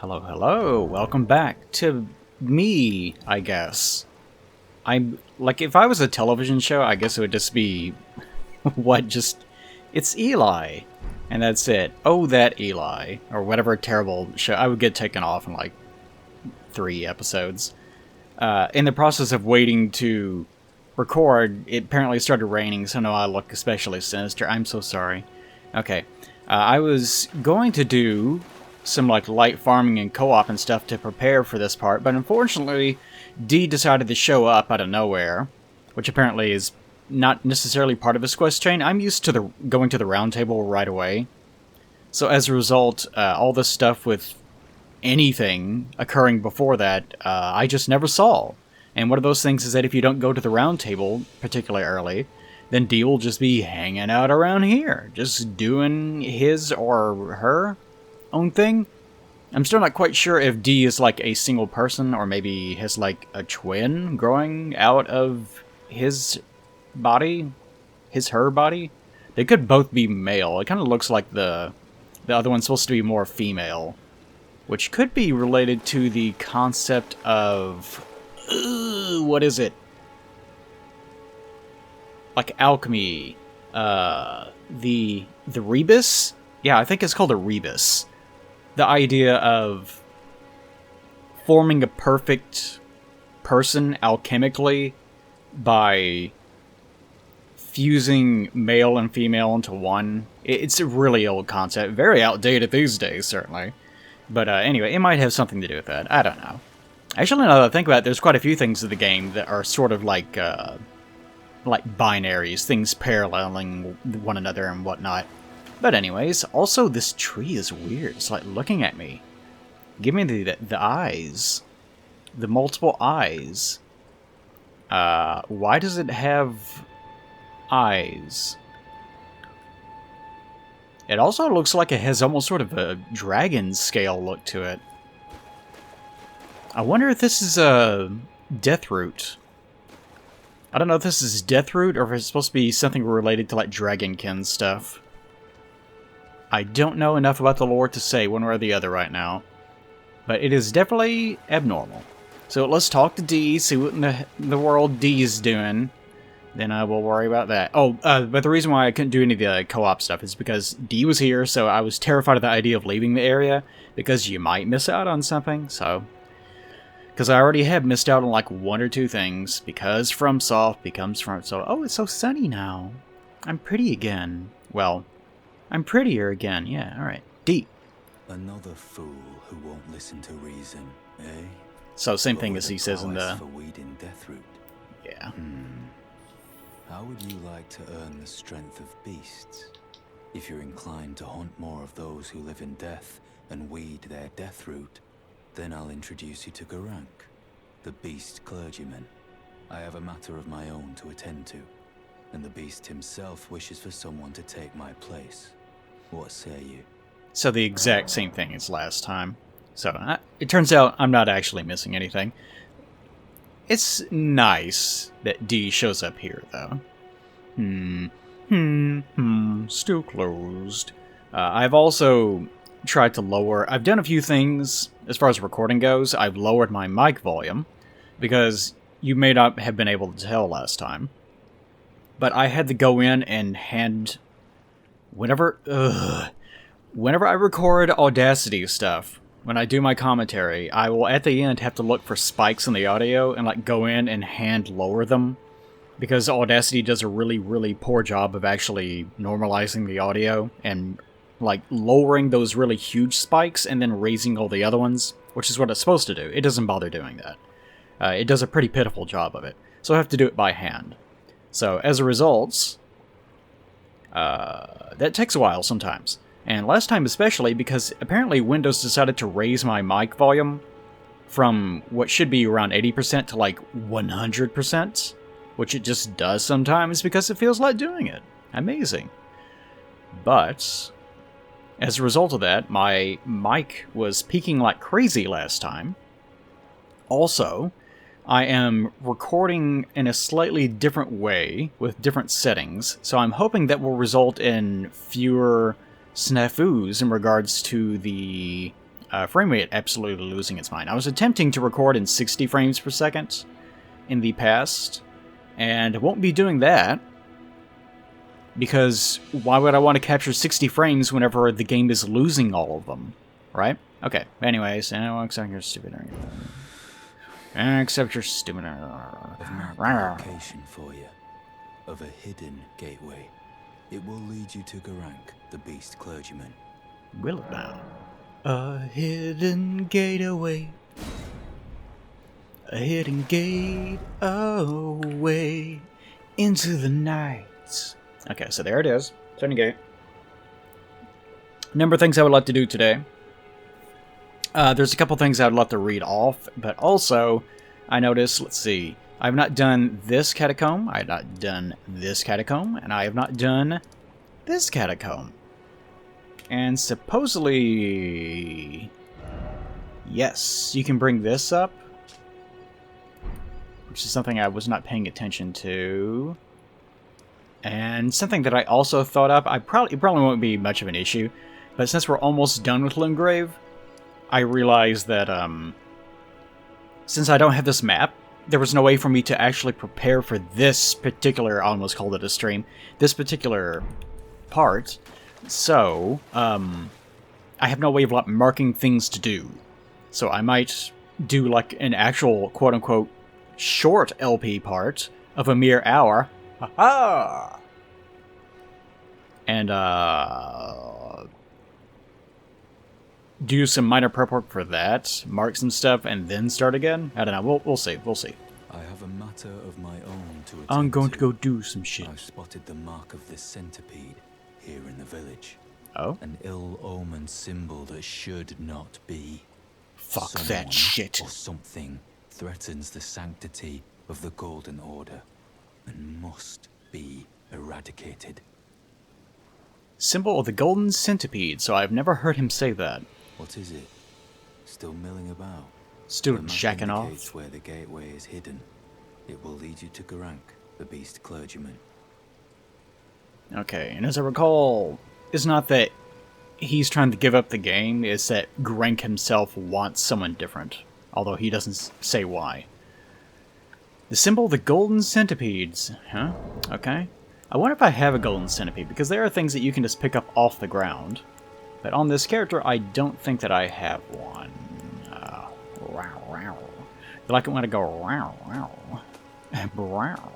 Hello, hello. Welcome back to me, I guess. I'm like, if I was a television show, I guess it would just be it's Eli. And that's it. Oh, that Eli. Or whatever terrible show. I would get taken off in like 3 episodes. In the process of waiting to record, it apparently started raining, so now I look especially sinister. I'm so sorry. Okay. I was going to do some like light farming and co-op and stuff to prepare for this part, but unfortunately D decided to show up out of nowhere, which apparently is not necessarily part of his quest chain. I'm used to going to the round table right away, so as a result, all this stuff with anything occurring before that, I just never saw. And one of those things is that if you don't go to the round table particularly early, then D will just be hanging out around here, just doing his or her own thing. I'm still not quite sure if D is like a single person or maybe has like a twin growing out of his body, her body. They could both be male. It kind of looks like the other one's supposed to be more female, which could be related to the concept of what is it? Like alchemy. The rebus? Yeah, I think it's called a rebus. The idea of forming a perfect person alchemically by fusing male and female into one. It's a really old concept. Very outdated these days, certainly. But anyway, it might have something to do with that. I don't know. Actually, now that I think about it, there's quite a few things in the game that are sort of like binaries, things paralleling one another and whatnot. But anyways, also this tree is weird. It's like looking at me. Give me the eyes. The multiple eyes. Why does it have eyes? It also looks like it has almost sort of a dragon scale look to it. I wonder if this is a Deathroot. I don't know if this is Deathroot or if it's supposed to be something related to like Dragonkin stuff. I don't know enough about the lore to say one way or the other right now. But it is definitely abnormal. So let's talk to D, see what in the world D is doing. Then I will worry about that. Oh, but the reason why I couldn't do any of the co-op stuff is because D was here, so I was terrified of the idea of leaving the area, because you might miss out on something, so... Because I already have missed out on like 1 or 2 things, because FromSoft becomes FromSoft. Oh, it's so sunny now. I'm pretty again. Well, I'm prettier again, yeah, alright. D. Another fool who won't listen to reason, eh? So same thing as he says in the... For weeding Deathroot. Yeah. How would you like to earn the strength of beasts? If you're inclined to hunt more of those who live in death and weed their Deathroot, then I'll introduce you to Garank, the beast clergyman. I have a matter of my own to attend to, and the beast himself wishes for someone to take my place. What say you? So the exact same thing as last time. So it turns out I'm not actually missing anything. It's nice that D shows up here, though. Still closed. I've also tried to lower... I've done a few things as far as recording goes. I've lowered my mic volume, because you may not have been able to tell last time. But I had to go in and hand... Whenever I record Audacity stuff, when I do my commentary, I will at the end have to look for spikes in the audio and like go in and hand lower them, because Audacity does a really, really poor job of actually normalizing the audio and like lowering those really huge spikes and then raising all the other ones, which is what it's supposed to do. It doesn't bother doing that. It does a pretty pitiful job of it, so I have to do it by hand. So as a result, that takes a while sometimes. And last time especially, because apparently Windows decided to raise my mic volume from what should be around 80% to like 100%, which it just does sometimes because it feels like doing it. Amazing. But as a result of that, my mic was peaking like crazy last time. Also, I am recording in a slightly different way with different settings, so I'm hoping that will result in fewer snafus in regards to the frame rate absolutely losing its mind. I was attempting to record in 60 frames per second in the past, and I won't be doing that, because why would I want to capture 60 frames whenever the game is losing all of them, right? Okay, anyways, except you're stupid. Except you're stupid. I've marked a location for you, of a hidden gateway. It will lead you to Garank, the beast clergyman. Will it now? A hidden gateway. A hidden gate away into the night. Okay, so there it is. Hidden gate. Number of things I would like to do today. There's a couple things I'd love to read off, but also, I noticed, let's see, I have not done this catacomb, I have not done this catacomb, and I have not done this catacomb. And supposedly, yes, you can bring this up, which is something I was not paying attention to. And something that I also thought up, it probably won't be much of an issue, but since we're almost done with Limgrave, I realized that, since I don't have this map, there was no way for me to actually prepare for this particular, I almost called it a stream, this particular part. So, I have no way of, like, marking things to do. So I might do, like, an actual, quote-unquote, short LP part of a mere hour. Ha-ha! And, do some minor prep work for that, mark some stuff, and then start again? I don't know, we'll see, we'll see. I have a matter of my own to attend I'm going to go do some shit. I've spotted the mark of the centipede here in the village. Oh? An ill-omened symbol that should not be. Fuck Someone that shit. or something threatens the sanctity of the Golden Order and must be eradicated. Symbol of the Golden Centipede, so I've never heard him say that. What is it? Still milling about? Still The map jacking indicates off. where the gateway is hidden. It will lead you to Garank, the beast clergyman. Okay, and as I recall, it's not that he's trying to give up the game, it's that Grank himself wants someone different, although he doesn't say why. The symbol of the Golden Centipedes, huh? Okay. I wonder if I have a Golden Centipede, because there are things that you can just pick up off the ground. But on this character, I don't think that I have one. Wow, wow. I like it when I go wow, wow. Wow.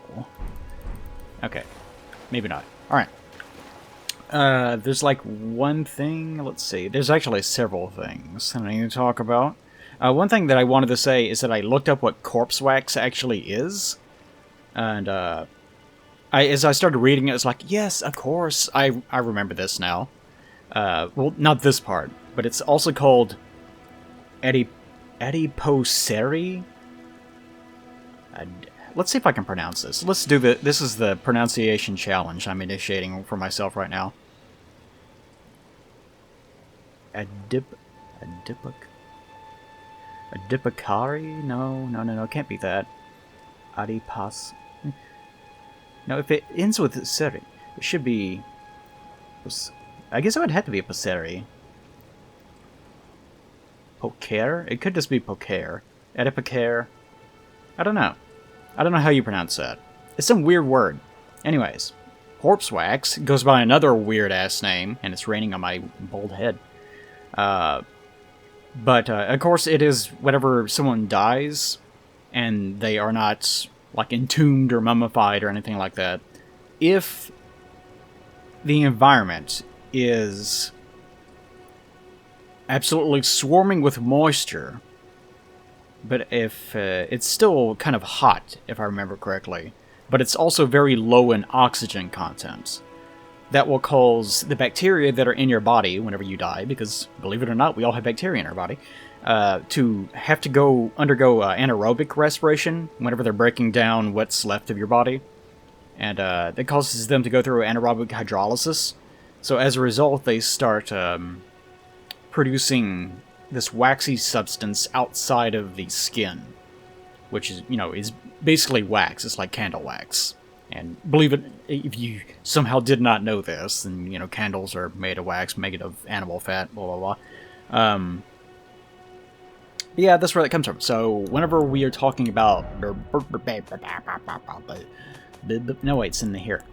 Okay. Maybe not. Alright. There's like one thing, let's see. There's actually several things that I need to talk about. One thing that I wanted to say is that I looked up what corpse wax actually is. And, as I started reading it, it's like, yes, of course, I remember this now. Well, not this part, but it's also called adipocere. Let's see if I can pronounce this. Let's do this is the pronunciation challenge I'm initiating for myself right now. Adipocari? No, can't be that. Adipos. No, if it ends with seri, it should be. I guess it would have to be a Poceri. Poker? It could just be Poker. Adipocare. I don't know. I don't know how you pronounce that. It's some weird word. Anyways, corpse wax goes by another weird-ass name, and it's raining on my bald head. But, of course, it is whenever someone dies, and they are not, like, entombed or mummified or anything like that. If the environment is absolutely swarming with moisture, but if it's still kind of hot, if I remember correctly, but it's also very low in oxygen content, that will cause the bacteria that are in your body whenever you die, because, believe it or not, we all have bacteria in our body, to have to undergo anaerobic respiration whenever they're breaking down what's left of your body. And that causes them to go through anaerobic hydrolysis. So as a result, they start producing this waxy substance outside of the skin, which is, is basically wax. It's like candle wax. And believe it, if you somehow did not know this, then, candles are made of wax, made of animal fat, blah, blah, blah. Yeah, that's where that comes from. So whenever we are talking about... No, wait, it's in the here.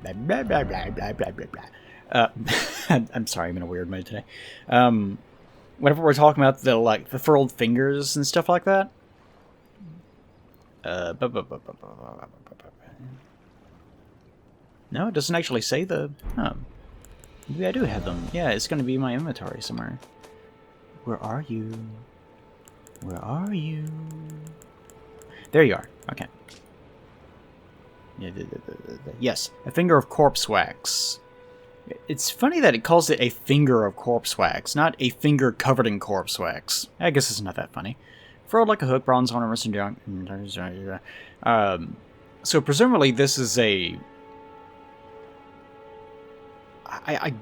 I'm sorry, I'm in a weird mood today. Whenever we're talking about the furled fingers and stuff like that. No, it doesn't actually say the... Oh. Maybe I do have them. Yeah, it's going to be in my inventory somewhere. Where are you? Where are you? There you are. Okay. Yes, a finger of corpse wax. It's funny that it calls it a finger of corpse wax, not a finger covered in corpse wax. I guess it's not that funny. Furled like a hook, bronze ornaments and junk. So presumably this is a... I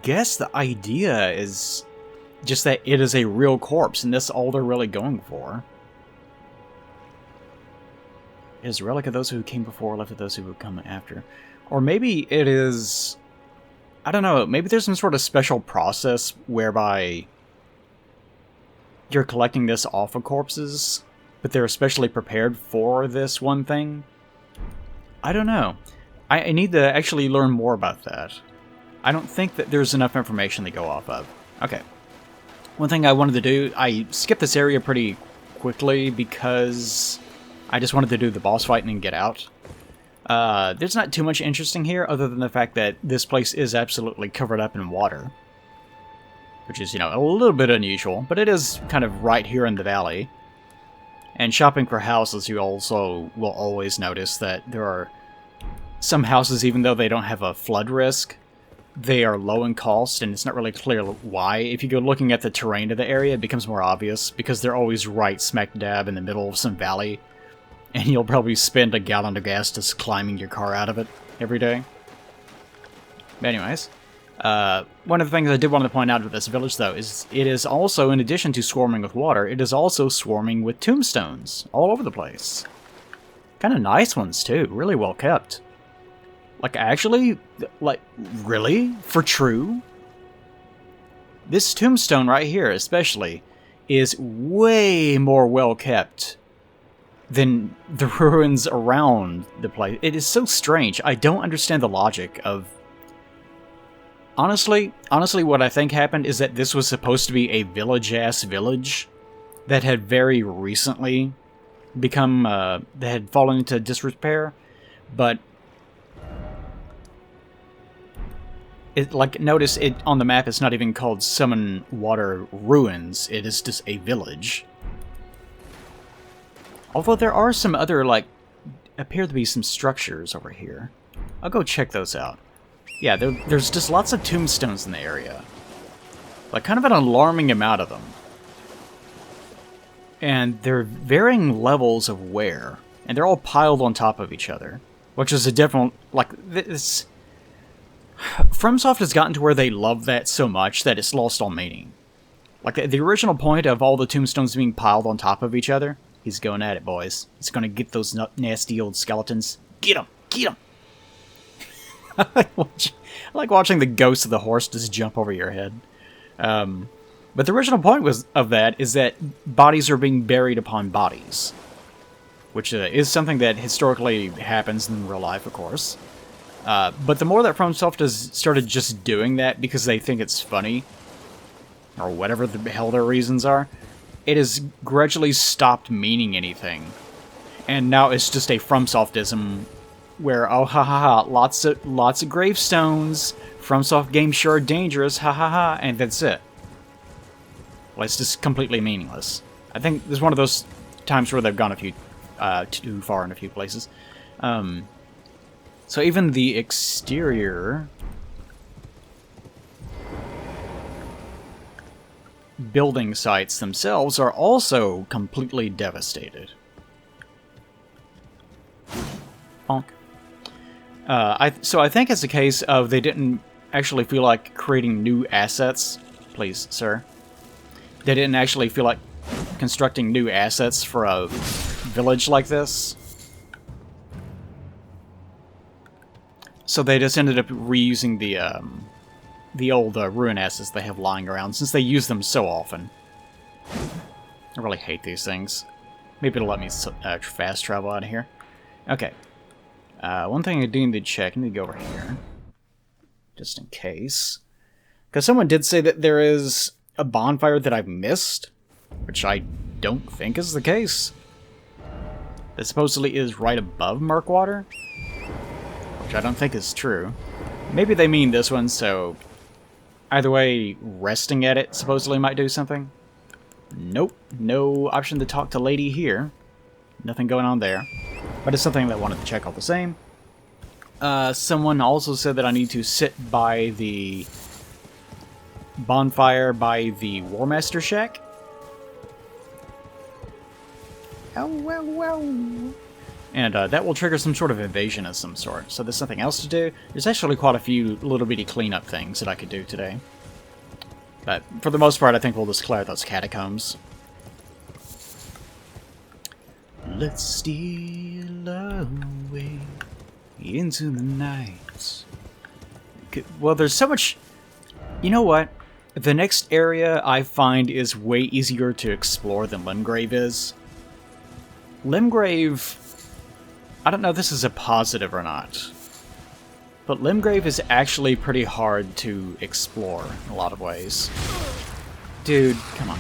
guess the idea is just that it is a real corpse, and that's all they're really going for. It is a relic of those who came before, left of those who would come after. Or maybe it is... I don't know, maybe there's some sort of special process whereby you're collecting this off of corpses, but they're especially prepared for this one thing. I don't know. I need to actually learn more about that. I don't think that there's enough information to go off of. Okay. One thing I wanted to do, I skipped this area pretty quickly because I just wanted to do the boss fight and then get out. There's not too much interesting here other than the fact that this place is absolutely covered up in water. Which is, you know, a little bit unusual, but it is kind of right here in the valley. And shopping for houses, you also will always notice that there are some houses, even though they don't have a flood risk, they are low in cost, and it's not really clear why. If you go looking at the terrain of the area, it becomes more obvious, because they're always right smack dab in the middle of some valley, and you'll probably spend a gallon of gas just climbing your car out of it every day. But anyways, one of the things I did want to point out with this village, though, is it is also, in addition to swarming with water, it is also swarming with tombstones all over the place. Kind of nice ones, too. Really well kept. Like, actually, like, really? For true? This tombstone right here, especially, is way more well kept than the ruins around the place. It is so strange. I don't understand the logic of... Honestly, what I think happened is that this was supposed to be a village-ass village that had very recently become, that had fallen into disrepair, but it, like, notice it on the map, it's not even called Summonwater Ruins, it is just a village. Although there are some other, like, appear to be some structures over here. I'll go check those out. Yeah, there's just lots of tombstones in the area. Like, kind of an alarming amount of them. And they're varying levels of wear. And they're all piled on top of each other. Which is a different, like, this... FromSoft has gotten to where they love that so much that it's lost all meaning. Like, the original point of all the tombstones being piled on top of each other, he's going at it, boys. He's gonna get those nasty old skeletons. Get them! Get them! I like watching the ghost of the horse just jump over your head. But the original point of that is that bodies are being buried upon bodies. Which is something that historically happens in real life, of course. But the more that FromSoft has started just doing that because they think it's funny, or whatever the hell their reasons are, it has gradually stopped meaning anything. And now it's just a FromSoftism where, oh ha ha ha, lots of gravestones, FromSoft games sure are dangerous, ha ha ha, and that's it. Well, it's just completely meaningless. I think this is one of those times where they've gone a few too far in a few places. So even the exterior building sites themselves are also completely devastated. Bonk. So I think it's a case of they didn't actually feel like creating new assets. Please, sir. They didn't actually feel like constructing new assets for a village like this. So they just ended up reusing the old ruin assets they have lying around, since they use them so often. I really hate these things. Maybe it'll let me fast travel out of here. Okay. One thing I do need to check. I need to go over here. Just in case. Because someone did say that there is a bonfire that I've missed. Which I don't think is the case. It supposedly is right above Murkwater. Which I don't think is true. Maybe they mean this one, so... Either way, resting at it supposedly might do something. Nope. No option to talk to Lady here. Nothing going on there. But it's something that I wanted to check all the same. Someone also said that I need to sit by the bonfire by the Warmaster Shack. And that will trigger some sort of invasion of some sort. So there's something else to do. There's actually quite a few little bitty cleanup things that I could do today. But for the most part, I think we'll just clear those catacombs. Let's steal away into the night. Well, there's so much... You know what? The next area I find is way easier to explore than Limgrave is. Limgrave... I don't know if this is a positive or not. But Limgrave is actually pretty hard to explore in a lot of ways. Dude, come on.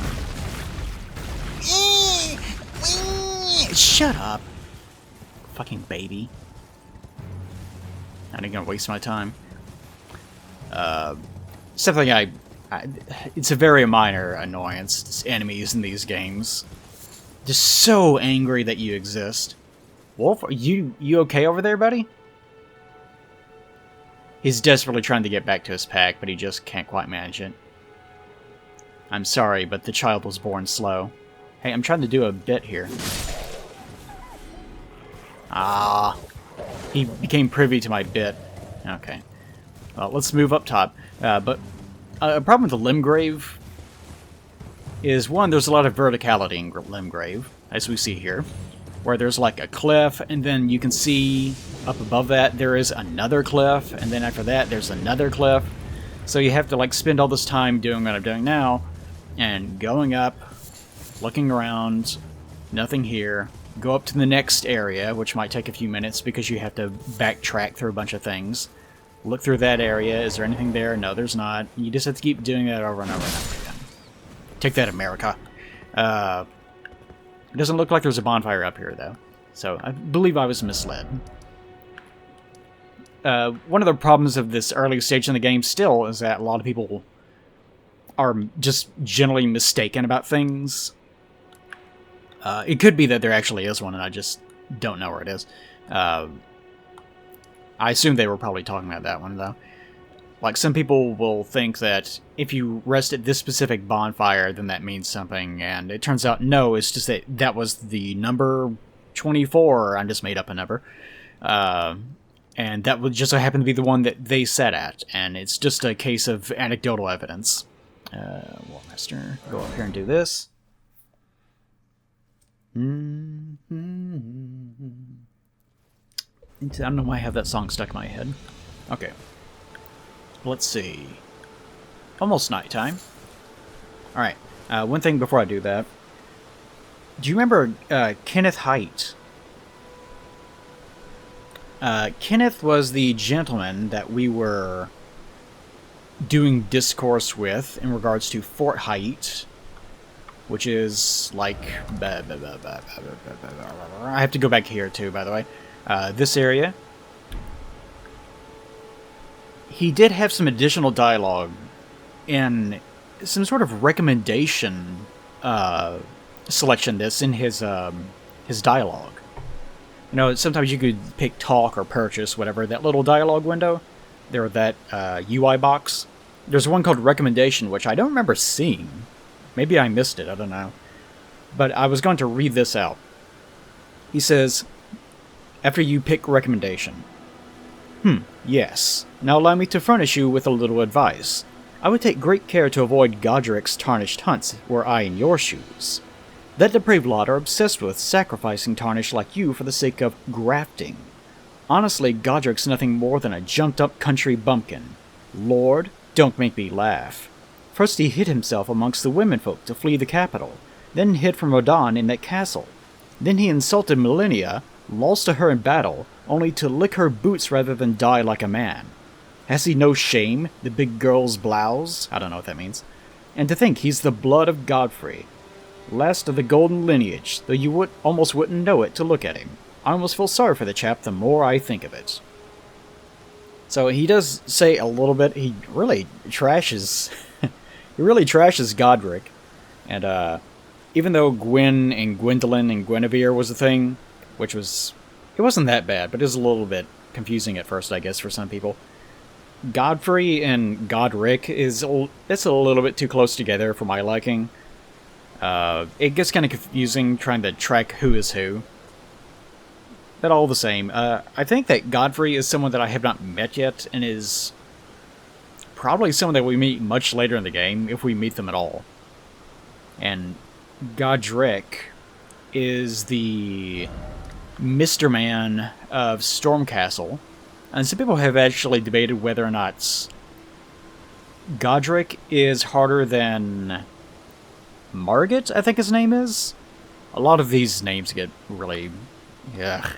Shut up. Fucking baby. Not even gonna waste my time. Something it's a very minor annoyance. It's enemies in these games. Just so angry that you exist. Wolf, are you okay over there, buddy? He's desperately trying to get back to his pack, but he just can't quite manage it. I'm sorry, but the child was born slow. Hey, I'm trying to do a bit here. Ah. He became privy to my bit. Okay. Well, let's move up top. But a problem with the Limgrave is, one, there's a lot of verticality in Limgrave, as we see here. Where there's like a cliff, and then you can see up above that there is another cliff, and then after that there's another cliff. So you have to like spend all this time doing what I'm doing now, and going up, looking around, nothing here, go up to the next area, which might take a few minutes because you have to backtrack through a bunch of things. Look through that area, is there anything there? No, there's not. You just have to keep doing that over and over and over again. Take that, America. It doesn't look like there's a bonfire up here, though. So, I believe I was misled. One of the problems of this early stage in the game still is that a lot of people are just generally mistaken about things. It could be that there actually is one, and I just don't know where it is. I assume they were probably talking about that one, though. Like, some people will think that if you rest at this specific bonfire, then that means something, and it turns out, no, it's just that that was the number 24, I just made up a number, and that would just so happen to be the one that they set at, and it's just a case of anecdotal evidence. Warmaster, go up here and do this. I don't know why I have that song stuck in my head. Okay. Let's see. Almost nighttime. Alright. One thing before I do that. Do you remember Kenneth Haight? Kenneth was the gentleman that we were doing discourse with in regards to Fort Haight, which is like... I have to go back here too, by the way. This area. He did have some additional dialogue in some sort of recommendation selection that's in his dialogue. You know, sometimes you could pick talk or purchase, whatever, that little dialogue window, there, that UI box. There's one called recommendation, which I don't remember seeing. Maybe I missed it, I don't know. But I was going to read this out. He says, after you pick recommendation. Yes. Now allow me to furnish you with a little advice. I would take great care to avoid Godric's tarnished hunts were I in your shoes. That depraved lot are obsessed with sacrificing tarnish like you for the sake of grafting. Honestly, Godric's nothing more than a jumped-up country bumpkin. Lord, don't make me laugh. First he hid himself amongst the womenfolk to flee the capital. then hid from Rodan in that castle. Then he insulted Melina, lost to her in battle, only to lick her boots rather than die like a man. Has he no shame, the big girl's blouse? I don't know what that means. And to think he's the blood of Godfrey. Last of the golden lineage, though you almost wouldn't know it to look at him. I almost feel sorry for the chap the more I think of it. So he does say a little bit. He really trashes... he really trashes Godric. And, even though Gwen and Gwendolyn and Guinevere was a thing, which was... it wasn't that bad, but it was a little bit confusing at first, I guess, for some people. Godfrey and Godric it's a little bit too close together for my liking. It gets kind of confusing trying to track who is who. But all the same, I think that Godfrey is someone that I have not met yet, and is probably someone that we meet much later in the game, if we meet them at all. And Godric is the Mr. Man of Stormcastle, and some people have actually debated whether or not Godric is harder than Margit, I think his name is. A lot of these names get really... yeah.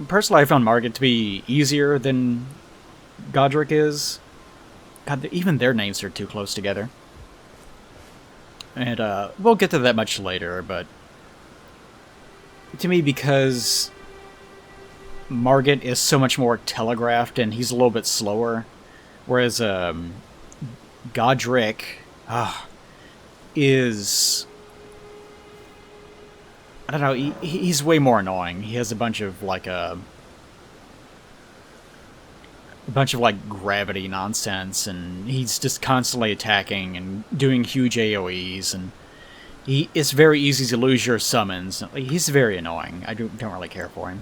Personally, I found Margit to be easier than Godric is. God, even their names are too close together. And we'll get to that much later, but to me, because Margit is so much more telegraphed and he's a little bit slower, whereas Godric is... I don't know, he's way more annoying. He has a bunch of, like, gravity nonsense, and he's just constantly attacking and doing huge AoEs, and it's very easy to lose your summons. He's very annoying. I don't really care for him.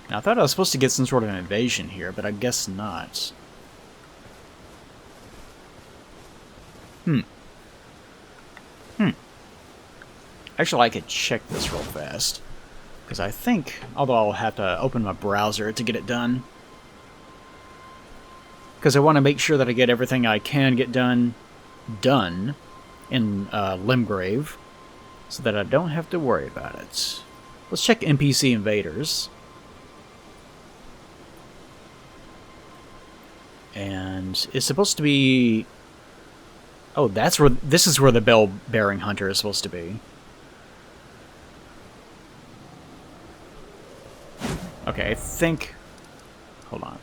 Now, I thought I was supposed to get some sort of invasion here, but I guess not. Actually, I could check this real fast. Because I think, although I'll have to open my browser to get it done. Because I want to make sure that I get everything I can get done in Limgrave. So that I don't have to worry about it. Let's check NPC invaders. And it's supposed to be... oh, this is where the bell-bearing hunter is supposed to be. Okay, I think... hold on.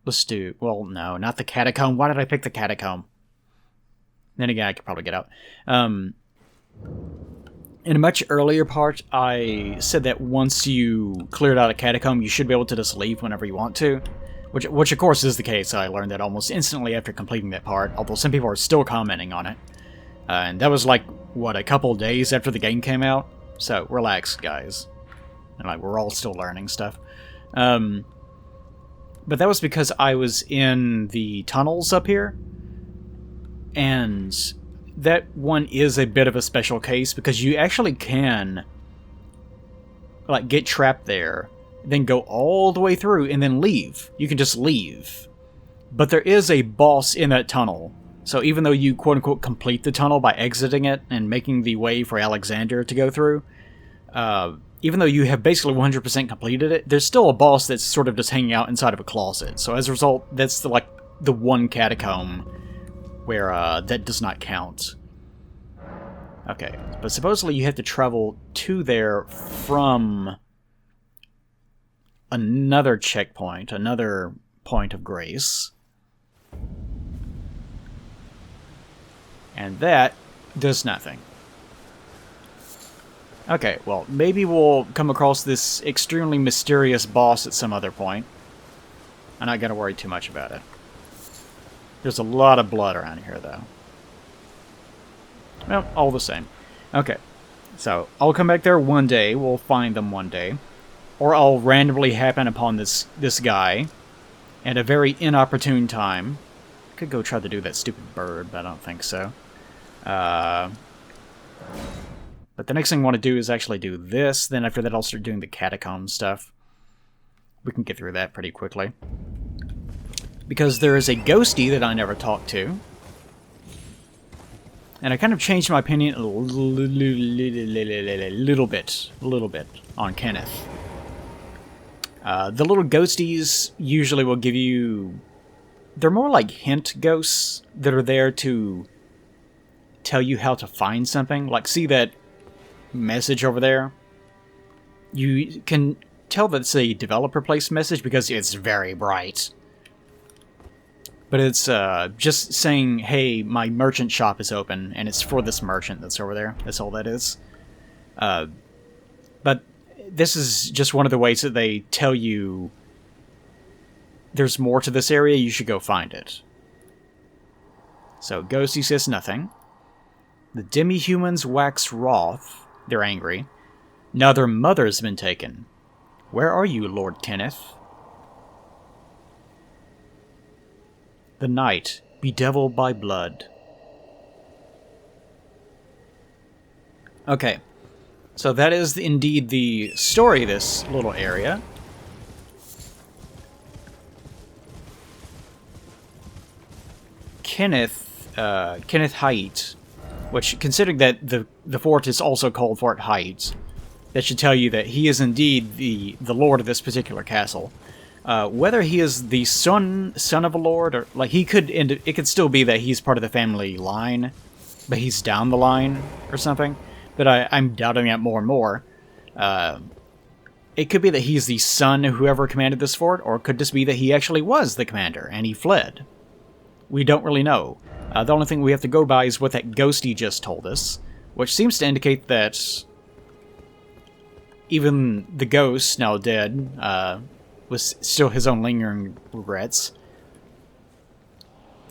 Let's do... well, no, not the catacomb. Why did I pick the catacomb? Then again, I could probably get out. In a much earlier part, I said that once you cleared out a catacomb, you should be able to just leave whenever you want to. Which of course is the case. I learned that almost instantly after completing that part, although some people are still commenting on it. And that was like, what, a couple days after the game came out? So, relax, guys. And like, we're all still learning stuff. But that was because I was in the tunnels up here. And that one is a bit of a special case, because you actually can like get trapped there, then go all the way through, and then leave. You can just leave. But there is a boss in that tunnel. So even though you quote-unquote complete the tunnel by exiting it and making the way for Alexander to go through, even though you have basically 100% completed it, there's still a boss that's sort of just hanging out inside of a closet. So as a result, that's the one catacomb where that does not count. Okay, but supposedly you have to travel to there from another checkpoint, another point of grace. And that does nothing. Okay, well, maybe we'll come across this extremely mysterious boss at some other point. I'm not going to worry too much about it. There's a lot of blood around here, though. Well, all the same. Okay, so I'll come back there one day. We'll find them one day. Or I'll randomly happen upon this guy at a very inopportune time. I could go try to do that stupid bird, but I don't think so. But the next thing I want to do is actually do this. Then after that, I'll start doing the catacomb stuff. We can get through that pretty quickly. Because there is a ghosty that I never talked to. And I kind of changed my opinion a little bit on Kenneth. The little ghosties usually will give you... They're more like hint ghosts that are there to tell you how to find something. Like, see that message over there? You can tell that it's a developer-placed message because it's very bright. But it's just saying, hey, my merchant shop is open, and it's for this merchant that's over there. That's all that is. But this is just one of the ways that they tell you there's more to this area, you should go find it. So, Ghosty says nothing. The demi-humans wax wroth. They're angry. Now their mother's been taken. Where are you, Lord Kenneth? The night, bedeviled by blood. Okay, so that is indeed the story of this little area. Kenneth Haight, which, considering that the fort is also called Fort Haight, that should tell you that he is indeed the lord of this particular castle. Whether he is the son of a lord, or like it could still be that he's part of the family line, but he's down the line or something. But I'm doubting that more and more. It could be that he's the son of whoever commanded this fort, or it could just be that he actually was the commander and he fled. We don't really know. The only thing we have to go by is what that ghosty just told us, which seems to indicate that even the ghost, now dead, with still his own lingering regrets,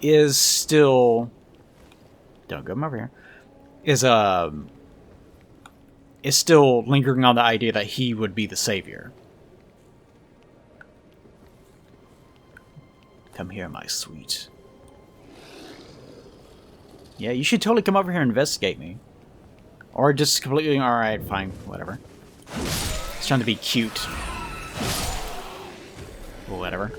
is still... Don't go over here. Is still lingering on the idea that he would be the savior. Come here, my sweet. Yeah, you should totally come over here and investigate me. Or just completely... Alright, fine, whatever. He's trying to be cute. Whatever.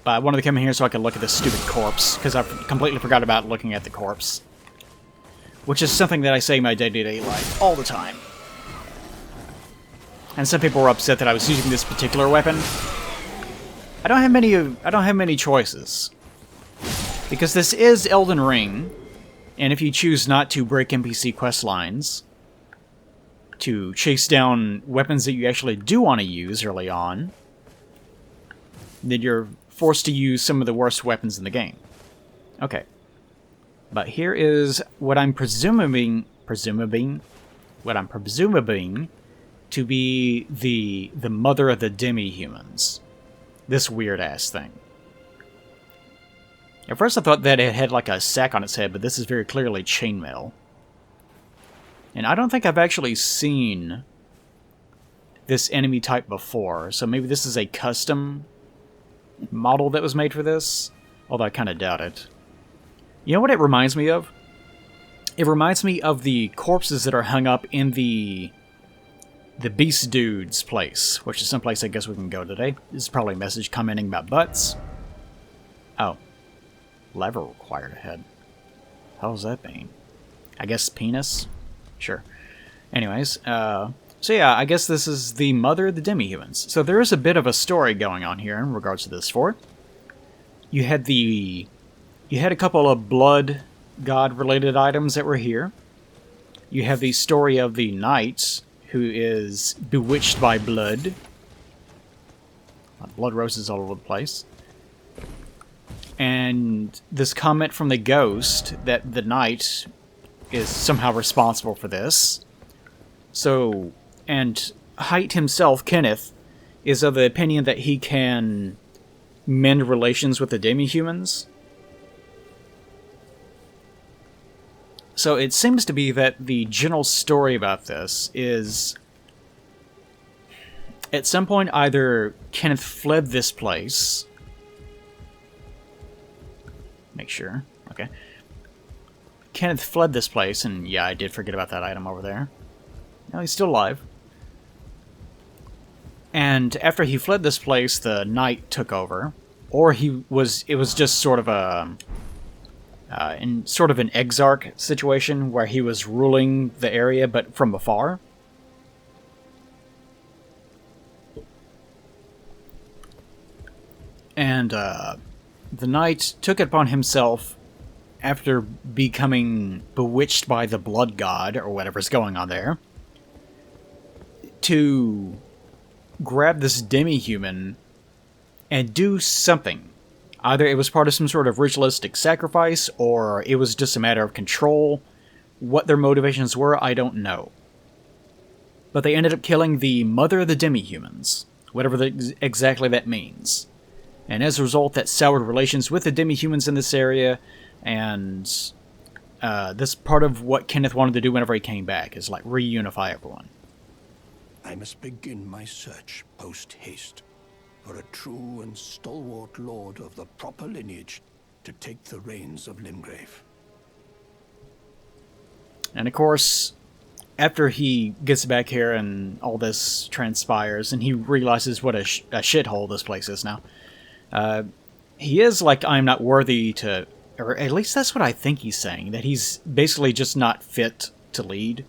But I wanted to come in here so I could look at this stupid corpse, because I completely forgot about looking at the corpse. Which is something that I say in my day-to-day life all the time. And some people were upset that I was using this particular weapon. I don't have many choices. Because this is Elden Ring, and if you choose not to break NPC quest lines, to chase down weapons that you actually do want to use early on, then you're forced to use some of the worst weapons in the game. Okay. But here is what I'm presuming to be the mother of the demi-humans. This weird-ass thing. At first I thought that it had like a sack on its head, but this is very clearly chainmail. And I don't think I've actually seen this enemy type before, so maybe this is a custom model that was made for this? Although I kind of doubt it. You know what it reminds me of? It reminds me of the corpses that are hung up in the Beast Dude's place, which is someplace I guess we can go today. This is probably a message commenting about butts. Oh. Lever required ahead. How does that mean? I guess penis? Sure. Anyways, so yeah, I guess this is the mother of the demi-humans. So there is a bit of a story going on here in regards to this fort. You had a couple of blood god-related items that were here. You have the story of the knight who is bewitched by blood. Blood roses all over the place. And this comment from the ghost that the knight is somehow responsible for this. So, and Haight himself, Kenneth, is of the opinion that he can mend relations with the demi-humans. So it seems to be that the general story about this is, at some point either Kenneth fled this place. Make sure. Okay. Kenneth fled this place, and yeah, I did forget about that item over there. No, he's still alive. And after he fled this place, the knight took over. Or it was just sort of a in sort of an exarch situation where he was ruling the area, but from afar. And the knight took it upon himself, after becoming bewitched by the blood god, or whatever's going on there, to grab this demi-human and do something. Either it was part of some sort of ritualistic sacrifice, or it was just a matter of control. What their motivations were, I don't know. But they ended up killing the mother of the demi-humans, whatever exactly that means. And as a result, that soured relations with the demi-humans in this area, and this part of what Kenneth wanted to do whenever he came back, is like reunify everyone. I must begin my search post-haste for a true and stalwart lord of the proper lineage to take the reins of Limgrave. And of course, after he gets back here and all this transpires, and he realizes what a shithole this place is now, he is like, I'm not worthy to, or at least that's what I think he's saying, that he's basically just not fit to lead,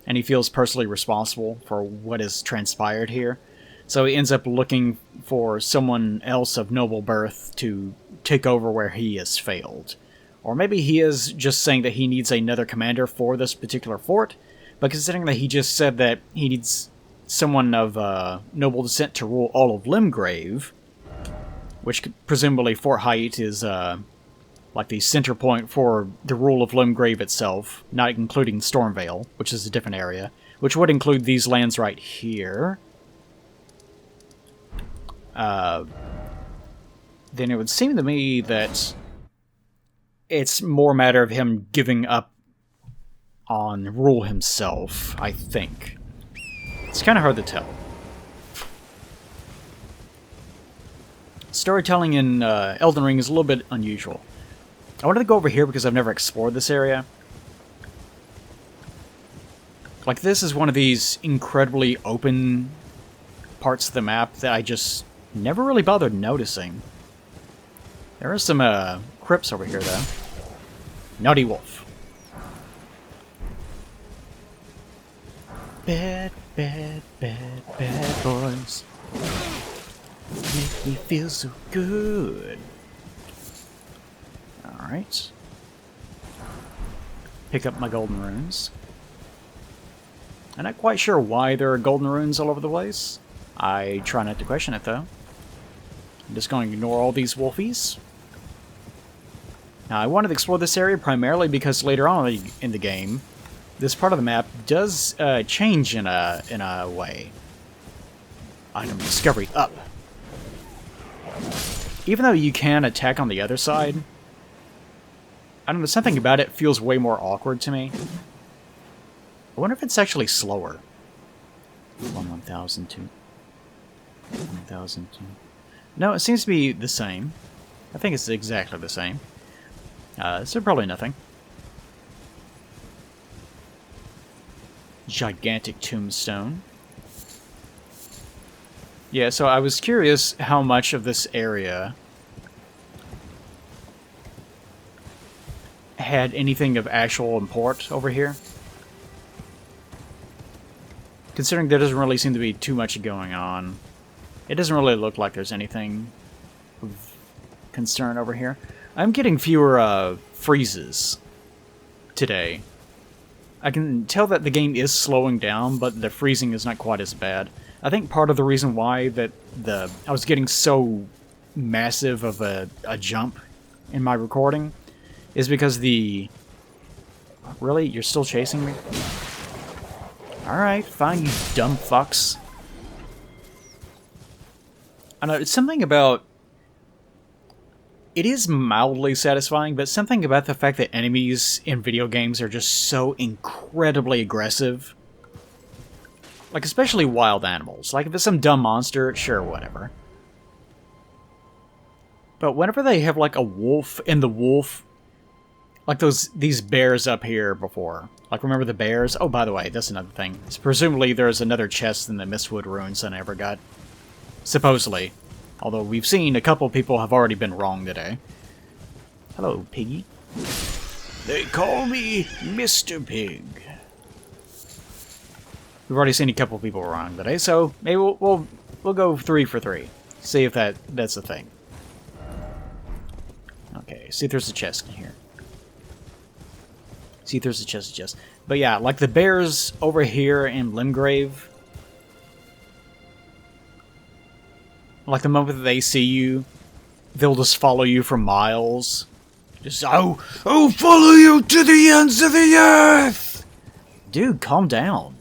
and he feels personally responsible for what has transpired here. So he ends up looking for someone else of noble birth to take over where he has failed. Or maybe he is just saying that he needs another commander for this particular fort, but considering that he just said that he needs someone of noble descent to rule all of Limgrave, which presumably Fort Haight is like the center point for the rule of Limgrave itself, not including Stormvale, which is a different area, which would include these lands right here. Then it would seem to me that it's more a matter of him giving up on rule himself, I think. It's kind of hard to tell. Storytelling in Elden Ring is a little bit unusual. I wanted to go over here because I've never explored this area. Like, this is one of these incredibly open parts of the map that I just never really bothered noticing. There are some crypts over here, though. Naughty wolf. Bad, bad, bad, bad boys. Make me feel so good. Alright. Pick up my golden runes. I'm not quite sure why there are golden runes all over the place. I try not to question it, though. I'm just going to ignore all these wolfies. Now, I wanted to explore this area primarily because later on in the game, this part of the map does change in a way. Item discovery up. Even though you can attack on the other side, I don't know, something about it feels way more awkward to me. I wonder if it's actually slower. 1,002. 1,002. No, it seems to be the same. I think it's exactly the same. So probably nothing. Gigantic tombstone. Yeah, so I was curious how much of this area had anything of actual import over here. Considering there doesn't really seem to be too much going on. It doesn't really look like there's anything of concern over here. I'm getting fewer freezes today. I can tell that the game is slowing down, but the freezing is not quite as bad. I think part of the reason why that I was getting so massive of a jump in my recording is because the... Really? You're still chasing me? Alright, fine, you dumb fucks. I know, it's something about... It is mildly satisfying, but something about the fact that enemies in video games are just so incredibly aggressive. Like, especially wild animals. Like, if it's some dumb monster, sure, whatever. But whenever they have, like, a wolf, and the wolf... Like these bears up here before. Like, remember the bears? Oh, by the way, that's another thing. So presumably there's another chest in the Mistwood Ruins that I never got. Supposedly. Although we've seen a couple people have already been wrong today. Hello, piggy. They call me Mr. Pig. We've already seen a couple people wrong today, so maybe we'll go 3 for 3. See if that's a thing. Okay, see if there's a chest in here. See if there's a chest. But yeah, like the bears over here in Limgrave, like the moment that they see you, they'll just follow you for miles. Just, I'll follow you to the ends of the earth! Dude, calm down.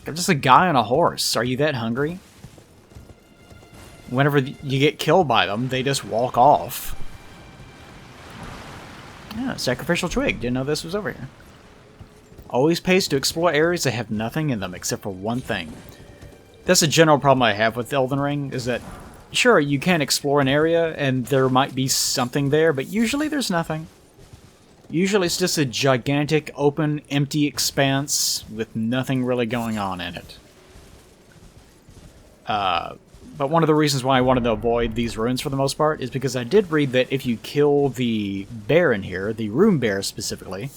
I'm just a guy on a horse. Are you that hungry? Whenever you get killed by them, they just walk off. Yeah, sacrificial twig. Didn't know this was over here. Always pays to explore areas that have nothing in them except for one thing. That's a general problem I have with Elden Ring, is that, sure, you can explore an area and there might be something there, but usually there's nothing. Usually it's just a gigantic, open, empty expanse with nothing really going on in it. But one of the reasons why I wanted to avoid these ruins for the most part is because I did read that if you kill the bear in here, the rune bear specifically,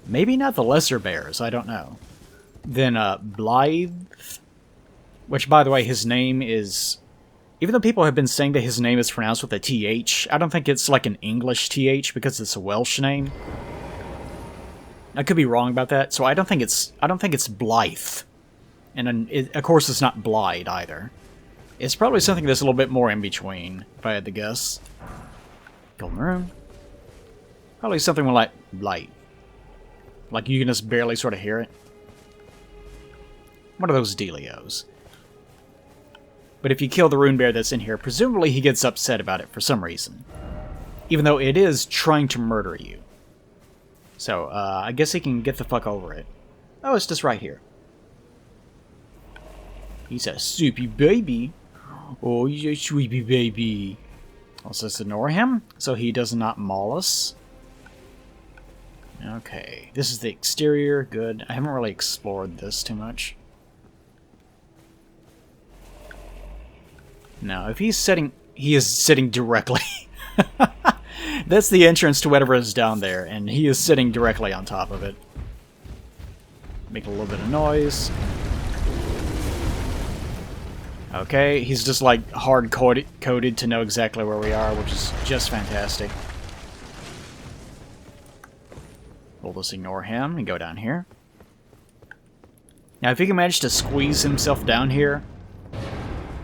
maybe not the lesser bears, I don't know, then Blythe, which by the way his name is, even though people have been saying that his name is pronounced with a TH, I don't think it's like an English TH because it's a Welsh name. I could be wrong about that, so I don't think it's Blythe. And of course it's not Blythe either. It's probably something that's a little bit more in between, if I had to guess. Golden Rune. Probably something more like light. Like you can just barely sort of hear it. One of those dealios. But if you kill the rune bear that's in here, presumably he gets upset about it for some reason. Even though it is trying to murder you. So, I guess he can get the fuck over it. Oh, it's just right here. He's a soupy baby. Oh, he's a sweepy baby. Let's just ignore him, so he does not maul us. Okay, this is the exterior. Good. I haven't really explored this too much. Now, if he's sitting... He is sitting directly... That's the entrance to whatever is down there, and he is sitting directly on top of it. Make a little bit of noise. Okay, he's just like hard-coded to know exactly where we are, which is just fantastic. We'll just ignore him and go down here. Now, if he can manage to squeeze himself down here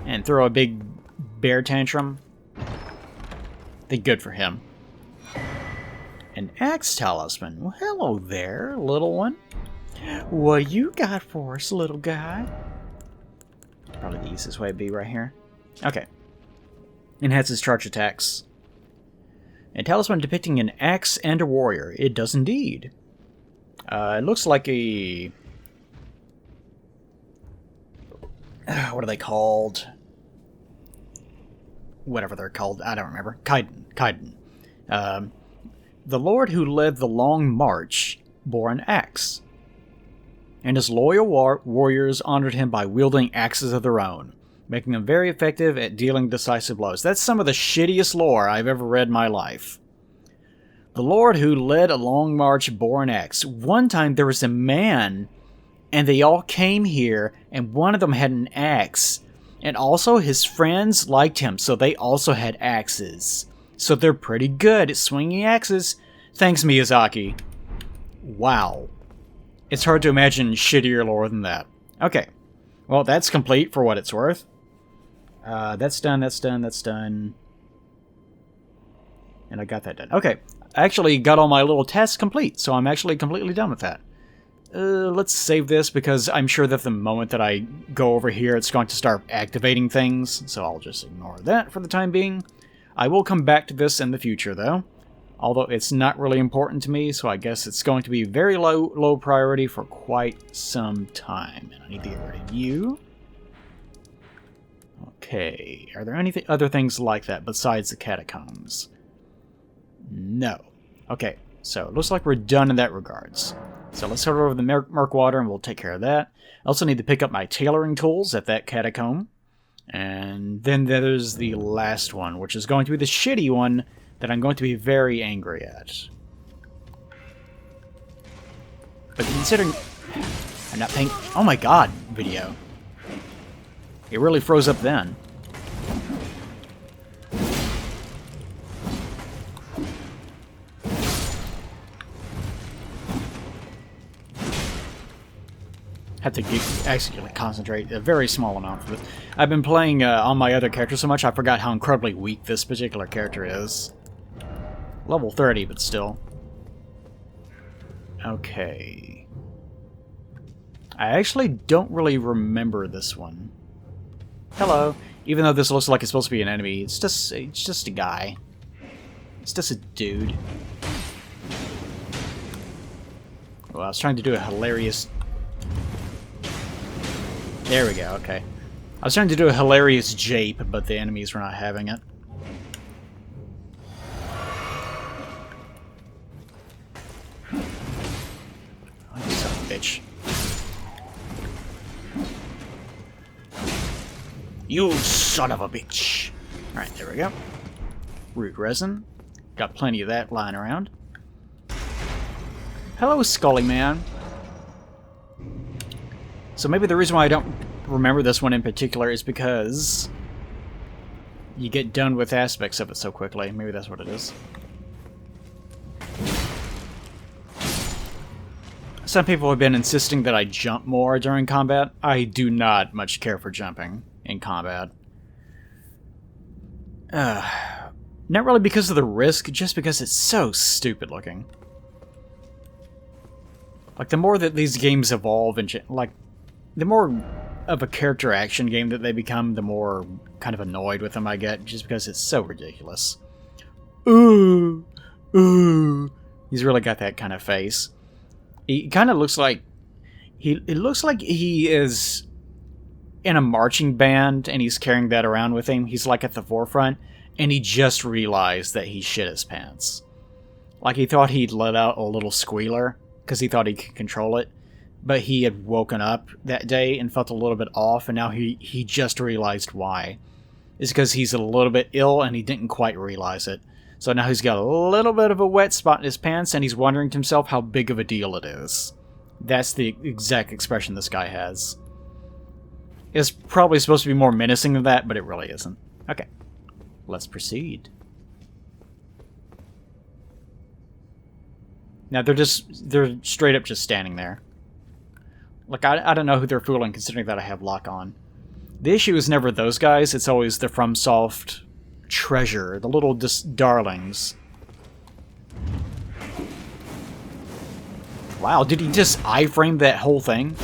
and throw a big bear tantrum, then good for him. An axe talisman. Well, hello there, little one. What you got for us, little guy? Probably the easiest way to be right here. Okay. Enhances charge attacks. A talisman depicting an axe and a warrior. It does indeed. It looks like a... what are they called? Whatever they're called. I don't remember. Kaiden. The lord who led the long march bore an axe, and his loyal warriors honored him by wielding axes of their own, making them very effective at dealing decisive blows. That's some of the shittiest lore I've ever read in my life. The lord who led a long march bore an axe. One time there was a man, and they all came here, and one of them had an axe. And also his friends liked him, so they also had axes. So they're pretty good at swinging axes. Thanks, Miyazaki. Wow. It's hard to imagine shittier lore than that. Okay. Well, that's complete for what it's worth. That's done. And I got that done. Okay. I actually got all my little tasks complete, so I'm actually completely done with that. Let's save this, because I'm sure that the moment that I go over here, it's going to start activating things, so I'll just ignore that for the time being. I will come back to this in the future, though. Although it's not really important to me, so I guess it's going to be very low priority for quite some time. And I need to get rid of you. Okay, are there any other things like that besides the catacombs? No. Okay, so it looks like we're done in that regards. So let's head over to the Murkwater and we'll take care of that. I also need to pick up my tailoring tools at that catacomb. And then there's the last one, which is going to be the shitty one that I'm going to be very angry at. But considering I'm not paying... Oh my god, video. It really froze up then. Have to actually concentrate a very small amount of it. I've been playing on my other character so much I forgot how incredibly weak this particular character is. Level 30, but still. Okay. I actually don't really remember this one. Hello. Even though this looks like it's supposed to be an enemy, it's just a guy. It's just a dude. Well, I was trying to do a hilarious... There we go, okay. I was trying to do a hilarious jape, but the enemies were not having it. Oh, you son of a bitch. You son of a bitch! Alright, there we go. Root resin. Got plenty of that lying around. Hello, Scully Man. So maybe the reason why I don't remember this one in particular is because you get done with aspects of it so quickly. Maybe that's what it is. Some people have been insisting that I jump more during combat. I do not much care for jumping in combat. Not really because of the risk, just because it's so stupid looking. Like, the more that these games evolve and like, the more of a character action game that they become, the more kind of annoyed with them I get, just because it's so ridiculous. Ooh, ooh. He's really got that kind of face. He kind of looks like... It looks like he is in a marching band, and he's carrying that around with him. He's like at the forefront, and he just realized that he shit his pants. Like, he thought he'd let out a little squealer, because he thought he could control it. But he had woken up that day and felt a little bit off, and now he just realized why. It's because he's a little bit ill, and he didn't quite realize it. So now he's got a little bit of a wet spot in his pants, and he's wondering to himself how big of a deal it is. That's the exact expression this guy has. It's probably supposed to be more menacing than that, but it really isn't. Okay, let's proceed. Now they're straight up just standing there. Like, I don't know who they're fooling, considering that I have lock on. The issue is never those guys, it's always the FromSoft treasure, the little darlings. Wow, did he just iframe that whole thing?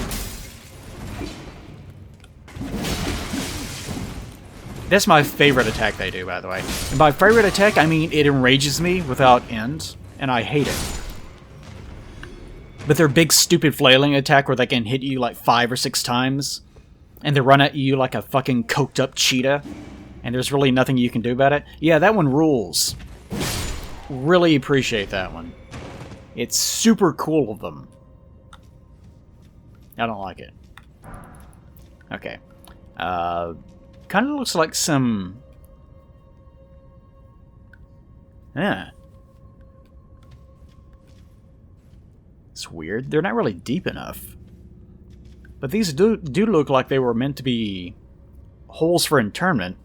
That's my favorite attack they do, by the way. And by favorite attack, I mean it enrages me without end, and I hate it. But their big stupid flailing attack where they can hit you like 5 or 6 times, and they run at you like a fucking coked up cheetah, and there's really nothing you can do about it. Yeah, that one rules. Really appreciate that one. It's super cool of them. I don't like it. Okay. Kind of looks like some... Yeah. It's weird. They're not really deep enough. But these do look like they were meant to be holes for internment.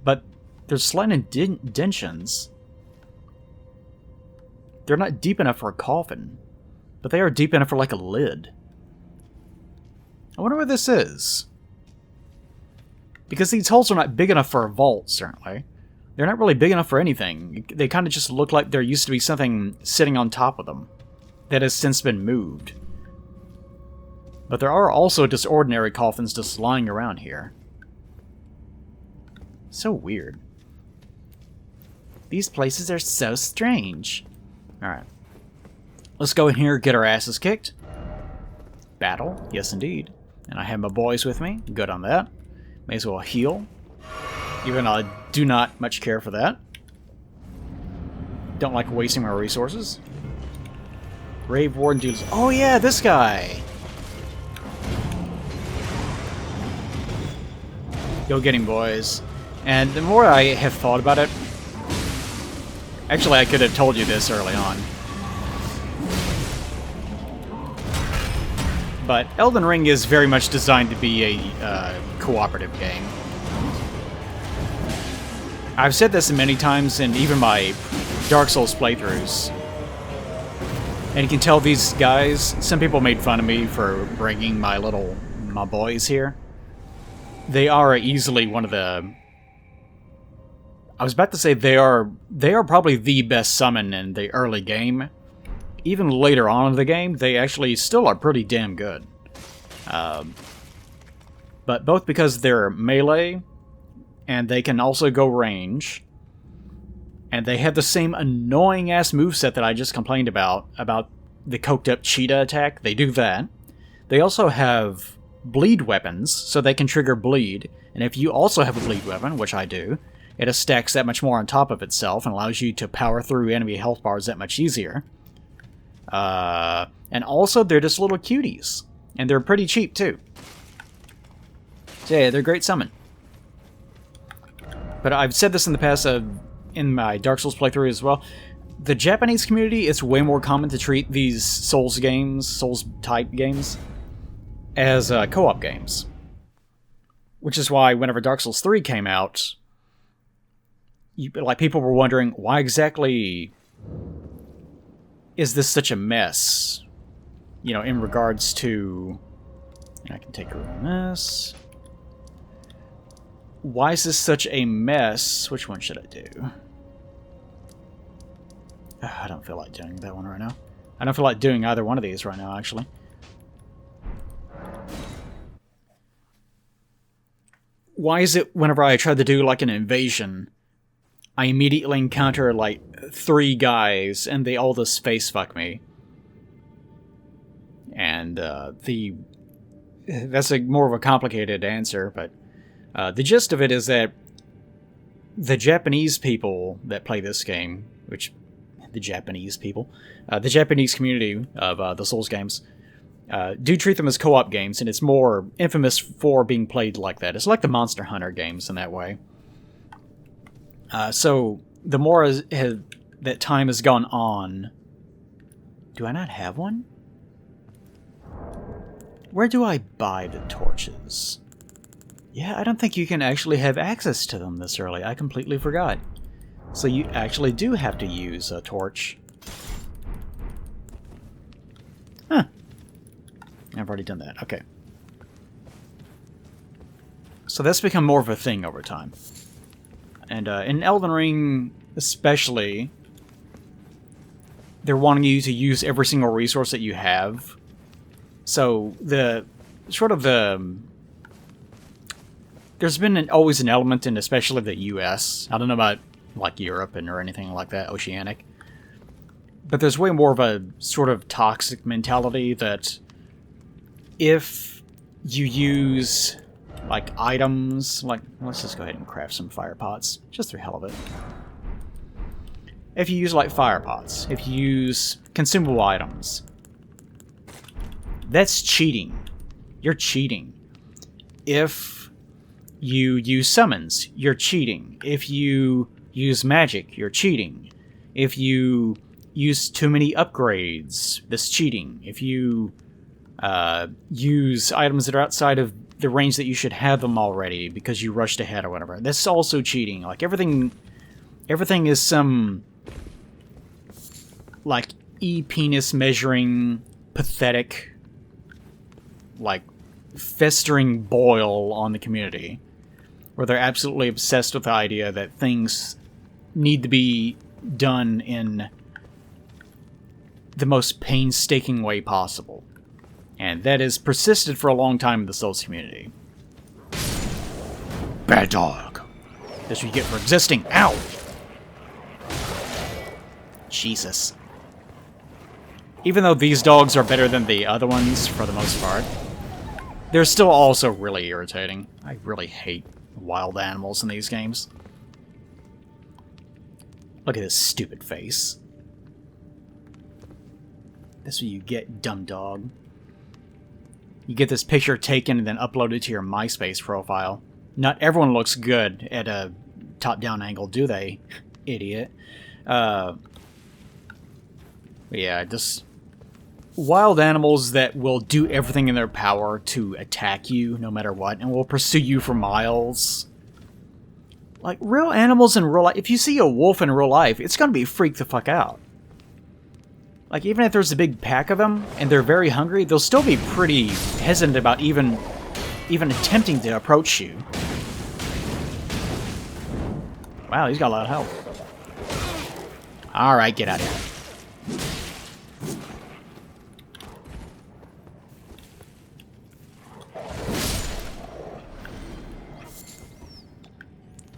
But there's slight indentions. They're not deep enough for a coffin. But they are deep enough for like a lid. I wonder what this is. Because these holes are not big enough for a vault, certainly. They're not really big enough for anything. They kind of just look like there used to be something sitting on top of them that has since been moved. But there are also just ordinary coffins just lying around here. So weird. These places are so strange. Alright. Let's go in here and get our asses kicked. Battle. Yes, indeed. And I have my boys with me. Good on that. May as well heal. Even though I do not much care for that. Don't like wasting my resources. Grave Warden dudes. Oh yeah, this guy! Go get him, boys. And the more I have thought about it, Actually, I could have told you this early on. But Elden Ring is very much designed to be a cooperative game. I've said this many times in even my Dark Souls playthroughs. And you can tell these guys, some people made fun of me for bringing my boys here. They are easily one of the... I was about to say they are probably the best summon in the early game. Even later on in the game, they actually still are pretty damn good. But both because they're melee, and they can also go range, and they have the same annoying-ass moveset that I just complained about the coked-up cheetah attack. They do that. They also have bleed weapons, so they can trigger bleed, and if you also have a bleed weapon, which I do, it stacks that much more on top of itself and allows you to power through enemy health bars that much easier. And also, they're just little cuties. And they're pretty cheap, too. So yeah, they're a great summon. But I've said this in the past, in my Dark Souls playthrough as well. The Japanese community, it's way more common to treat these Souls-type games, as co-op games. Which is why whenever Dark Souls 3 came out, people were wondering, why exactly is this such a mess? You know, in regards to... I can take a look at this. Why is this such a mess? Which one should I do? I don't feel like doing that one right now. I don't feel like doing either one of these right now, actually. Why is it whenever I try to do, like, an invasion, I immediately encounter, like, 3 guys, and they all just face-fuck me? And, that's more of a complicated answer, but the gist of it is that the Japanese people that play this game, the Japanese community of the Souls games, do treat them as co-op games, and it's more infamous for being played like that. It's like the Monster Hunter games in that way. So, the more that time has gone on... Do I not have one? Where do I buy the torches? Yeah, I don't think you can actually have access to them this early. I completely forgot. So you actually do have to use a torch. Huh. I've already done that. Okay. So that's become more of a thing over time. And in Elden Ring, especially, they're wanting you to use every single resource that you have. So there's been always an element in especially the US. I don't know about like Europe or anything like that, oceanic. But there's way more of a sort of toxic mentality that if you use like items, like let's just go ahead and craft some fire pots, just for the hell of it. If you use like fire pots, if you use consumable items, that's cheating. You're cheating. If you use summons, you're cheating. If you use magic, you're cheating. If you use too many upgrades, that's cheating. If you use items that are outside of the range that you should have them already because you rushed ahead or whatever, that's also cheating. Like everything is some like e-penis measuring pathetic like festering boil on the community where they're absolutely obsessed with the idea that things need to be done in the most painstaking way possible. And that has persisted for a long time in the Souls community. Bad dog. That's what you get for existing. Ow! Jesus. Even though these dogs are better than the other ones for the most part, they're still also really irritating. I really hate wild animals in these games. Look at this stupid face. That's what you get, dumb dog. You get this picture taken and then uploaded to your MySpace profile. Not everyone looks good at a top-down angle, do they? Idiot. Yeah, just wild animals that will do everything in their power to attack you no matter what, and will pursue you for miles. Like, real animals in real life, if you see a wolf in real life, it's gonna be freaked the fuck out. Like, even if there's a big pack of them, and they're very hungry, they'll still be pretty hesitant about even attempting to approach you. Wow, he's got a lot of health. Alright, get out of here.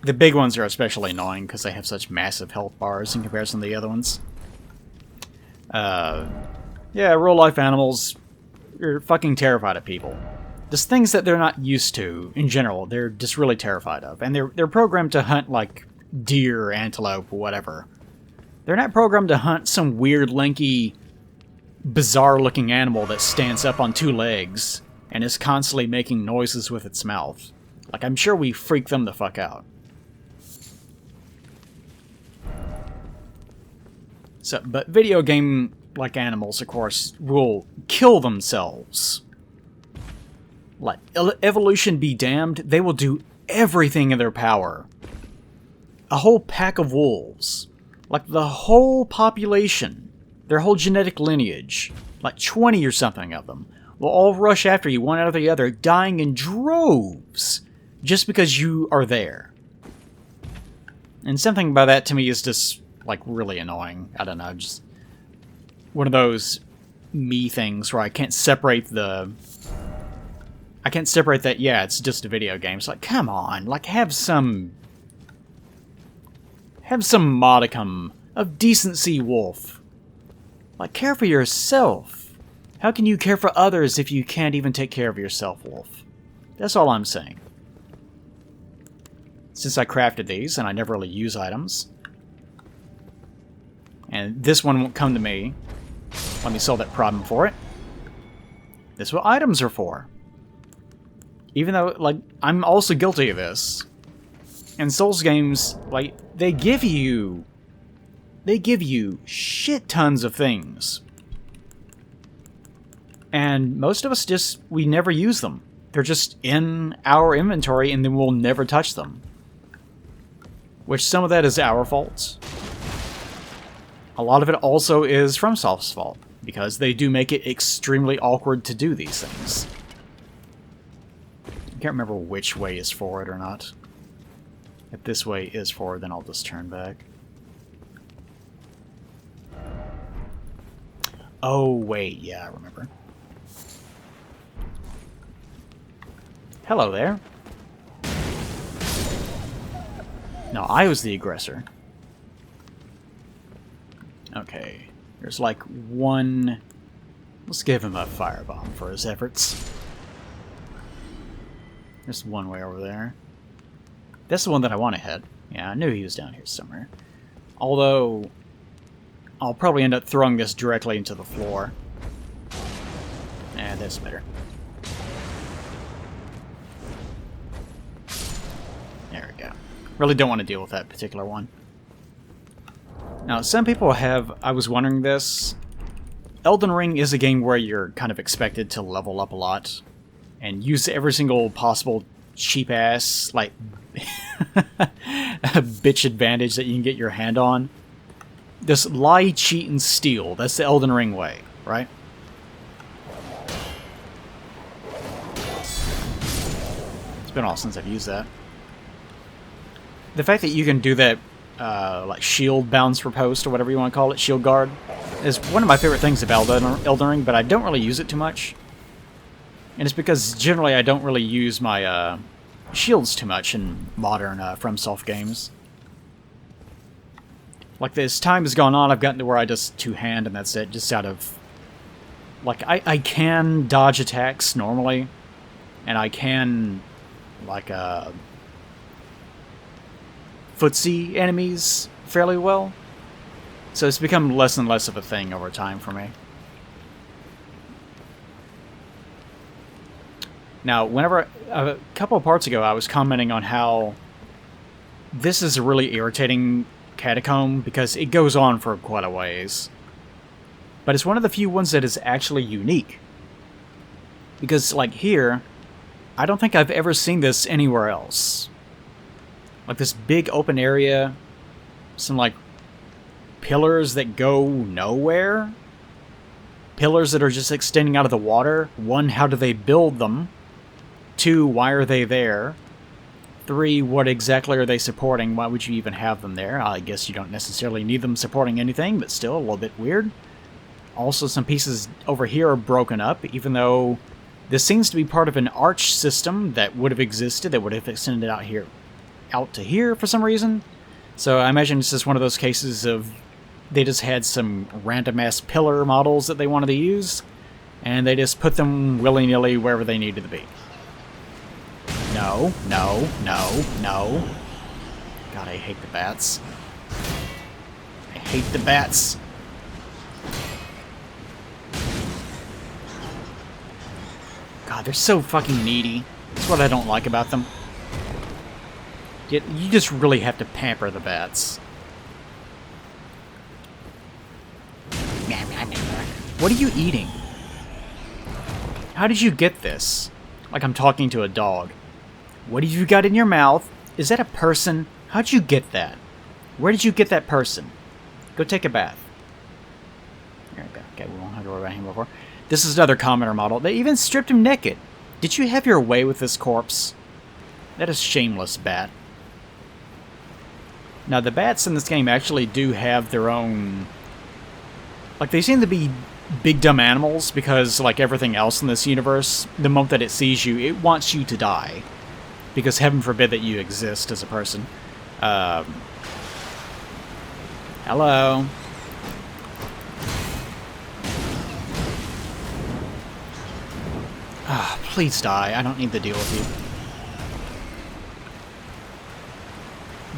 The big ones are especially annoying because they have such massive health bars in comparison to the other ones. Yeah, real-life animals are fucking terrified of people. Just things that they're not used to, in general, they're just really terrified of. And they're programmed to hunt, like, deer, antelope, or whatever. They're not programmed to hunt some weird, lanky, bizarre-looking animal that stands up on two legs and is constantly making noises with its mouth. Like, I'm sure we freak them the fuck out. So, but video game-like animals, of course, will kill themselves. Let evolution be damned, they will do everything in their power. A whole pack of wolves, like the whole population, their whole genetic lineage, like 20 or something of them, will all rush after you one after the other, dying in droves, just because you are there. And something about that to me is just, like, really annoying. I don't know, just one of those me things where I can't separate that, yeah, it's just a video game. It's like, come on, like, have some modicum of decency, wolf. Like, care for yourself. How can you care for others if you can't even take care of yourself, wolf? That's all I'm saying. Since I crafted these, and I never really use items, and this one won't come to me, let me solve that problem for it. This is what items are for. Even though, like, I'm also guilty of this. In Souls games, like, they give you shit tons of things. And most of us we never use them. They're just in our inventory and then we'll never touch them. Which some of that is our fault. A lot of it also is FromSoft's fault, because they do make it extremely awkward to do these things. I can't remember which way is forward or not. If this way is forward, then I'll just turn back. Oh, wait, yeah, I remember. Hello there. No, I was the aggressor. Okay, there's like one... Let's give him a firebomb for his efforts. There's one way over there. That's the one that I want to hit. Yeah, I knew he was down here somewhere. Although, I'll probably end up throwing this directly into the floor. Yeah, that's better. There we go. Really don't want to deal with that particular one. Now, some people have... I was wondering this. Elden Ring is a game where you're kind of expected to level up a lot. And use every single possible cheap-ass, like, bitch advantage that you can get your hand on. Just lie, cheat, and steal. That's the Elden Ring way, right? It's been a while since I've used that. The fact that you can do that, like, shield bounce riposte, or whatever you want to call it, shield guard, is one of my favorite things about Elden Ring, but I don't really use it too much. And it's because generally I don't really use my shields too much in modern FromSoft games. Like, as time has gone on, I've gotten to where I just two-hand and that's it, just out of... Like, I can dodge attacks normally, and I can, like, footsie enemies fairly well. So it's become less and less of a thing over time for me. Now, whenever... a couple of parts ago, I was commenting on how this is a really irritating Catacomb, because it goes on for quite a ways. But it's one of the few ones that is actually unique. Because, like, here, I don't think I've ever seen this anywhere else. Like, this big open area, some, like, pillars that go nowhere. Pillars that are just extending out of the water. 1, how do they build them? 2, why are they there? 3, what exactly are they supporting? Why would you even have them there? I guess you don't necessarily need them supporting anything, but still a little bit weird. Also, some pieces over here are broken up, even though this seems to be part of an arch system that would have existed, that would have extended out to here for some reason. So I imagine it's just one of those cases of they just had some random-ass pillar models that they wanted to use, and they just put them willy-nilly wherever they needed to be. No, no, no, no. God, I hate the bats. I hate the bats. God, they're so fucking needy. That's what I don't like about them. Yet you just really have to pamper the bats. What are you eating? How did you get this? Like I'm talking to a dog. What have you got in your mouth? Is that a person? How'd you get that? Where did you get that person? Go take a bath. There we go. Okay, we won't have to worry about him before. This is another commoner model. They even stripped him naked. Did you have your way with this corpse? That is shameless, bat. Now, the bats in this game actually do have their own... Like, they seem to be big dumb animals because, like everything else in this universe, the moment that it sees you, it wants you to die. Because heaven forbid that you exist as a person. Hello. Ah, please die. I don't need to deal with you.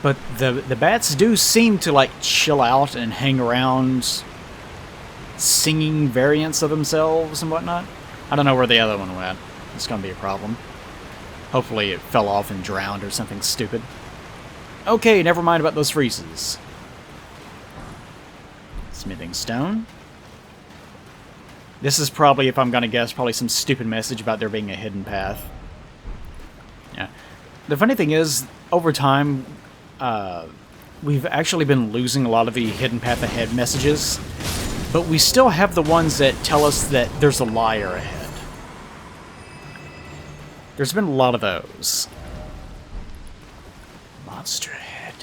But the bats do seem to, like, chill out and hang around singing variants of themselves and whatnot. I don't know where the other one went. It's gonna be a problem. Hopefully it fell off and drowned or something stupid. Okay, never mind about those freezes. Smithing stone. This is probably, if I'm gonna guess, probably some stupid message about there being a hidden path. Yeah. The funny thing is, over time, we've actually been losing a lot of the hidden path ahead messages, but we still have the ones that tell us that there's a liar ahead. There's been a lot of those. Monster ahead.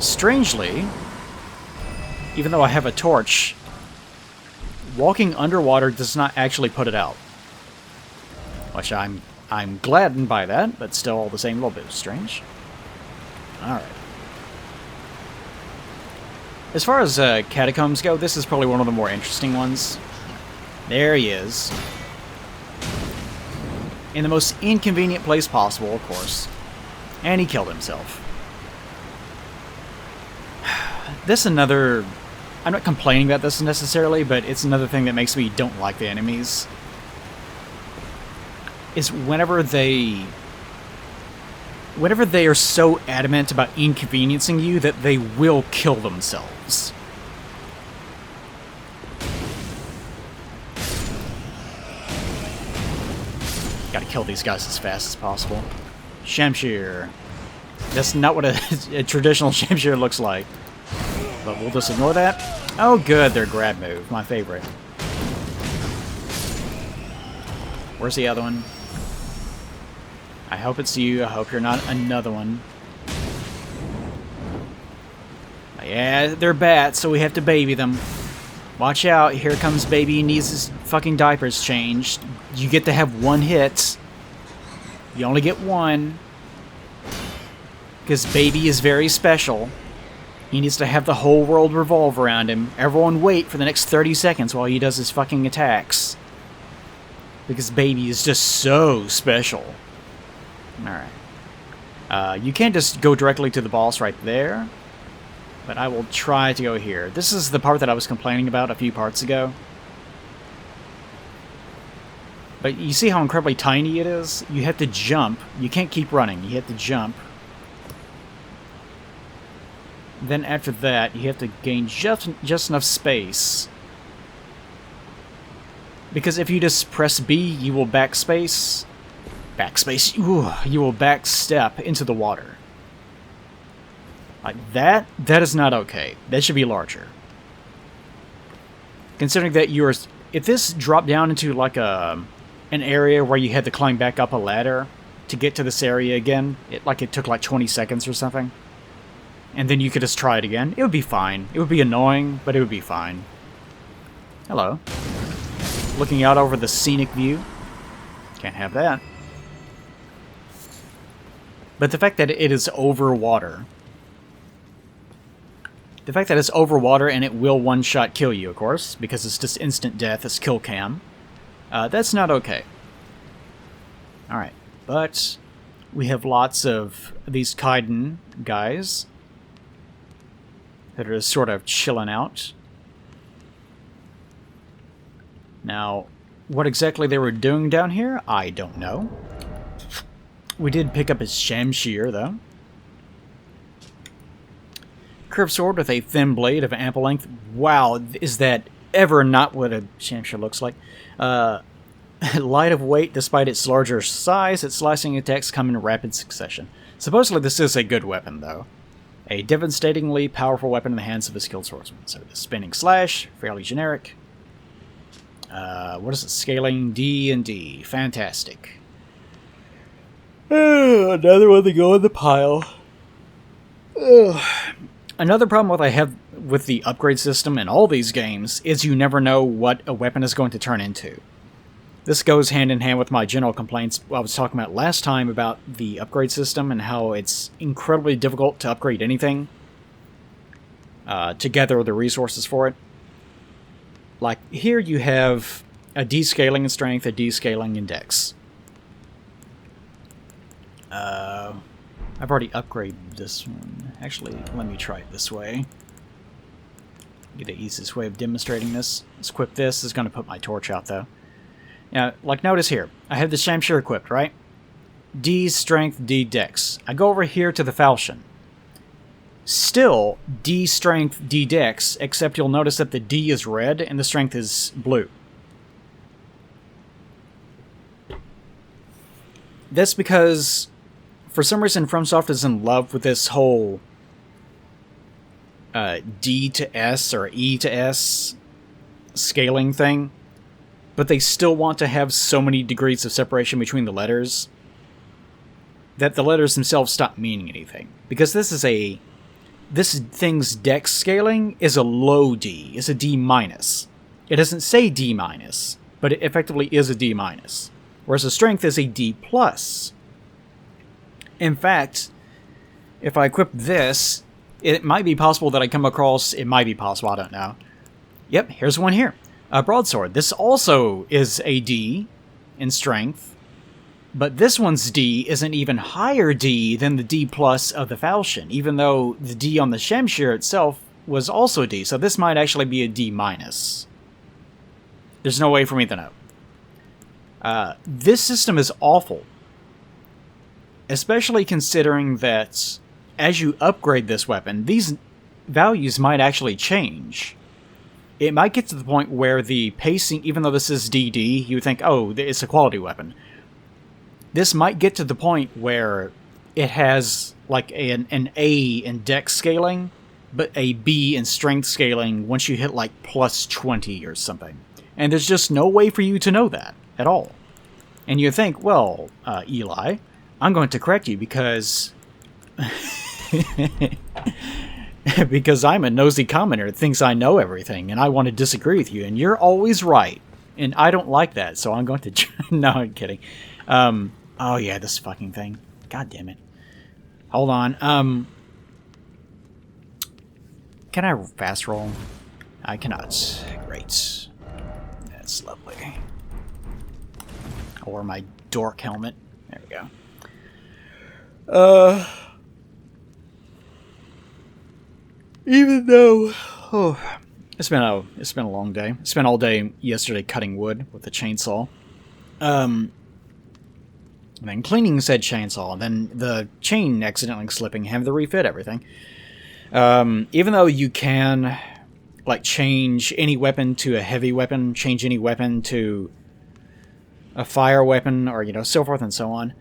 Strangely, even though I have a torch, walking underwater does not actually put it out. Which I'm gladdened by that, but still all the same, a little bit strange. Alright. As far as catacombs go, this is probably one of the more interesting ones. There he is. In the most inconvenient place possible, of course. And he killed himself. This another... I'm not complaining about this necessarily, but it's another thing that makes me don't like the enemies. Is whenever they are so adamant about inconveniencing you that they will kill themselves. Gotta kill these guys as fast as possible. Shamshir. That's not what a traditional Shamshir looks like. But we'll just ignore that. Oh good, their grab move. My favorite. Where's the other one? I hope it's you. I hope you're not another one. Yeah, they're bats, so we have to baby them. Watch out. Here comes baby. He needs his fucking diapers changed. You get to have one hit. You only get one. Because baby is very special. He needs to have the whole world revolve around him. Everyone wait for the next 30 seconds while he does his fucking attacks. Because baby is just so special. Alright. You can't just go directly to the boss right there. But I will try to go here. This is the part that I was complaining about a few parts ago. But you see how incredibly tiny it is? You have to jump. You can't keep running. You have to jump. Then after that, you have to gain just enough space. Because if you just press B, you will backspace. You will backstep into the water. Like that is not okay. That should be larger. Considering that if this dropped down into like an area where you had to climb back up a ladder to get to this area again, it took like 20 seconds or something, and then you could just try it again, it would be fine. It would be annoying, but it would be fine. Hello. Looking out over the scenic view. Can't have that. But the fact that it is over water. The fact that it's over water and it will one-shot kill you, of course, because it's just instant death, it's kill cam. That's not okay. Alright, but we have lots of these Kaiden guys that are just sort of chilling out. Now, what exactly they were doing down here, I don't know. We did pick up his Shamshir, though. Curved sword with a thin blade of ample length. Wow, is that ever not what a Shamshir looks like? Light of weight, despite its larger size, its slicing attacks come in rapid succession. Supposedly this is a good weapon, though. A devastatingly powerful weapon in the hands of a skilled swordsman. So the spinning slash, fairly generic. What is it? Scaling D and D. Fantastic. Another one to go in the pile. Another problem I have with the upgrade system in all these games is you never know what a weapon is going to turn into. This goes hand in hand with my general complaints I was talking about last time about the upgrade system and how it's incredibly difficult to upgrade anything to gather the resources for it. Like, here you have a descaling in strength, a descaling in dex. I've already upgraded this one. Actually, let me try it this way. Get the easiest way of demonstrating this. Let's equip this. This is going to put my torch out, though. Now, like, notice here. I have the Shamshir equipped, right? D strength, D dex. I go over here to the falchion. Still, D strength, D dex, except you'll notice that the D is red and the strength is blue. That's because, for some reason, FromSoft is in love with this whole D to S or E to S scaling thing, but they still want to have so many degrees of separation between the letters that the letters themselves stop meaning anything. Because this thing's dex scaling is a low D, is a D minus. It doesn't say D minus, but it effectively is a D minus. Whereas the strength is a D plus. In fact, if I equip this, it might be possible that I come across, it might be possible, I don't know. Yep, here's one here. A broadsword. This also is a D in strength, but this one's D is an even higher D than the D plus of the falchion, even though the D on the Shamshir itself was also D, so this might actually be a D minus. There's no way for me to know. This system is awful, especially considering that as you upgrade this weapon, these values might actually change. It might get to the point where the pacing, even though this is DD, you would think, oh, it's a quality weapon. This might get to the point where it has like an A in dex scaling, but a B in strength scaling once you hit like plus 20 or something. And there's just no way for you to know that at all. And you think, well, Eli, I'm going to correct you because... because I'm a nosy commenter that thinks I know everything, and I want to disagree with you, and you're always right. And I don't like that, so I'm going to... No, I'm kidding. Oh yeah, this fucking thing. God damn it. Hold on. Can I fast roll? I cannot. Great. That's lovely. Or my dork helmet. There we go. Even though, it's been a long day. I spent all day yesterday cutting wood with the chainsaw. And then cleaning said chainsaw, and then the chain accidentally slipping, having to refit everything. Even though you can, like, change any weapon to a heavy weapon, change any weapon to a fire weapon, or, you know, so forth and so on,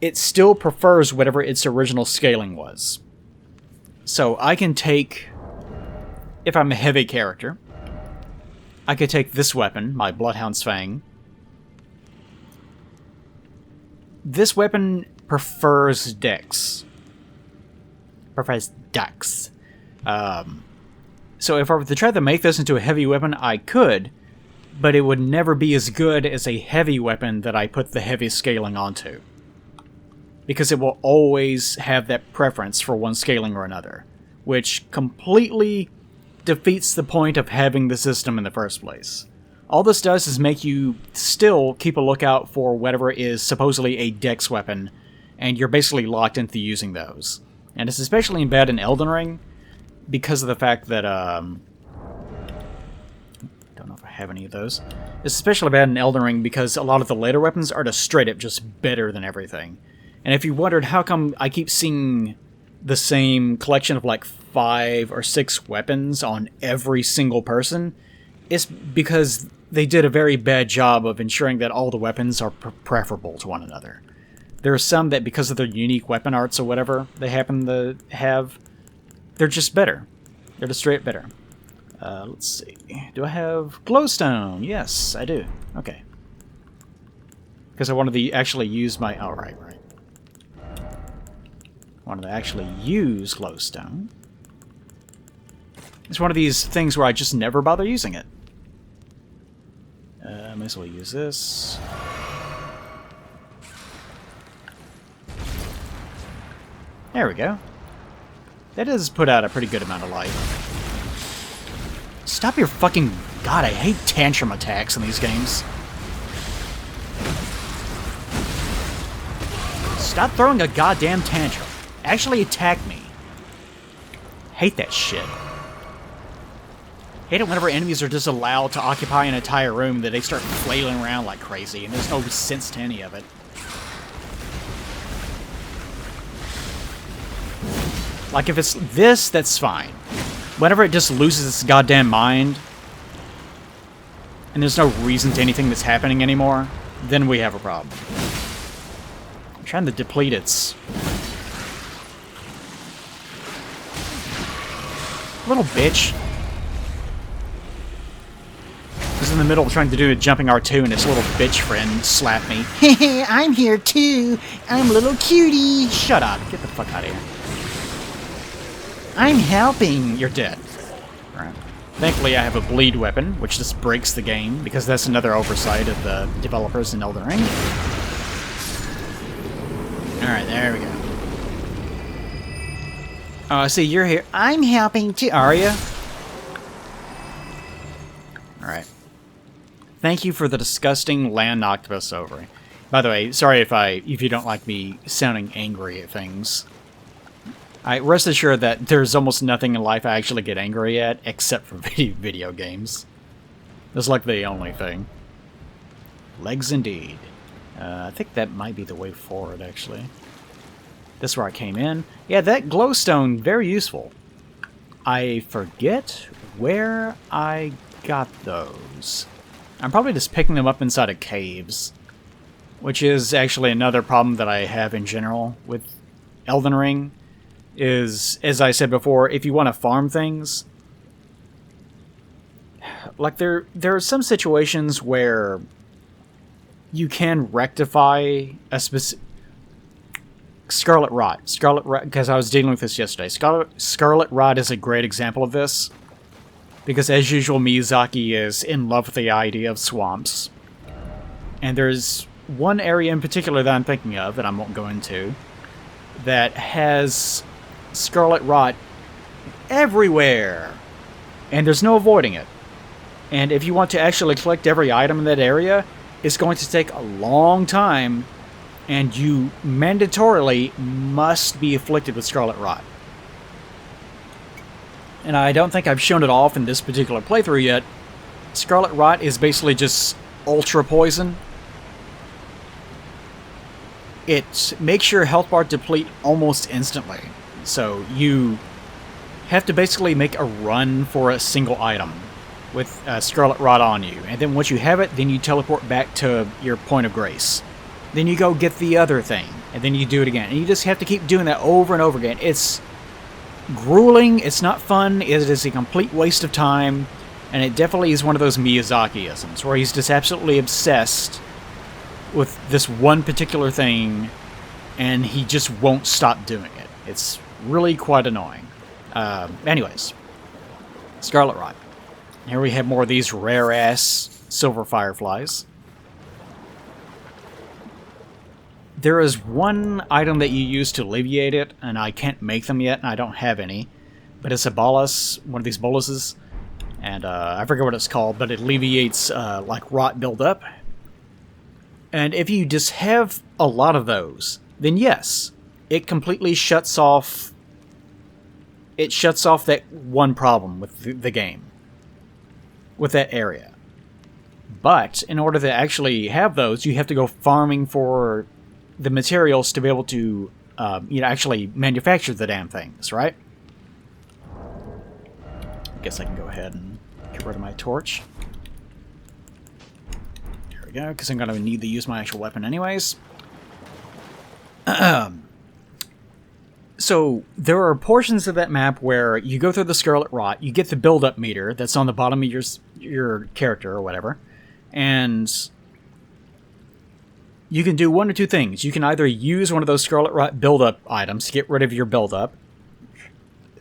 it still prefers whatever its original scaling was. So I can take, if I'm a heavy character, I could take this weapon, my Bloodhound's Fang. This weapon prefers Dex. Prefers Dex. So if I were to try to make this into a heavy weapon, I could, but it would never be as good as a heavy weapon that I put the heavy scaling onto. Because it will always have that preference for one scaling or another, which completely defeats the point of having the system in the first place. All this does is make you still keep a lookout for whatever is supposedly a dex weapon, and you're basically locked into using those. And it's especially bad in Elden Ring, because of the fact that, don't know if I have any of those. It's especially bad in Elden Ring because a lot of the later weapons are just straight up just better than everything. And if you wondered how come I keep seeing the same collection of like 5 or 6 weapons on every single person, it's because they did a very bad job of ensuring that all the weapons are preferable to one another. There are some that, because of their unique weapon arts or whatever they happen to have, they're just better. They're just straight better. Let's see. Do I have glowstone? Yes, I do. Okay. Because I wanted to actually use my... Oh, right. I wanted to actually use glowstone. It's one of these things where I just never bother using it. Might as well use this. There we go. That does put out a pretty good amount of light. Stop your fucking... God, I hate tantrum attacks in these games. Stop throwing a goddamn tantrum. Actually attack me. Hate that shit. Hate it whenever enemies are just allowed to occupy an entire room that they start flailing around like crazy, and there's no sense to any of it. Like, if it's this, that's fine. Whenever it just loses its goddamn mind, and there's no reason to anything that's happening anymore, then we have a problem. I'm trying to deplete its... Little bitch. I was in the middle of trying to do a jumping R2 and its little bitch friend slapped me. Hehe, I'm here too. I'm a little cutie. Shut up. Get the fuck out of here. I'm helping. You're dead. Alright. Thankfully I have a bleed weapon, which just breaks the game, because that's another oversight of the developers in Elden Ring. Alright, there we go. Oh, I see you're here. I'm helping too. Are you? Alright. Thank you for the disgusting land octopus ovary. By the way, sorry if you don't like me sounding angry at things. I rest assured that there's almost nothing in life I actually get angry at, except for video games. That's like the only thing. Legs indeed. I think that might be the way forward, actually. This is where I came in. Yeah, that glowstone, very useful. I forget where I got those. I'm probably just picking them up inside of caves, which is actually another problem that I have in general with Elden Ring, is, as I said before, if you want to farm things, like there are some situations where you can rectify a specific... Scarlet Rot, because I was dealing with this yesterday. Scarlet Rot is a great example of this, because as usual, Miyazaki is in love with the idea of swamps. And there's one area in particular that I'm thinking of, that I won't go into, that has Scarlet Rot everywhere, and there's no avoiding it. And if you want to actually collect every item in that area, it's going to take a long time, and you mandatorily must be afflicted with Scarlet Rot. And I don't think I've shown it off in this particular playthrough yet. Scarlet Rot is basically just ultra poison. It makes your health bar deplete almost instantly. So you have to basically make a run for a single item with Scarlet Rot on you. And then once you have it, then you teleport back to your point of grace. Then you go get the other thing, and then you do it again. And you just have to keep doing that over and over again. It's grueling, it's not fun, it is a complete waste of time, and it definitely is one of those Miyazaki-isms, where he's just absolutely obsessed with this one particular thing, and he just won't stop doing it. It's really quite annoying. Anyways, Scarlet Rot. Here we have more of these rare-ass silver fireflies. There is one item that you use to alleviate it, and I can't make them yet, and I don't have any. But it's a bolus, one of these boluses, and I forget what it's called, but it alleviates like rot buildup. And if you just have a lot of those, then yes, it completely shuts off. It shuts off that one problem with the game, with that area. But in order to actually have those, you have to go farming for the materials to be able to, actually manufacture the damn things, right? I guess I can go ahead and get rid of my torch. There we go, because I'm going to need to use my actual weapon anyways. So, there are portions of that map where you go through the Scarlet Rot, you get the build-up meter that's on the bottom of your character or whatever, and you can do one or two things. You can either use one of those Scarlet Rot build-up items to get rid of your build-up,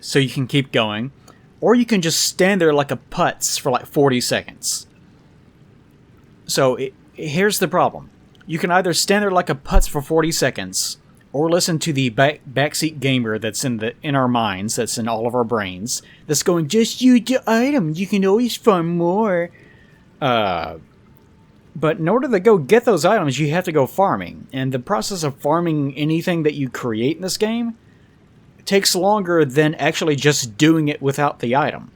so you can keep going, or you can just stand there like a putz for like 40 seconds. So, here's the problem. You can either stand there like a putz for 40 seconds, or listen to the backseat gamer that's in our minds, that's in all of our brains, that's going, just use the item, you can always farm more. But in order to go get those items, you have to go farming. And the process of farming anything that you create in this game takes longer than actually just doing it without the item.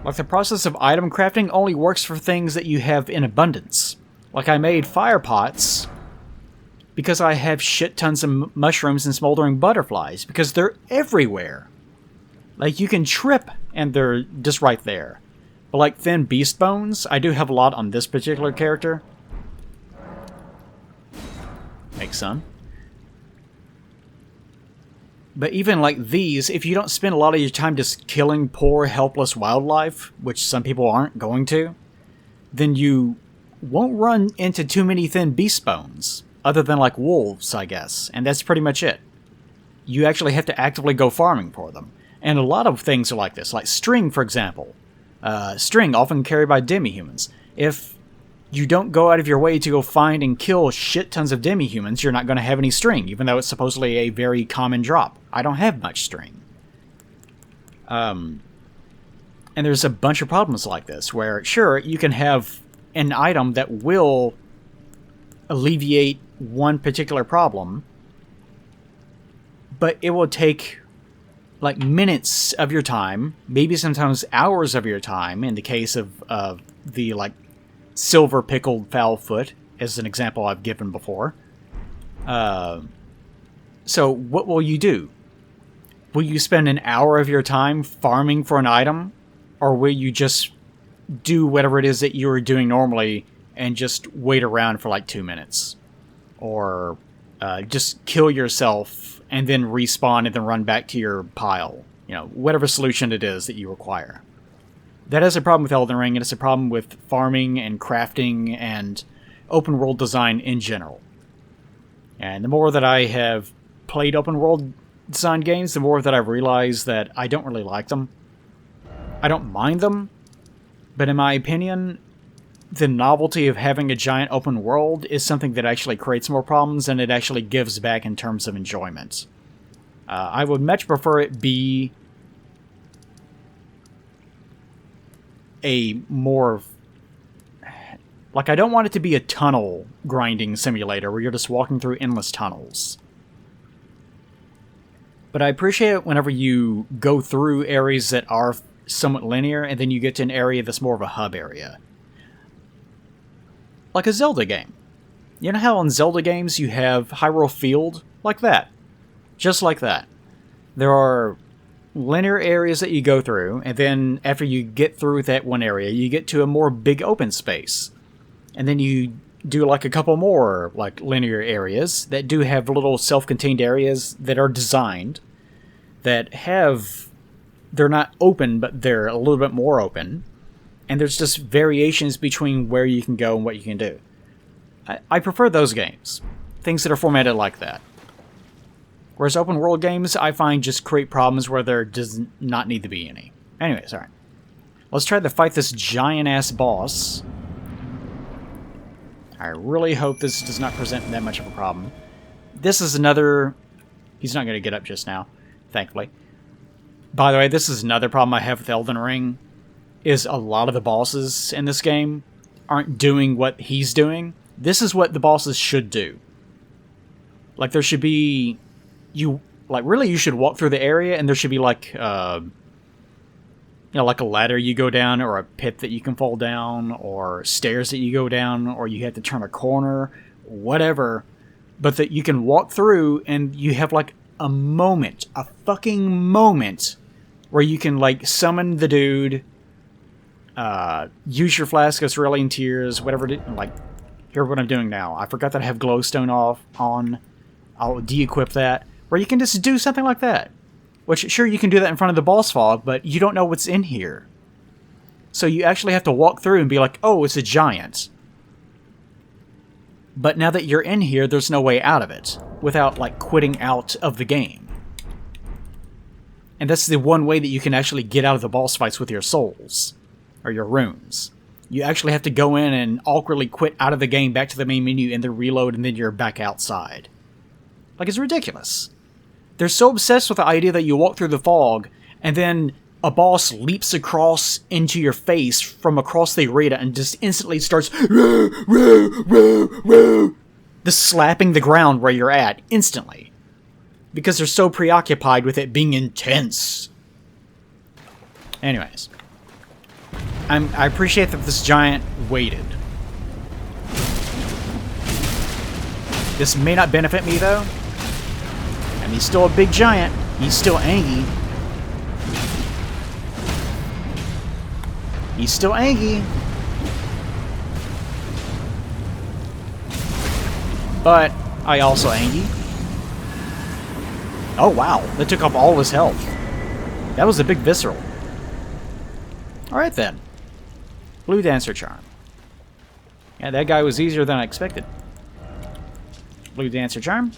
Like, the process of item crafting only works for things that you have in abundance. Like, I made fire pots because I have shit tons of mushrooms and smoldering butterflies, because they're everywhere. Like, you can trip and they're just right there. But like thin beast bones, I do have a lot on this particular character. Makes some. But even like these, if you don't spend a lot of your time just killing poor, helpless wildlife, which some people aren't going to, then you won't run into too many thin beast bones. Other than like wolves, I guess. And that's pretty much it. You actually have to actively go farming for them. And a lot of things are like this. Like string, for example. String, often carried by demi-humans. If you don't go out of your way to go find and kill shit tons of demi-humans, you're not going to have any string, even though it's supposedly a very common drop. I don't have much string. And there's a bunch of problems like this, where, sure, you can have an item that will alleviate one particular problem, but it will take like minutes of your time, maybe sometimes hours of your time, in the case of the like silver pickled foul foot, as an example I've given before. So what will you do? Will you spend an hour of your time farming for an item, or will you just do whatever it is that you were doing normally and just wait around for like 2 minutes? Or just kill yourself and then respawn and then run back to your pile. You know, whatever solution it is that you require. That is a problem with Elden Ring, and it's a problem with farming and crafting and open world design in general. And the more that I have played open world design games, the more that I've realized that I don't really like them. I don't mind them, but in my opinion, the novelty of having a giant open world is something that actually creates more problems than it actually gives back in terms of enjoyment. I would much prefer it be a more... Like, I don't want it to be a tunnel grinding simulator where you're just walking through endless tunnels. But I appreciate it whenever you go through areas that are somewhat linear, and then you get to an area that's more of a hub area. Like a Zelda game. You know how in Zelda games you have Hyrule Field? Like that. Just like that. There are linear areas that you go through, and then after you get through that one area, you get to a more big open space. And then you do like a couple more like linear areas that do have little self-contained areas that are designed that have... They're not open, but they're a little bit more open. And there's just variations between where you can go and what you can do. I prefer those games. Things that are formatted like that. Whereas open world games, I find just create problems where there does not need to be any. Anyways, alright. Let's try to fight this giant-ass boss. I really hope this does not present that much of a problem. This is another... He's not going to get up just now, thankfully. By the way, this is another problem I have with Elden Ring, is a lot of the bosses in this game aren't doing what he's doing. This is what the bosses should do. Like, there should be... really, you should walk through the area, and there should be, like, like a ladder you go down, or a pit that you can fall down, or stairs that you go down, or you have to turn a corner, whatever. But that you can walk through, and you have, like, a moment, a fucking moment, where you can, like, summon the dude, use your Flask of Cerulean Tears, whatever, like, here what I'm doing now. I forgot that I have Glowstone on. I'll de-equip that. Where you can just do something like that. Which, sure, you can do that in front of the boss fog, but you don't know what's in here. So you actually have to walk through and be like, oh, it's a giant. But now that you're in here, there's no way out of it without, like, quitting out of the game. And that's the one way that you can actually get out of the boss fights with your souls. Or your runes. You actually have to go in and awkwardly quit out of the game back to the main menu and then reload and then you're back outside. Like, it's ridiculous. They're so obsessed with the idea that you walk through the fog and then a boss leaps across into your face from across the arena and just instantly starts just slapping the ground where you're at instantly. Because they're so preoccupied with it being intense. Anyways. I appreciate that this giant waited. This may not benefit me, though. I mean, he's still a big giant. He's still angry. He's still angry. But I also angry. Oh, wow. That took off all his health. That was a big visceral. Alright, then. Blue Dancer Charm. Yeah, that guy was easier than I expected. Blue Dancer Charm.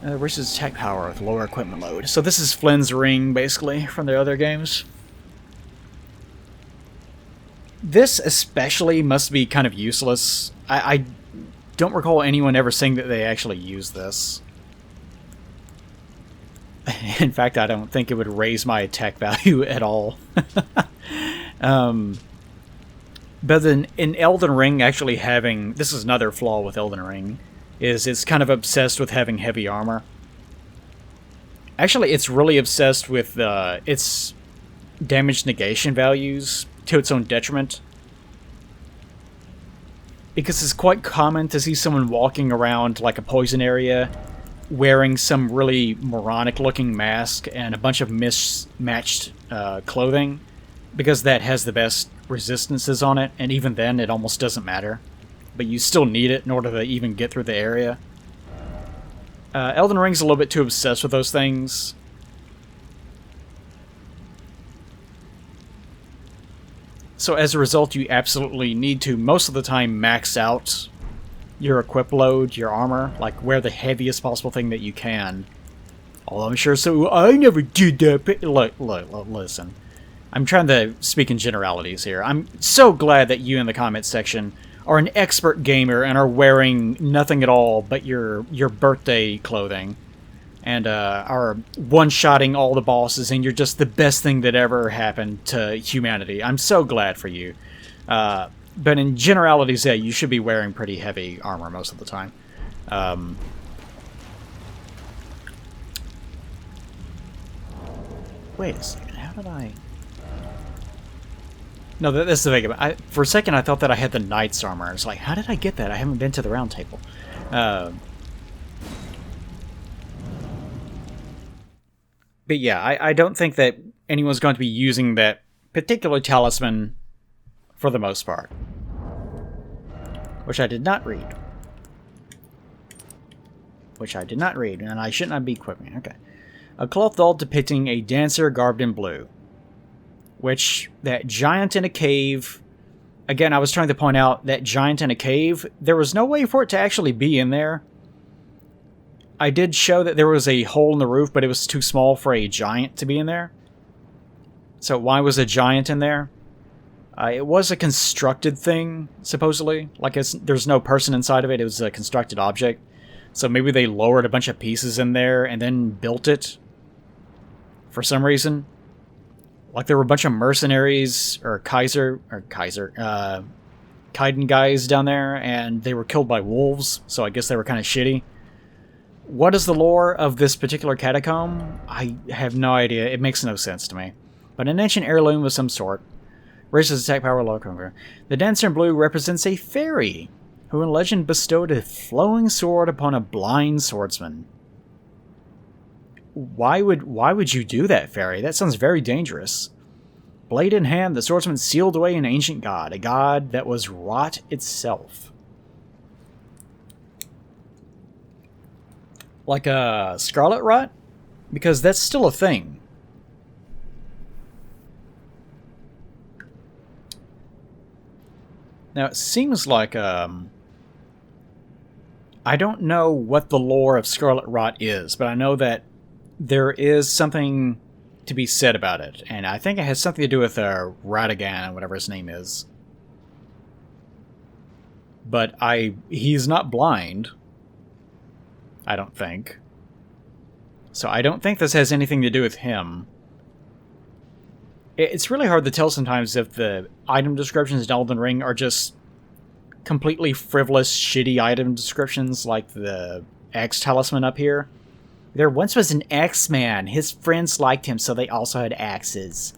Versus attack power with lower equipment load. So this is Flynn's ring, basically, from the other games. This especially must be kind of useless. I don't recall anyone ever saying that they actually use this. In fact, I don't think it would raise my attack value at all. But then in Elden Ring, actually having... This is another flaw with Elden Ring. Is it's kind of obsessed with having heavy armor. Actually, it's really obsessed with its damage negation values to its own detriment. Because it's quite common to see someone walking around like a poison area wearing some really moronic-looking mask and a bunch of mismatched clothing, because that has the best resistances on it, and even then it almost doesn't matter. But you still need it in order to even get through the area. Elden Ring's a little bit too obsessed with those things. So as a result, you absolutely need to, most of the time, max out your equip load, your armor, like wear the heaviest possible thing that you can. Although I'm sure, so I never did that. Look, listen. I'm trying to speak in generalities here. I'm so glad that you in the comments section are an expert gamer and are wearing nothing at all but your birthday clothing. And are one-shotting all the bosses, and you're just the best thing that ever happened to humanity. I'm so glad for you. But in generalities, yeah, you should be wearing pretty heavy armor most of the time. Wait a second, how did I... No, that's the thing. For a second, I thought that I had the Knight's armor. It's like, how did I get that? I haven't been to the round table. But yeah, I don't think that anyone's going to be using that particular talisman for the most part. Which I did not read. And I should not be equipping. Okay. A cloth doll depicting a dancer garbed in blue. Which, that giant in a cave... Again, I was trying to point out that giant in a cave, there was no way for it to actually be in there. I did show that there was a hole in the roof, but it was too small for a giant to be in there. So why was a giant in there? It was a constructed thing, supposedly. Like, there's no person inside of it, it was a constructed object. So maybe they lowered a bunch of pieces in there and then built it for some reason. Like, there were a bunch of mercenaries, or Kaiden guys down there, and they were killed by wolves, so I guess they were kind of shitty. What is the lore of this particular catacomb? I have no idea. It makes no sense to me. But an ancient heirloom of some sort. Raises attack power low. The dancer in blue represents a fairy, who in legend bestowed a flowing sword upon a blind swordsman. Why would you do that, fairy? That sounds very dangerous. Blade in hand, the swordsman sealed away an ancient god, a god that was rot itself. Like a scarlet rot? Because that's still a thing. Now, it seems like, I don't know what the lore of scarlet rot is, but I know that there is something to be said about it, and I think it has something to do with Radagan, whatever his name is. But he's not blind, I don't think. So I don't think this has anything to do with him. It's really hard to tell sometimes if the item descriptions in Elden Ring are just completely frivolous, shitty item descriptions like the Axe Talisman up here. There once was an Axe-man. His friends liked him, so they also had axes.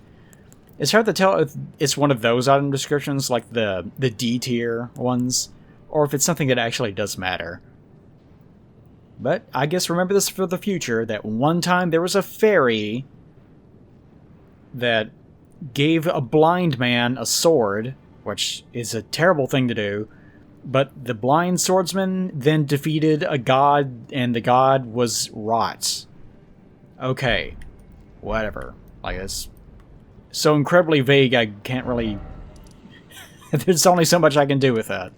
It's hard to tell if it's one of those item descriptions, like the D-tier ones, or if it's something that actually does matter. But I guess remember this for the future, that one time there was a fairy that gave a blind man a sword, which is a terrible thing to do, but the blind swordsman then defeated a god, and the god was rot. Okay. Whatever. Like, it's so incredibly vague, I can't really... There's only so much I can do with that.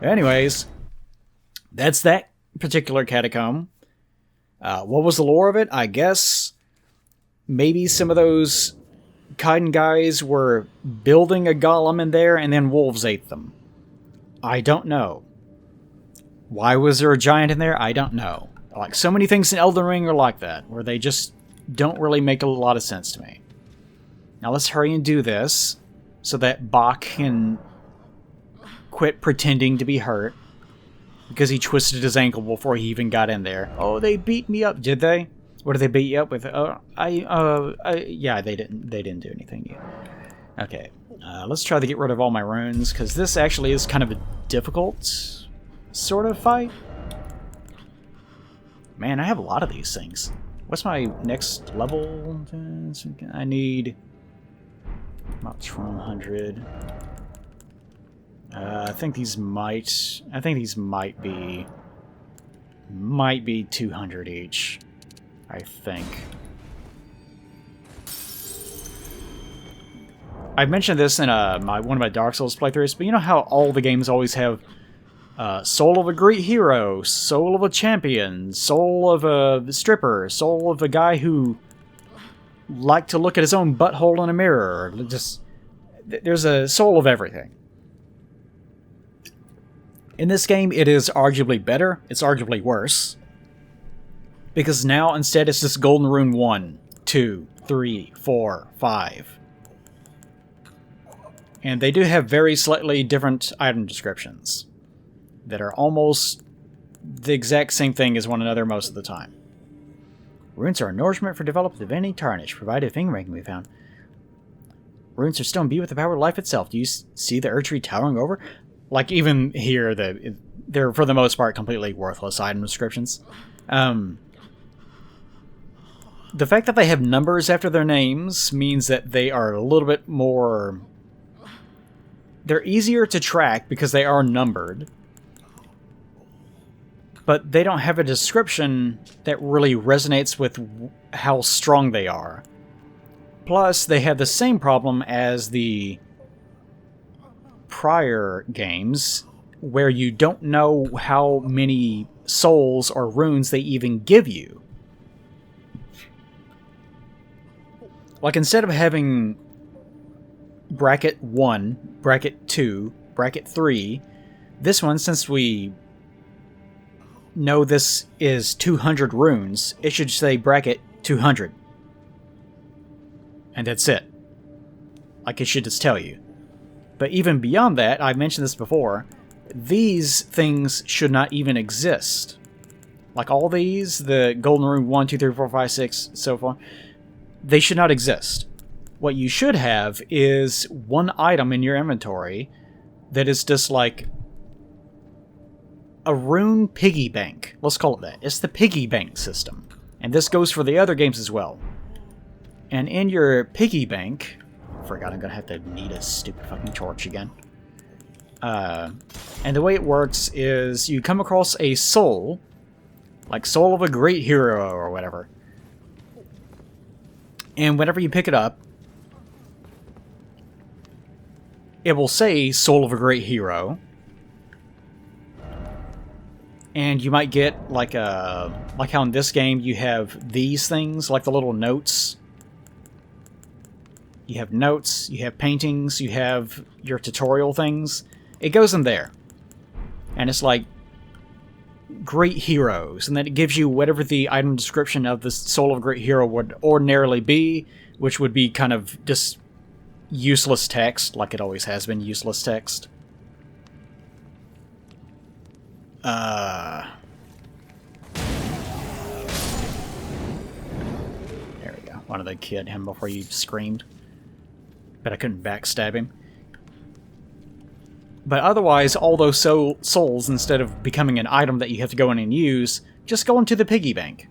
Anyways, that's that particular catacomb. What was the lore of it? I guess maybe some of those Kaiden guys were building a golem in there, and then wolves ate them. I don't know. Why was there a giant in there? I don't know. Like, so many things in Elden Ring are like that, where they just don't really make a lot of sense to me. Now let's hurry and do this, so that Bach can quit pretending to be hurt, because he twisted his ankle before he even got in there. Oh, they beat me up, did they? What did they beat you up with? Yeah, they didn't do anything yet. Okay. Let's try to get rid of all my runes, because this actually is kind of a difficult sort of fight. Man, I have a lot of these things. What's my next level? I need about 1,200. I think these might be 200 each. I think. I mentioned this in one of my Dark Souls playthroughs, but you know how all the games always have soul of a great hero, soul of a champion, soul of a stripper, soul of a guy who liked to look at his own butthole in a mirror. Just there's a soul of everything. In this game, it is arguably better. It's arguably worse. Because now, instead, it's just Golden Rune 1, 2, 3, 4, 5. And they do have very slightly different item descriptions that are almost the exact same thing as one another most of the time. Runes are a nourishment for developed divinity tarnish, provided if ranking we found. Runes are still imbued with the power of life itself. Do you see the Erdtree towering over? Like, even here, they're for the most part completely worthless item descriptions. the fact that they have numbers after their names means that they are a little bit more... They're easier to track because they are numbered. But they don't have a description that really resonates with how strong they are. Plus, they have the same problem as the prior games, where you don't know how many souls or runes they even give you. Like, instead of having bracket 1, bracket 2, bracket 3, this one, since we know this is 200 runes, it should say bracket 200. And that's it. Like, it should just tell you. But even beyond that, I've mentioned this before, these things should not even exist. Like all these, the golden rune 1, 2, 3, 4, 5, 6, so far, they should not exist. What you should have is one item in your inventory that is just like a rune piggy bank. Let's call it that. It's the piggy bank system. And this goes for the other games as well. And in your piggy bank... I forgot I'm going to have to need a stupid fucking torch again. And the way it works is you come across a soul, like Soul of a Great Hero or whatever. And whenever you pick it up, it will say Soul of a Great Hero. And you might get like how in this game you have these things, like the little notes. You have notes, you have paintings, you have your tutorial things. It goes in there. And it's like great heroes. And then it gives you whatever the item description of the Soul of a Great Hero would ordinarily be, which would be kind of just useless text, like it always has been useless text. There we go. Wanted to kid him before you screamed. But I couldn't backstab him. But otherwise, all those souls, instead of becoming an item that you have to go in and use, just go into the piggy bank.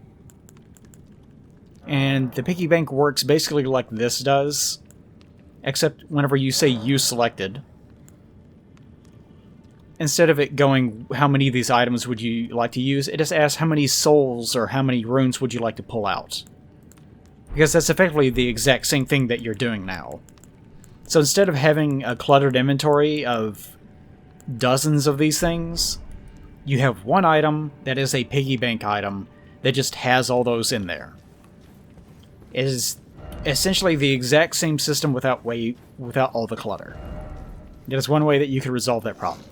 And the piggy bank works basically like this does, except whenever you say you selected, instead of it going, how many of these items would you like to use, it just asks how many souls or how many runes would you like to pull out. Because that's effectively the exact same thing that you're doing now. So instead of having a cluttered inventory of dozens of these things, you have one item that is a piggy bank item that just has all those in there. It is essentially the exact same system without all the clutter. It is one way that you can resolve that problem.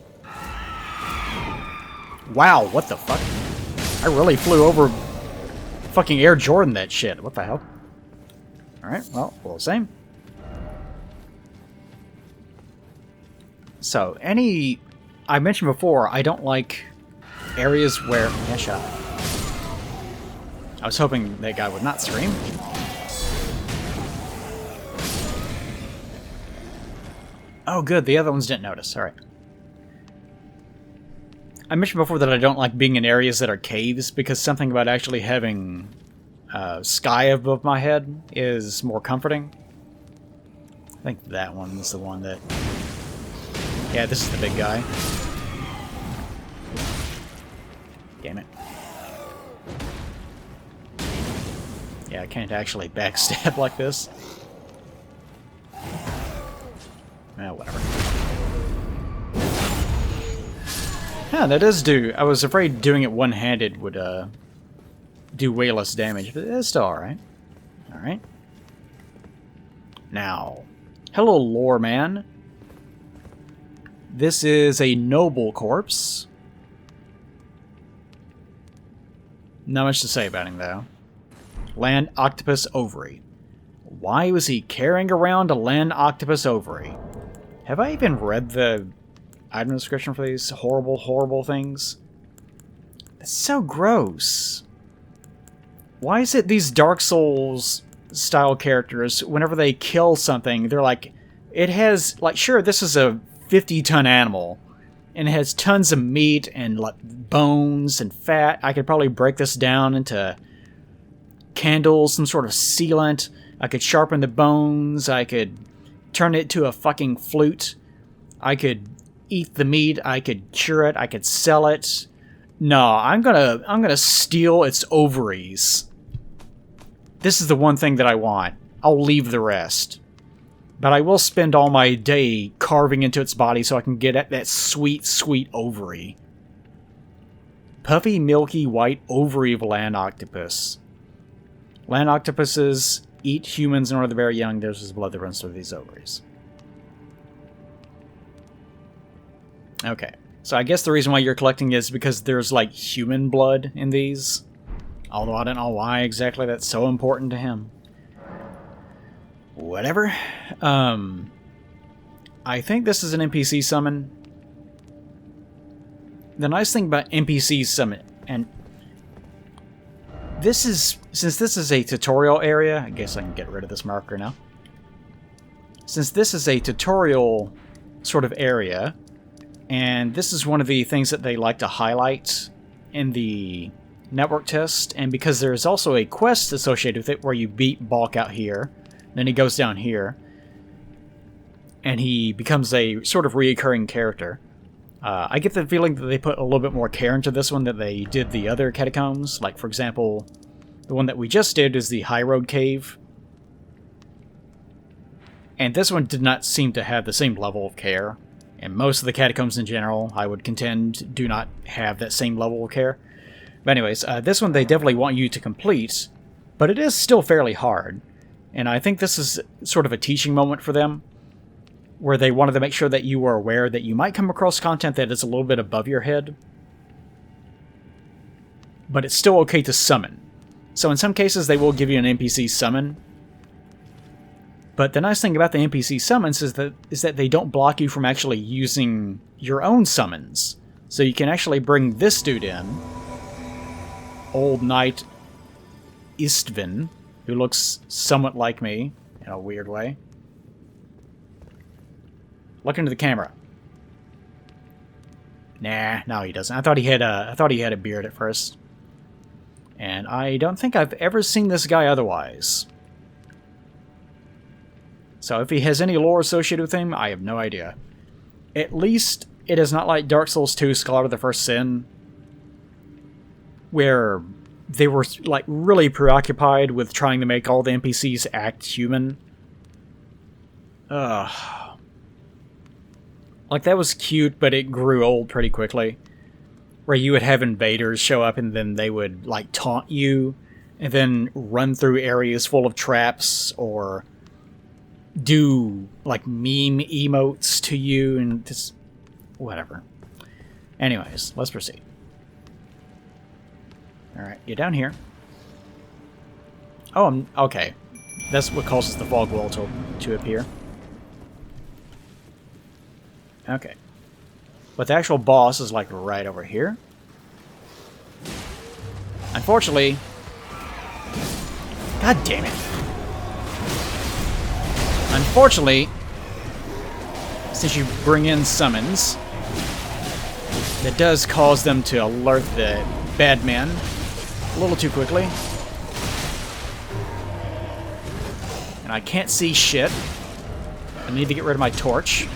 Wow, what the fuck? I really flew over fucking Air Jordan that shit. What the hell? Alright, well, all the same. So, I mentioned before, I don't like areas where... Yeah, shut up. I was hoping that guy would not scream. Oh, good, the other ones didn't notice. Alright. I mentioned before that I don't like being in areas that are caves, because something about actually having sky above my head is more comforting. I think that one's the one that... Yeah, this is the big guy. Damn it. Yeah, I can't actually backstab like this. Well, whatever. Yeah, that does do... I was afraid doing it one-handed would do way less damage, but it's still alright. Alright. Now, hello, lore man. This is a noble corpse. Not much to say about him, though. Land octopus ovary. Why was he carrying around a land octopus ovary? Have I even read the item description for these horrible, horrible things? It's so gross. Why is it these Dark Souls style characters, whenever they kill something, they're like, it has, like, sure, this is a 50-ton animal, and it has tons of meat and like bones and fat. I could probably break this down into candles, some sort of sealant. I could sharpen the bones. I could turn it to a fucking flute. I could eat the meat. I could cure it. I could sell it. No, I'm gonna steal its ovaries. This is the one thing that I want. I'll leave the rest. But I will spend all my day carving into its body so I can get at that sweet, sweet ovary. Puffy, milky, white ovary of land octopus. Land octopuses eat humans and are very young. There's his blood that runs through these ovaries. Okay. So I guess the reason why you're collecting is because there's, like, human blood in these. Although I don't know why exactly that's so important to him. Whatever. I think this is an NPC summon. The nice thing about NPC summon, and this is, since this is a tutorial area, I guess I can get rid of this marker now. Since this is a tutorial sort of area, and this is one of the things that they like to highlight in the network test, and because there's also a quest associated with it where you beat Balk out here, then he goes down here, and he becomes a sort of reoccurring character. I get the feeling that they put a little bit more care into this one than they did the other catacombs. Like, for example, the one that we just did is the High Road Cave. And this one did not seem to have the same level of care. And most of the catacombs in general, I would contend, do not have that same level of care. But anyways, this one they definitely want you to complete, but it is still fairly hard. And I think this is sort of a teaching moment for them, where they wanted to make sure that you were aware that you might come across content that is a little bit above your head, but it's still okay to summon. So in some cases they will give you an NPC summon, but the nice thing about the NPC summons is that they don't block you from actually using your own summons. So you can actually bring this dude in, Old Knight Istvan, who looks somewhat like me in a weird way. Look into the camera. Nah, no, he doesn't. I thought he had a beard at first, and I don't think I've ever seen this guy otherwise. So if he has any lore associated with him, I have no idea. At least it is not like Dark Souls 2: Scholar of the First Sin, where they were like really preoccupied with trying to make all the NPCs act human. Ugh. Like, that was cute, but it grew old pretty quickly. Where you would have invaders show up and then they would, like, taunt you, and then run through areas full of traps, or do, like, meme emotes to you, and just whatever. Anyways, let's proceed. Alright, you're down here. Oh, okay. That's what causes the fog wall to appear. Okay. But the actual boss is, like, right over here. Unfortunately... God damn it. Unfortunately, since you bring in summons, that does cause them to alert the bad men a little too quickly. And I can't see shit. I need to get rid of my torch,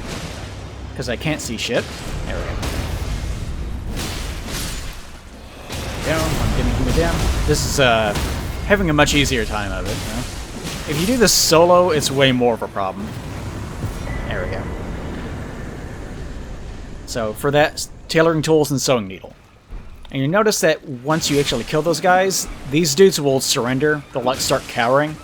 because I can't see shit. There we go. Down, give me down. This is having a much easier time of it. You know? If you do this solo, it's way more of a problem. There we go. So for that, tailoring tools and sewing needle. And you notice that once you actually kill those guys, these dudes will surrender. They'll like start cowering.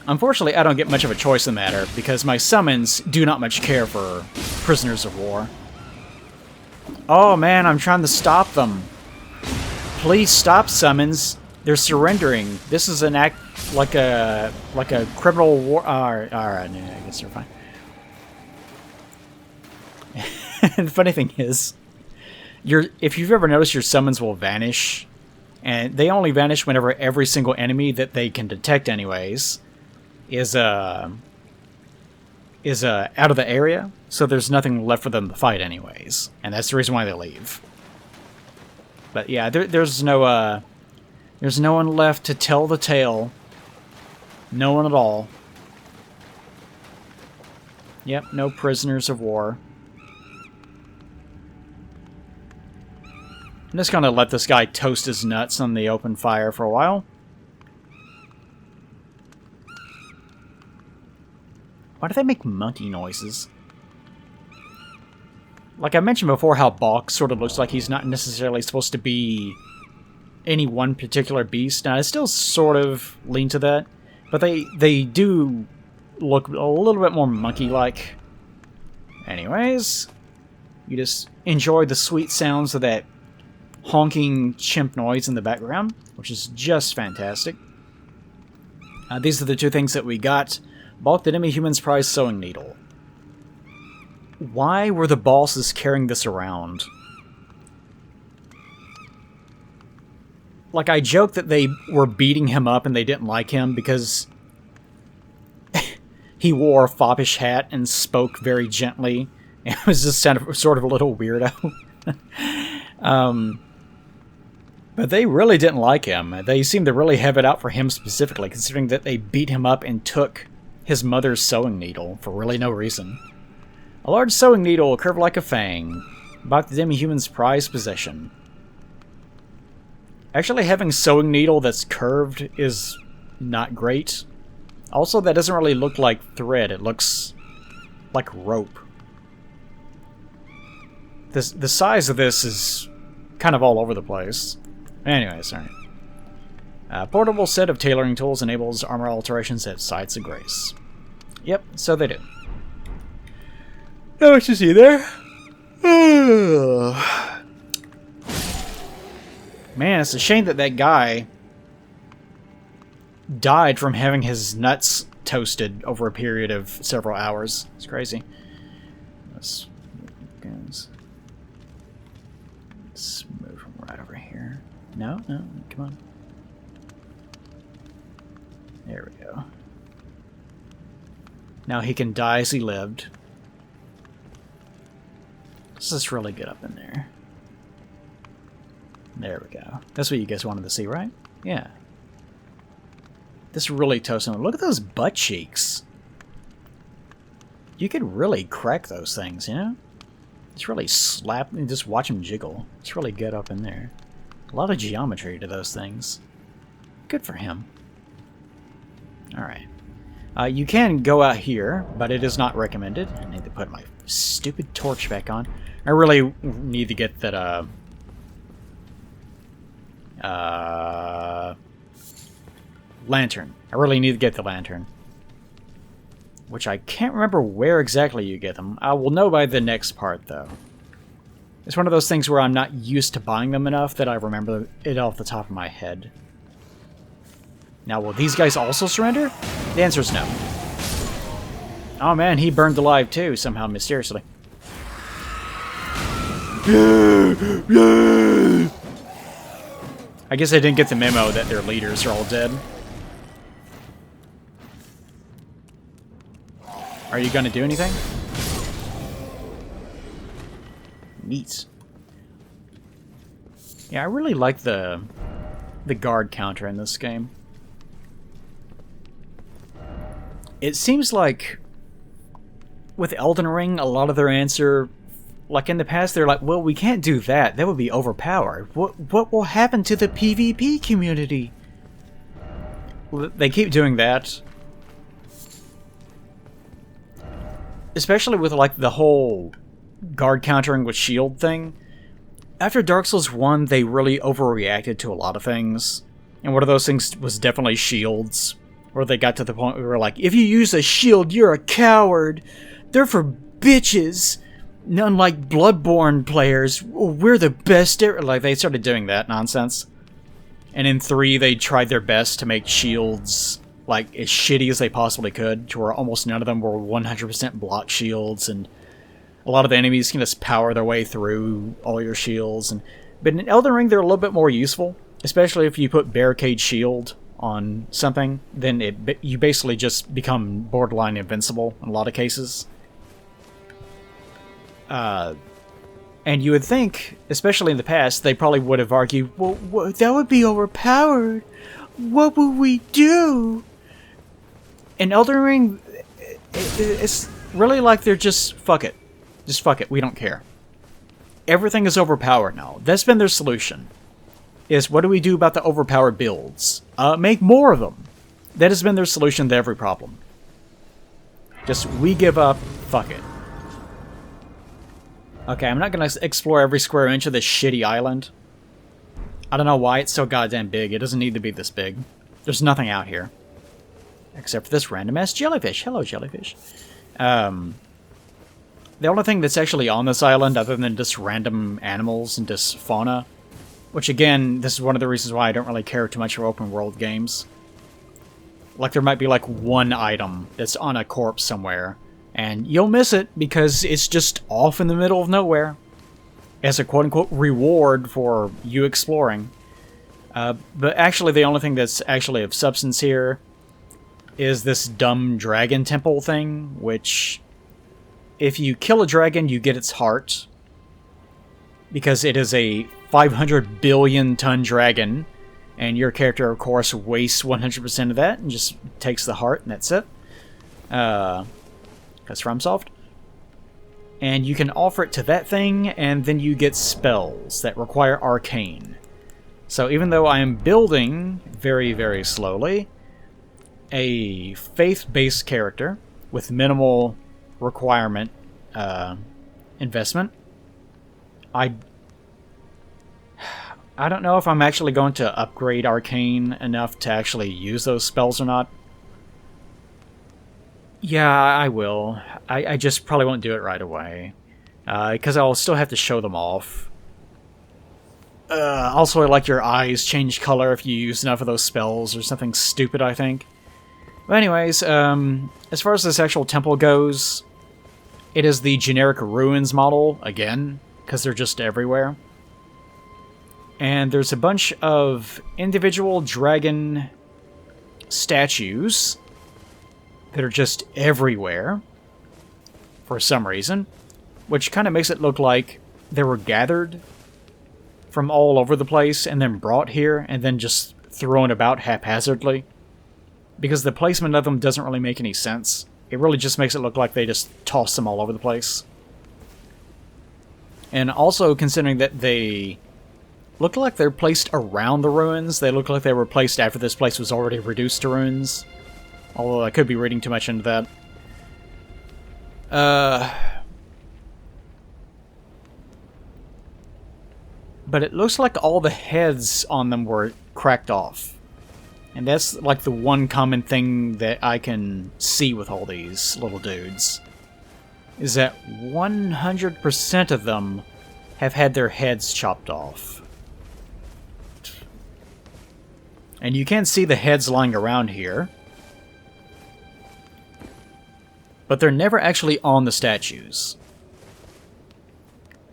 Unfortunately, I don't get much of a choice in the matter, because my summons do not much care for prisoners of war. Oh man, I'm trying to stop them. Please stop, summons. They're surrendering. This is an act like a criminal war. Alright, I guess they're fine. And the funny thing is, if you've ever noticed, your summons will vanish, and they only vanish whenever every single enemy that they can detect, anyways, is out of the area, so there's nothing left for them to fight anyways, and that's the reason why they leave. But yeah, there's no There's no one left to tell the tale. No one at all. Yep, no prisoners of war. I'm just gonna let this guy toast his nuts on the open fire for a while. Why do they make monkey noises? Like I mentioned before, how Balk sort of looks like he's not necessarily supposed to be any one particular beast. Now, I still sort of lean to that, but they do look a little bit more monkey-like. Anyways, you just enjoy the sweet sounds of that honking chimp noise in the background, which is just fantastic. These are the two things that we got. Balk the Demi-Human's prized sewing needle. Why were the bosses carrying this around? Like, I joked that they were beating him up and they didn't like him because he wore a foppish hat and spoke very gently. It was just sort of a little weirdo. But they really didn't like him. They seemed to really have it out for him specifically, considering that they beat him up and took his mother's sewing needle for really no reason. A large sewing needle curved like a fang. Balk the Demi-Human's prized possession. Actually, having sewing needle that's curved is not great. Also, that doesn't really look like thread. It looks like rope. The size of this is kind of all over the place. Anyways, alright. A portable set of tailoring tools enables armor alterations at sites of grace. Yep, so they do. Not much to see there. Man, it's a shame that that guy died from having his nuts toasted over a period of several hours. It's crazy. Let's move from right over here. No, come on. There we go. Now he can die as he lived. Let's just really get up in there. There we go. That's what you guys wanted to see, right? Yeah. This really toasts him. Look at those butt cheeks. You could really crack those things, you know? Just really slap and just watch him jiggle. It's really good up in there. A lot of geometry to those things. Good for him. Alright. You can go out here, but it is not recommended. I need to put my stupid torch back on. I really need to get that, lantern. I really need to get the lantern. Which I can't remember where exactly you get them. I will know by the next part, though. It's one of those things where I'm not used to buying them enough that I remember it off the top of my head. Now, will these guys also surrender? The answer is no. Oh man, he burned alive too, somehow mysteriously. I guess I didn't get the memo that their leaders are all dead. Are you gonna do anything? Neat. Yeah, I really like the guard counter in this game. It seems like with Elden Ring, a lot of their answer, like in the past, they're like, well, we can't do that. That would be overpowered. What will happen to the PvP community? Well, they keep doing that. Especially with like the whole guard countering with shield thing. After Dark Souls 1, they really overreacted to a lot of things. And one of those things was definitely shields. Where they got to the point where we were like, if you use a shield, you're a coward. They're for bitches. Unlike Bloodborne players, we're the best ever. Like, they started doing that nonsense. And in 3, they tried their best to make shields, like, as shitty as they possibly could, to where almost none of them were 100% block shields, and a lot of the enemies can just power their way through all your shields. But in Elden Ring, they're a little bit more useful, especially if you put Barricade Shield on something, then you basically just become borderline invincible in a lot of cases. And And you would think, especially in the past, they probably would have argued, well, that would be overpowered. What would we do? In Elden Ring, it's really like they're just, fuck it. Just fuck it, we don't care. Everything is overpowered now. That's been their solution. Is what do we do about the overpowered builds? Make more of them. That has been their solution to every problem. Just, we give up, fuck it. Okay, I'm not going to explore every square inch of this shitty island. I don't know why it's so goddamn big. It doesn't need to be this big. There's nothing out here. Except for this random-ass jellyfish. Hello, jellyfish. The only thing that's actually on this island, other than just random animals and just fauna, which again, this is one of the reasons why I don't really care too much for open-world games. Like, there might be like one item that's on a corpse somewhere, and you'll miss it because it's just off in the middle of nowhere as a quote-unquote reward for you exploring. But actually, the only thing that's actually of substance here is this dumb dragon temple thing, which, if you kill a dragon, you get its heart, because it is a 500 billion ton dragon, and your character, of course, wastes 100% of that and just takes the heart, and that's it. That's FromSoft. And you can offer it to that thing, and then you get spells that require arcane. So even though I am building very, very slowly a faith-based character with minimal requirement investment, I don't know if I'm actually going to upgrade arcane enough to actually use those spells or not. Yeah, I will. I just probably won't do it right away. Because I'll still have to show them off. Also, like your eyes change color if you use enough of those spells or something stupid, I think. But anyways, as far as this actual temple goes, it is the generic ruins model, again, because they're just everywhere. And there's a bunch of individual dragon statues that are just everywhere for some reason, which kind of makes it look like they were gathered from all over the place and then brought here and then just thrown about haphazardly, because the placement of them doesn't really make any sense. It really just makes it look like they just tossed them all over the place. And also, considering that they look like they're placed around the ruins, they look like they were placed after this place was already reduced to ruins. Although I could be reading too much into that. But it looks like all the heads on them were cracked off. And that's like the one common thing that I can see with all these little dudes. Is that 100% of them have had their heads chopped off. And you can see the heads lying around here. But they're never actually on the statues.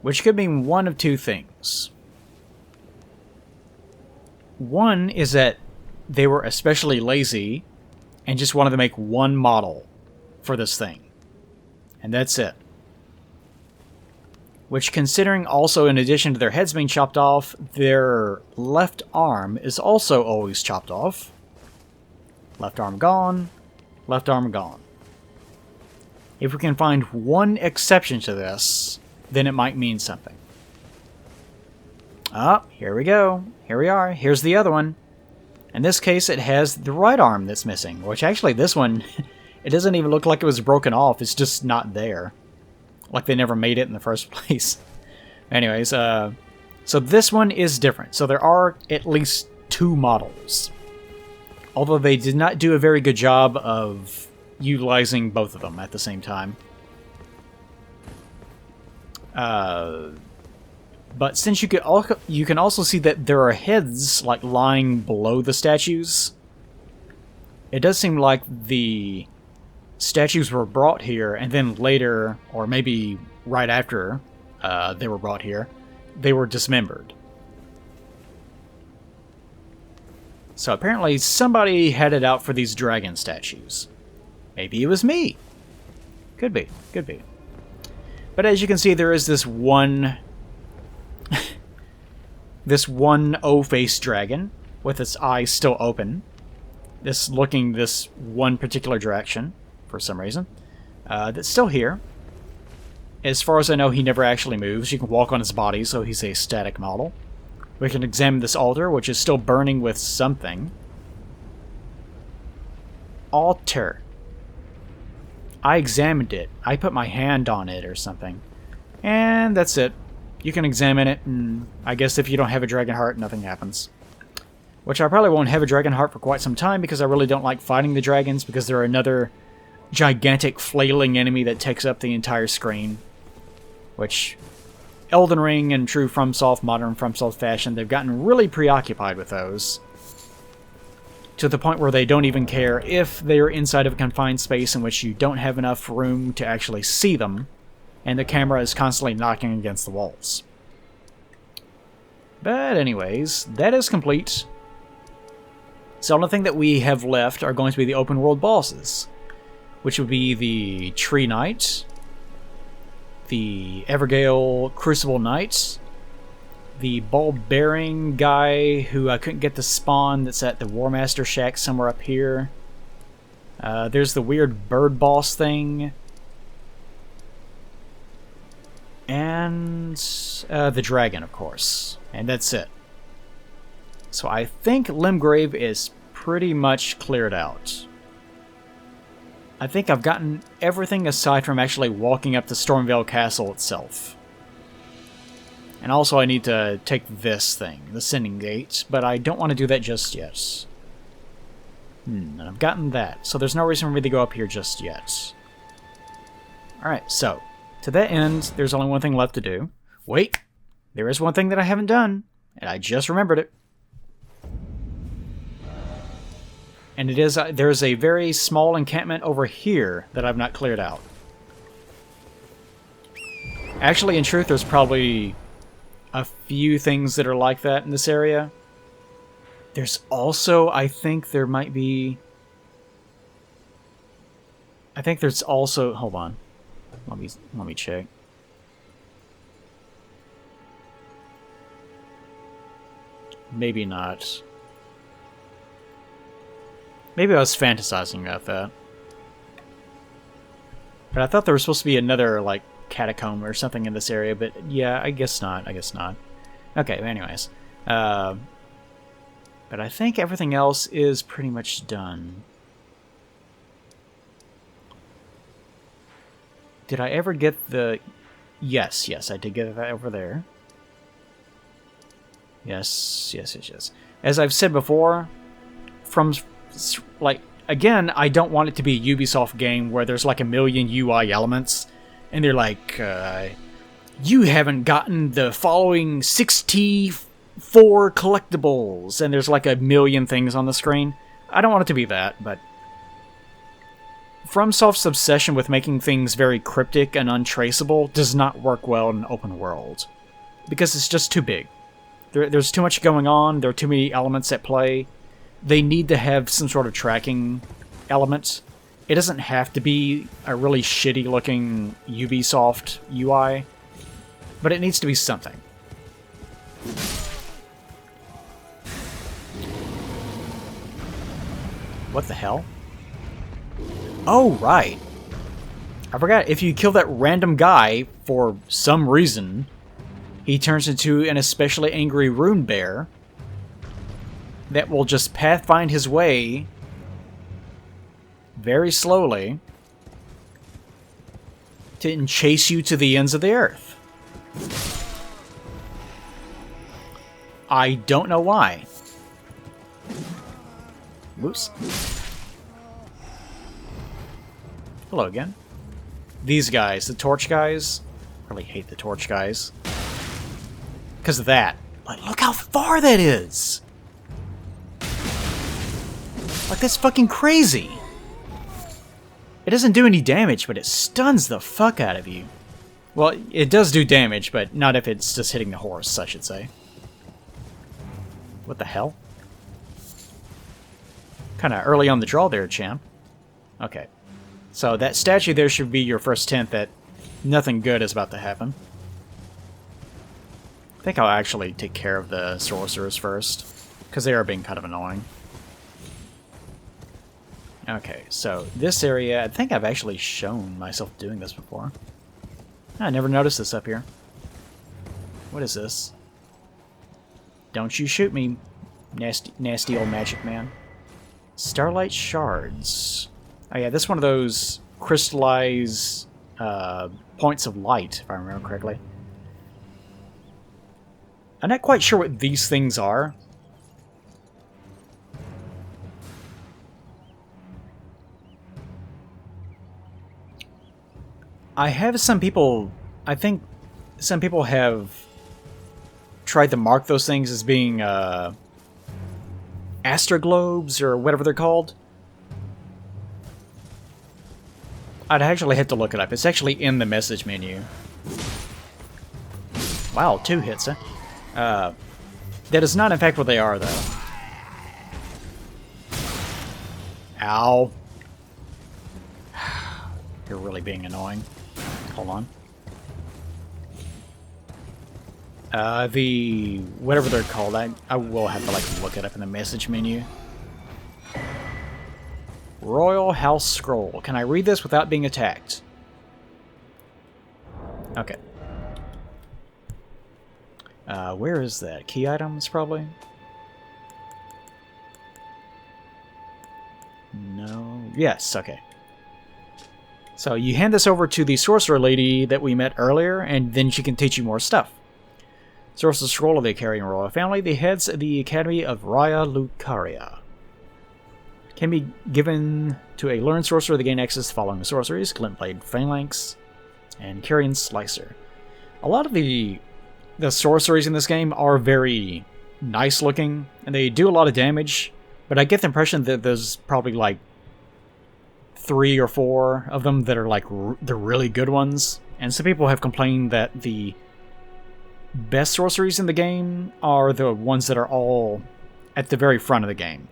Which could mean one of two things. One is that they were especially lazy and just wanted to make one model for this thing. And that's it. Which, considering also in addition to their heads being chopped off, their left arm is also always chopped off. Left arm gone. Left arm gone. If we can find one exception to this, then it might mean something. Ah, here we go. Here we are. Here's the other one. In this case, it has the right arm that's missing, which actually this one, it doesn't even look like it was broken off. It's just not there. Like they never made it in the first place. Anyways, so this one is different. So there are at least two models. Although they did not do a very good job of utilizing both of them at the same time. But since you can also see that there are heads like lying below the statues, it does seem like the statues were brought here and then later, or maybe right after they were brought here, they were dismembered. So apparently somebody had it out for these dragon statues. Maybe it was me. Could be. Could be. But as you can see, there is this one this one O-faced dragon with its eyes still open, looking this one particular direction for some reason, that's still here. As far as I know, he never actually moves. You can walk on his body, so he's a static model. We can examine this altar, which is still burning with something. Altar. I examined it. I put my hand on it or something. And that's it. You can examine it, and I guess if you don't have a dragon heart, nothing happens. Which I probably won't have a dragon heart for quite some time, because I really don't like fighting the dragons, because they're another gigantic flailing enemy that takes up the entire screen. Which, Elden Ring and true FromSoft, modern FromSoft fashion, they've gotten really preoccupied with those. To the point where they don't even care if they're inside of a confined space in which you don't have enough room to actually see them, and the camera is constantly knocking against the walls. But anyways, that is complete. So the only thing that we have left are going to be the open world bosses, which would be the Tree Knight, the Evergale Crucible Knight, the ball-bearing guy who I couldn't get to spawn that's at the War Master Shack somewhere up here. There's the weird bird boss thing. And the dragon, of course. And that's it. So I think Limgrave is pretty much cleared out. I think I've gotten everything aside from actually walking up to Stormvale Castle itself. And also I need to take this thing, the Sending Gate, but I don't want to do that just yet. And I've gotten that, so there's no reason for me to go up here just yet. Alright, so, to that end, there's only one thing left to do. Wait! There is one thing that I haven't done, and I just remembered it. And it is, there's a very small encampment over here that I've not cleared out. Actually, in truth, there's probably a few things that are like that in this area. There's also, I think there might be... I think there's also... Hold on. Let me check. Maybe not. Maybe I was fantasizing about that. But I thought there was supposed to be another, like, catacomb or something in this area, but yeah, I guess not. Okay, anyways. But I think everything else is pretty much done. Did I ever get the... Yes, I did get that over there. Yes. As I've said before, from, like, again, I don't want it to be a Ubisoft game where there's like a million UI elements, and they're like, you haven't gotten the following 64 collectibles, and there's like a million things on the screen. I don't want it to be that, but FromSoft's obsession with making things very cryptic and untraceable does not work well in an open world, because it's just too big. There's too much going on, there are too many elements at play. They need to have some sort of tracking element. It doesn't have to be a really shitty looking Ubisoft UI, but it needs to be something. What the hell? Oh, right. I forgot, if you kill that random guy for some reason, he turns into an especially angry rune bear that will just pathfind his way very slowly to chase you to the ends of the earth. I don't know why. Whoops. Hello again. These guys, the torch guys. I really hate the torch guys. Because of that. Like, look how far that is! Like, that's fucking crazy! It doesn't do any damage, but it stuns the fuck out of you. Well, it does do damage, but not if it's just hitting the horse, I should say. What the hell? Kinda early on the draw there, champ. Okay. So that statue there should be your first hint that nothing good is about to happen. think I'll actually take care of the sorcerers first, because they are being kind of annoying. Okay, so this area, I think I've actually shown myself doing this before. I never noticed this up here. What is this? Don't you shoot me, nasty old magic man. Starlight shards. Oh yeah, this is one of those crystallized points of light, if I remember correctly. I'm not quite sure what these things are. I have some people... I think some people have tried to mark those things as being astroglobes or whatever they're called. I'd actually have to look it up. It's actually in the message menu. Wow, 2 hits, huh? That is not in fact what they are, though. Ow. You're really being annoying. Hold on. The... whatever they're called, I will have to, like, look it up in the message menu. Royal House Scroll. Can I read this without being attacked? Okay. Where is that? Key items, probably? No. Yes, okay. So you hand this over to the sorcerer lady that we met earlier, and then she can teach you more stuff. Sorcerer's Scroll of the Carrion Royal Family, the heads of the Academy of Raya Lucaria. Can be given to a learned sorcerer to gain access to the following sorceries: Glintblade Phalanx and Carrion Slicer. A lot of the sorceries in this game are very nice looking, and they do a lot of damage, but I get the impression that there's probably like 3 or 4 of them that are like the really good ones, and some people have complained that the best sorceries in the game are the ones that are all at the very front of the game.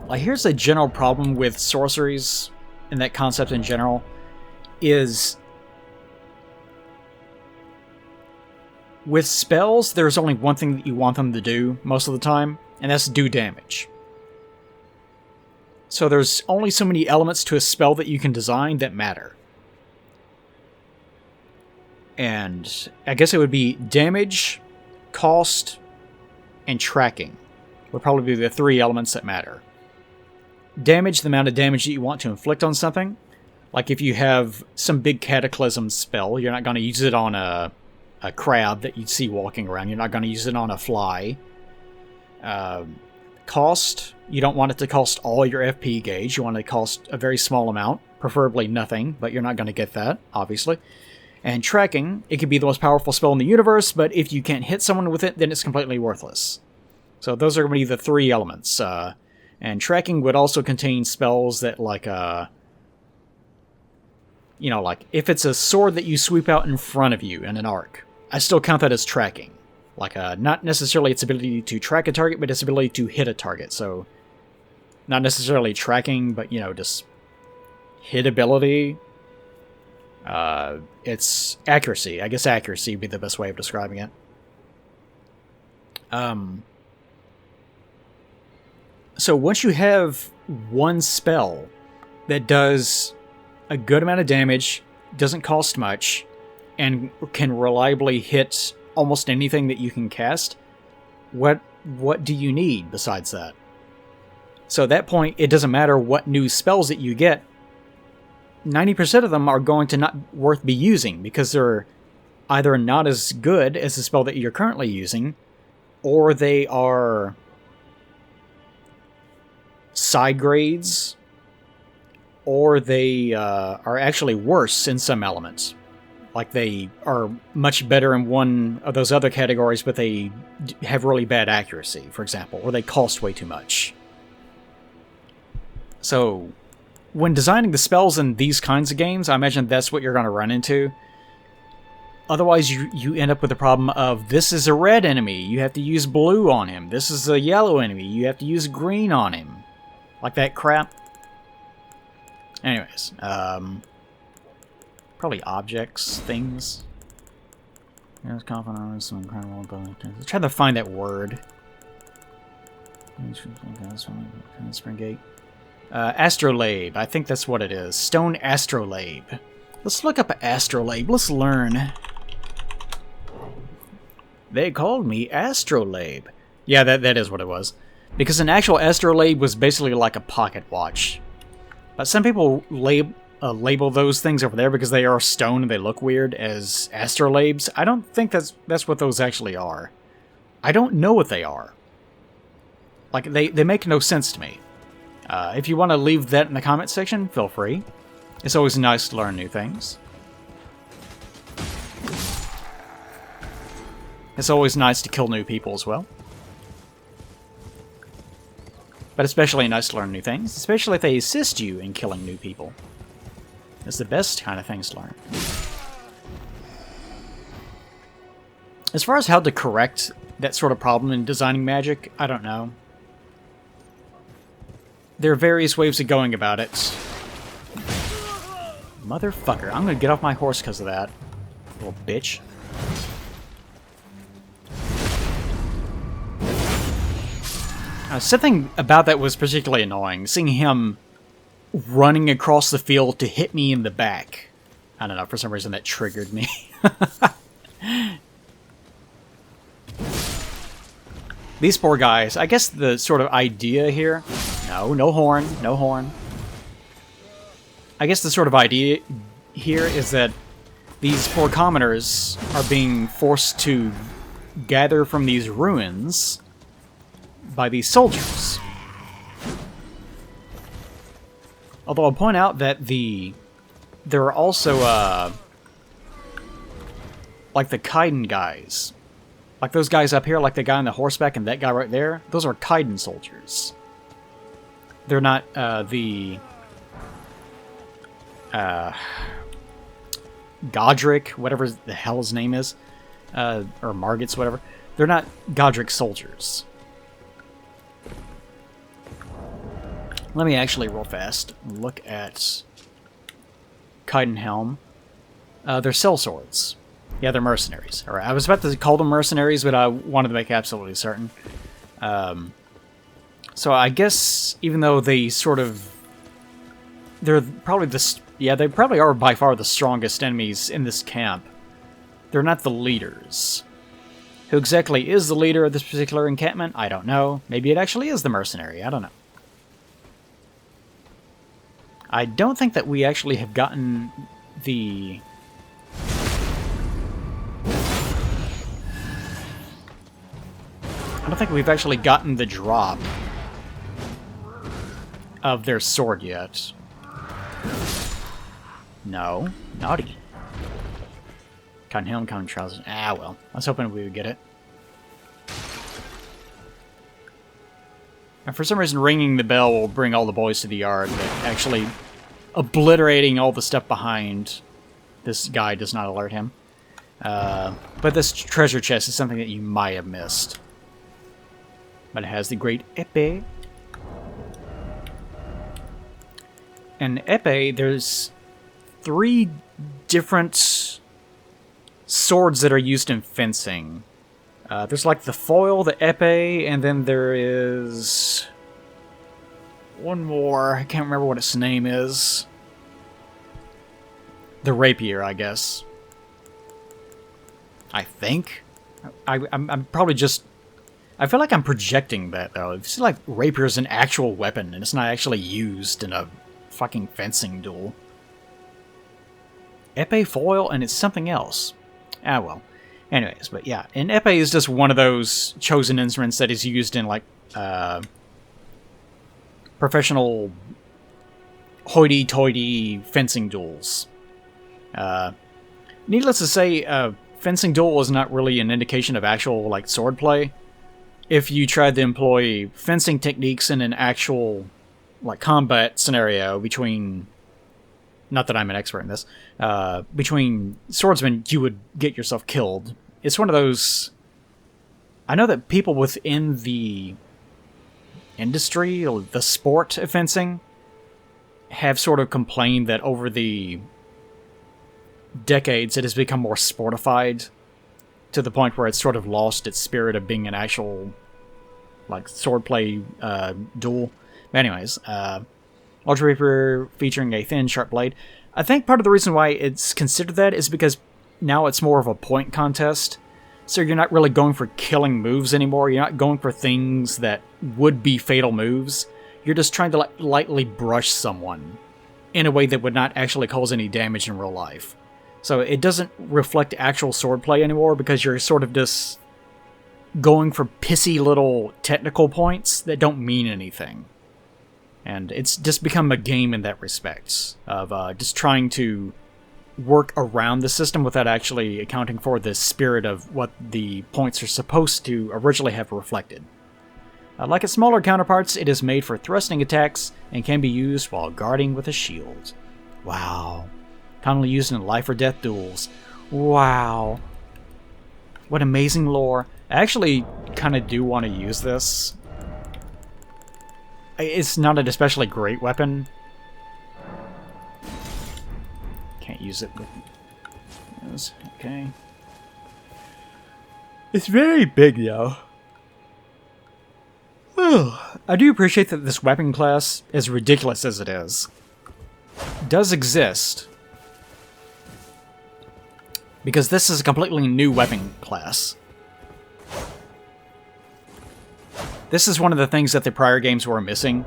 Like, here's a general problem with sorceries, and that concept in general, is with spells, there's only one thing that you want them to do most of the time, and that's do damage. So there's only so many elements to a spell that you can design that matter. And I guess it would be damage, cost, and tracking would probably be the 3 elements that matter. Damage, the amount of damage that you want to inflict on something. Like if you have some big cataclysm spell, you're not going to use it on a crab that you'd see walking around. You're not going to use it on a fly. Cost, you don't want it to cost all your FP gauge. You want it to cost a very small amount, preferably nothing, but you're not going to get that, obviously. And tracking, it can be the most powerful spell in the universe, but if you can't hit someone with it, then it's completely worthless. So those are going to be the 3 elements. And tracking would also contain spells that, like, you know, like, if it's a sword that you sweep out in front of you in an arc, I still count that as tracking. Like, not necessarily its ability to track a target, but its ability to hit a target. So, not necessarily tracking, but, you know, just hit ability. It's accuracy. I guess accuracy would be the best way of describing it. So once you have one spell that does a good amount of damage, doesn't cost much, and can reliably hit almost anything that you can cast, what do you need besides that? So at that point, it doesn't matter what new spells that you get. 90% of them are going to not worth be using, because they're either not as good as the spell that you're currently using, or they are side grades, or they are actually worse in some elements. Like they are much better in one of those other categories, but they have really bad accuracy, for example, or they cost way too much. So when designing the spells in these kinds of games, I imagine that's what you're going to run into. Otherwise, you end up with the problem of, this is a red enemy, you have to use blue on him. This is a yellow enemy, you have to use green on him. Like that crap. Anyways, probably objects, things. There's confident on some incredible ability. Try to find that word. Springgate. Astrolabe. I think that's what it is. Stone astrolabe. Let's look up astrolabe. Let's learn. They called me astrolabe. Yeah, that is what it was. Because an actual astrolabe was basically like a pocket watch. But some people label those things over there because they are stone and they look weird as astrolabes. I don't think that's what those actually are. I don't know what they are. Like, they make no sense to me. If you want to leave that in the comment section, feel free. It's always nice to learn new things. It's always nice to kill new people as well. But especially nice to learn new things, especially if they assist you in killing new people. It's the best kind of things to learn. As far as how to correct that sort of problem in designing magic, I don't know. There are various ways of going about it. Motherfucker, I'm gonna get off my horse because of that. Little bitch. Something about that was particularly annoying. Seeing him running across the field to hit me in the back. I don't know, for some reason that triggered me. These poor guys. I guess the sort of idea here... No horn. No horn. I guess the sort of idea here is that these poor commoners are being forced to gather from these ruins by these soldiers. Although I'll point out that there are also, like the Kaiden guys. Like those guys up here, like the guy on the horseback and that guy right there, those are Kaiden soldiers. They're not, Godric, whatever the hell his name is, or Margits, whatever. They're not Godric soldiers. Let me actually real fast look at Kaiden Helm. They're sellswords. Yeah, they're mercenaries. Alright, I was about to call them mercenaries, but I wanted to make absolutely certain. So I guess, even though they sort of... They're probably the... Yeah, they probably are by far the strongest enemies in this camp. They're not the leaders. Who exactly is the leader of this particular encampment? I don't know. Maybe it actually is the mercenary. I don't know. I don't think that we actually have gotten the... I don't think we've actually gotten the drop of their sword yet. No. Naughty. Cotton helm, cotton trousers. Ah, well. I was hoping we would get it. And for some reason, ringing the bell will bring all the boys to the yard, but actually obliterating all the stuff behind this guy does not alert him. But this treasure chest is something that you might have missed. But it has the great épée. And épée, there's 3 different swords that are used in fencing. There's like the foil, the épée, and then there is one more. I can't remember what its name is. The rapier, I guess. I think. I'm probably just... I feel like I'm projecting that, though. It's like rapier is an actual weapon, and it's not actually used in a fucking fencing duel. Épée, foil, and it's something else. Ah, well. Anyways, but yeah. An épée is just one of those chosen instruments that is used in, like, professional hoity-toity fencing duels. Needless to say, fencing duel is not really an indication of actual, like, swordplay. If you tried to employ fencing techniques in an actual, like, combat scenario between... Not that I'm an expert in this. Between swordsmen, you would get yourself killed. It's one of those... I know that people within the industry, or the sport of fencing, have sort of complained that over the decades it has become more sportified. to the point where it's sort of lost its spirit of being an actual, like, swordplay duel. But anyways, Ultra Reaper featuring a thin, sharp blade. I think part of the reason why it's considered that is because now it's more of a point contest. So you're not really going for killing moves anymore. You're not going for things that would be fatal moves. You're just trying to like lightly brush someone in a way that would not actually cause any damage in real life. So it doesn't reflect actual swordplay anymore because you're sort of just going for pissy little technical points that don't mean anything. And it's just become a game in that respect, of just trying to work around the system without actually accounting for the spirit of what the points are supposed to originally have reflected. Like its smaller counterparts, it is made for thrusting attacks and can be used while guarding with a shield. Wow. Commonly used in life or death duels. Wow. What amazing lore. I actually kind of do want to use this. It's not an especially great weapon. Can't use it with this. Okay. It's very big, though. I do appreciate that this weapon class, as ridiculous as it is, does exist. Because this is a completely new weapon class. This is one of the things that the prior games were missing.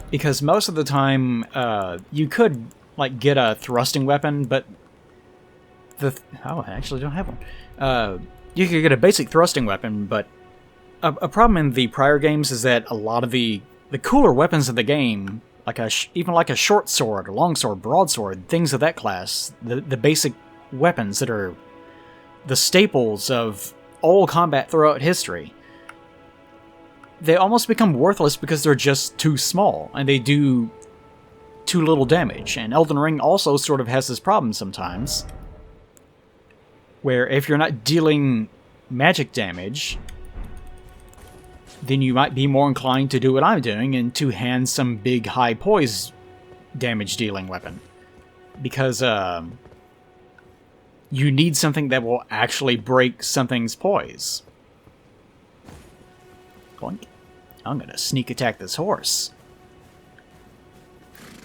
Because most of the time, you could like get a thrusting weapon, but I actually don't have one. You could get a basic thrusting weapon, but a problem in the prior games is that a lot of the cooler weapons of the game, like even like a short sword, a long sword, broadsword, things of that class, the basic weapons that are the staples of all combat throughout history, they almost become worthless because they're just too small, and they do too little damage. And Elden Ring also sort of has this problem sometimes, where if you're not dealing magic damage, then you might be more inclined to do what I'm doing and to hand some big high poise damage dealing weapon. Because you need something that will actually break something's poise. Boink. I'm gonna sneak attack this horse.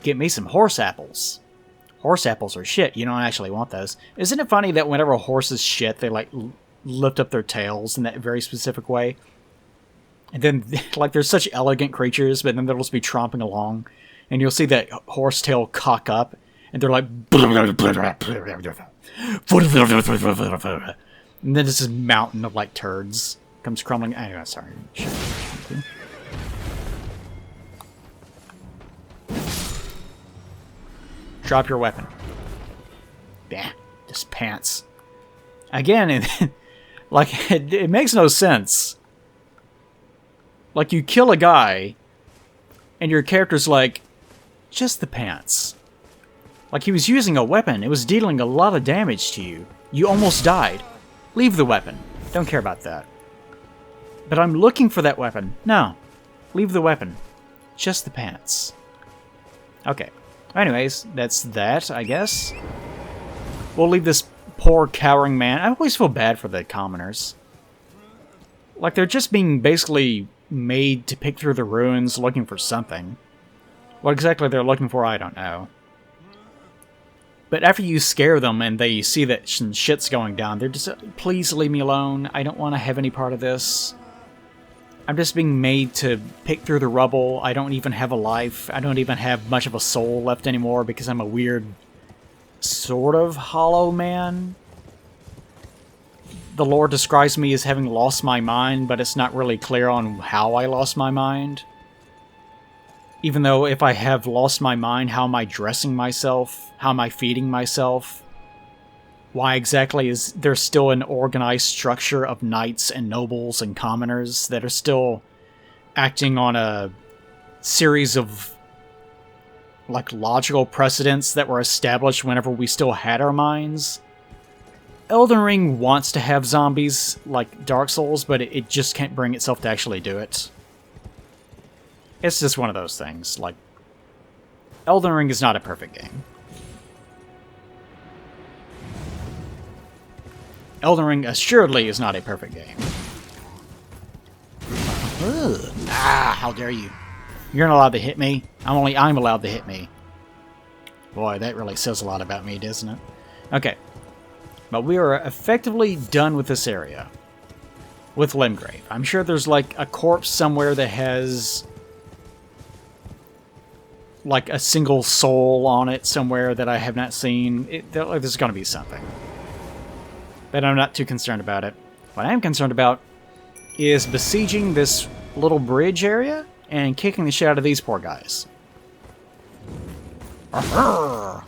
Get me some horse apples. Horse apples are shit. You don't actually want those. Isn't it funny that whenever horses shit, they like lift up their tails in that very specific way? And then, like, they're such elegant creatures, but then they'll just be tromping along, and you'll see that horse tail cock up, and they're like, and then it's this mountain of like turds comes crumbling. Anyway, sorry. Drop your weapon. Yeah, just pants. Again, like, it makes no sense. Like, you kill a guy, and your character's like, just the pants. Like, he was using a weapon. It was dealing a lot of damage to you. You almost died. Leave the weapon. Don't care about that. But I'm looking for that weapon. No. Leave the weapon. Just the pants. Okay. Anyways, that's that, I guess. We'll leave this poor cowering man. I always feel bad for the commoners. Like, they're just being basically made to pick through the ruins looking for something. What exactly they're looking for, I don't know. But after you scare them and they see that shit's going down, they're just, please leave me alone. I don't want to have any part of this. I'm just being made to pick through the rubble. I don't even have a life. I don't even have much of a soul left anymore because I'm a weird sort of hollow man. The lore describes me as having lost my mind, but it's not really clear on how I lost my mind. Even though if I have lost my mind, how am I dressing myself? How am I feeding myself? Why exactly is there still an organized structure of knights and nobles and commoners that are still acting on a series of like logical precedents that were established whenever we still had our minds? Elden Ring wants to have zombies like Dark Souls, but it just can't bring itself to actually do it. It's just one of those things. Like, Elden Ring is not a perfect game. Elden Ring assuredly is not a perfect game. Ugh. Ah, how dare you. You're not allowed to hit me. I'm allowed to hit me. Boy, that really says a lot about me, doesn't it? Okay. But we are effectively done with this area. With Limgrave. I'm sure there's like a corpse somewhere that has like a single soul on it somewhere that I have not seen. There's going to be something. But I'm not too concerned about it. What I am concerned about is besieging this little bridge area and kicking the shit out of these poor guys. How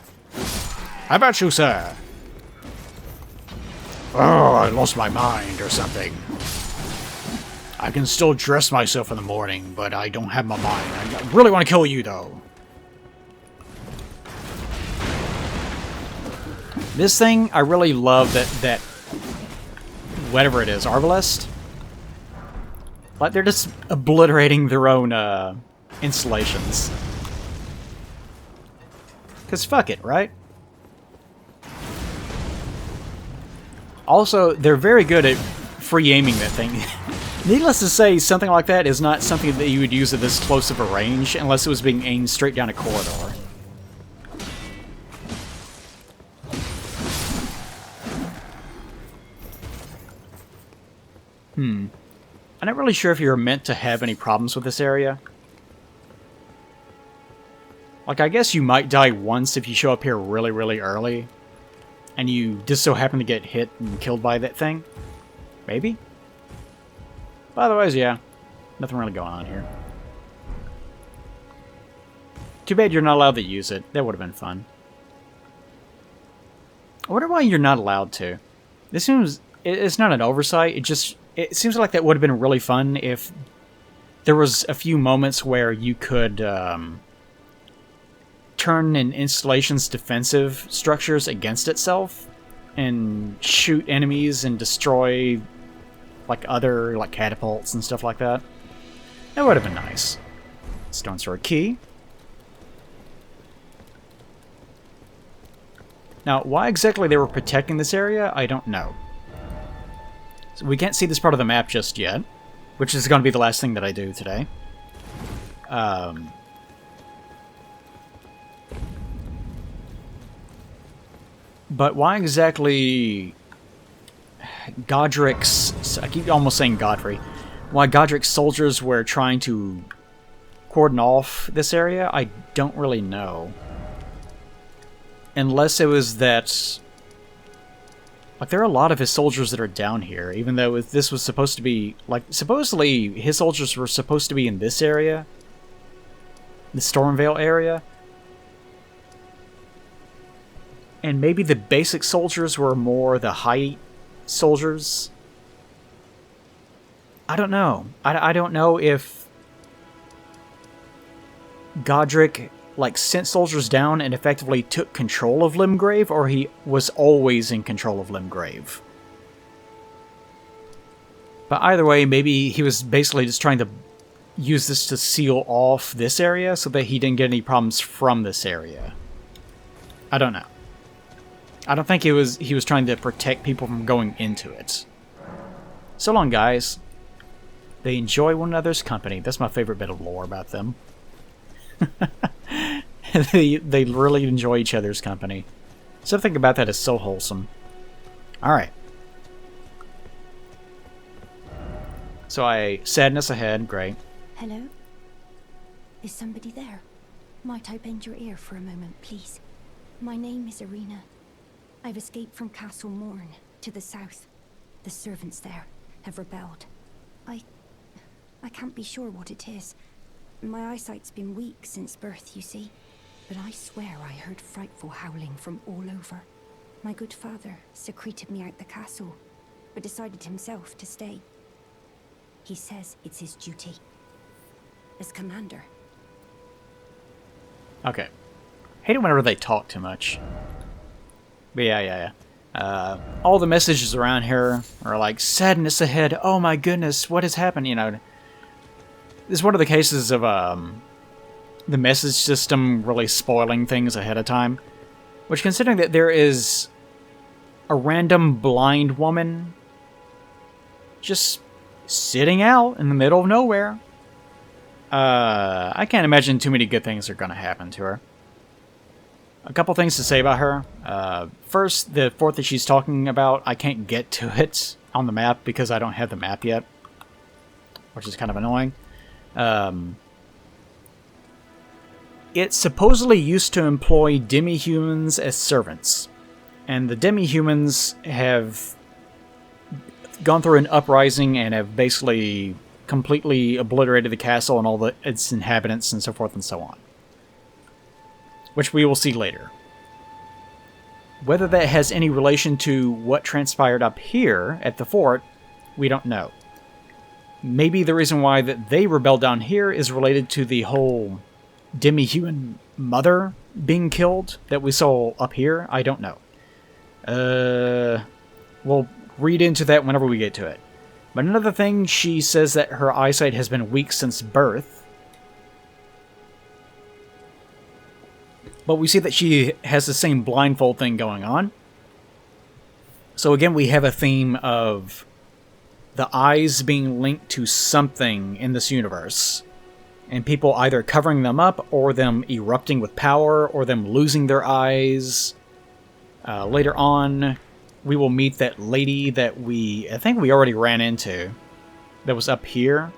about you, sir? Oh, I lost my mind or something. I can still dress myself in the morning, but I don't have my mind. I really want to kill you, though. This thing, I really love that whatever it is, Arbalest. Like, they're just obliterating their own, installations. Because fuck it, right? Also, they're very good at free aiming that thing. Needless to say, something like that is not something that you would use at this close of a range unless it was being aimed straight down a corridor. I'm not really sure if you're meant to have any problems with this area. Like, I guess you might die once if you show up here really, really early. And you just so happen to get hit and killed by that thing. Maybe? But otherwise, yeah. Nothing really going on here. Too bad you're not allowed to use it. That would have been fun. I wonder why you're not allowed to. This seems... It's not an oversight. It seems like that would have been really fun if there was a few moments where you could turn an installation's defensive structures against itself and shoot enemies and destroy like other like catapults and stuff like that. That would have been nice. Stone sword key. Now, why exactly they were protecting this area, I don't know. So we can't see this part of the map just yet, which is going to be the last thing that I do today. But why exactly Godric's... I keep almost saying Godfrey. Why Godric's soldiers were trying to cordon off this area, I don't really know. Unless it was that... Like, there are a lot of his soldiers that are down here, even though this was supposed to be... Like, supposedly, his soldiers were supposed to be in this area. The Stormvale area. And maybe the basic soldiers were more the Haight soldiers. I don't know. I don't know if Godric, like, sent soldiers down and effectively took control of Limgrave, or he was always in control of Limgrave. But either way, maybe he was basically just trying to use this to seal off this area so that he didn't get any problems from this area. I don't know. I don't think he was trying to protect people from going into it. So long, guys. They enjoy one another's company. That's my favorite bit of lore about them. They really enjoy each other's company. Something about that is so wholesome. Alright. So sadness ahead, great. Hello? Is somebody there? Might I bend your ear for a moment, please? My name is Irina. I've escaped from Castle Morn, to the south. The servants there have rebelled. I can't be sure what it is. My eyesight's been weak since birth, you see. But I swear I heard frightful howling from all over. My good father secreted me out the castle, but decided himself to stay. He says it's his duty. As commander. Okay. Hate it whenever they talk too much. But yeah. All the messages around here are like, sadness ahead, oh my goodness, what has happened, you know. This is one of the cases of the message system really spoiling things ahead of time. Which, considering that there is a random blind woman just sitting out in the middle of nowhere. I can't imagine too many good things are going to happen to her. A couple things to say about her. First, the fort that she's talking about, I can't get to it on the map because I don't have the map yet, which is kind of annoying. It supposedly used to employ demi-humans as servants, and the demi-humans have gone through an uprising and have basically completely obliterated the castle and all its inhabitants and so forth and so on, which we will see later. Whether that has any relation to what transpired up here at the fort, we don't know. Maybe the reason why that they rebelled down here is related to the whole demi-human mother being killed that we saw up here. I don't know. We'll read into that whenever we get to it. But another thing, she says that her eyesight has been weak since birth. But we see that she has the same blindfold thing going on. So again, we have a theme of the eyes being linked to something in this universe. And people either covering them up, or them erupting with power, or them losing their eyes. Later on, we will meet that lady that I think we already ran into, that was up here.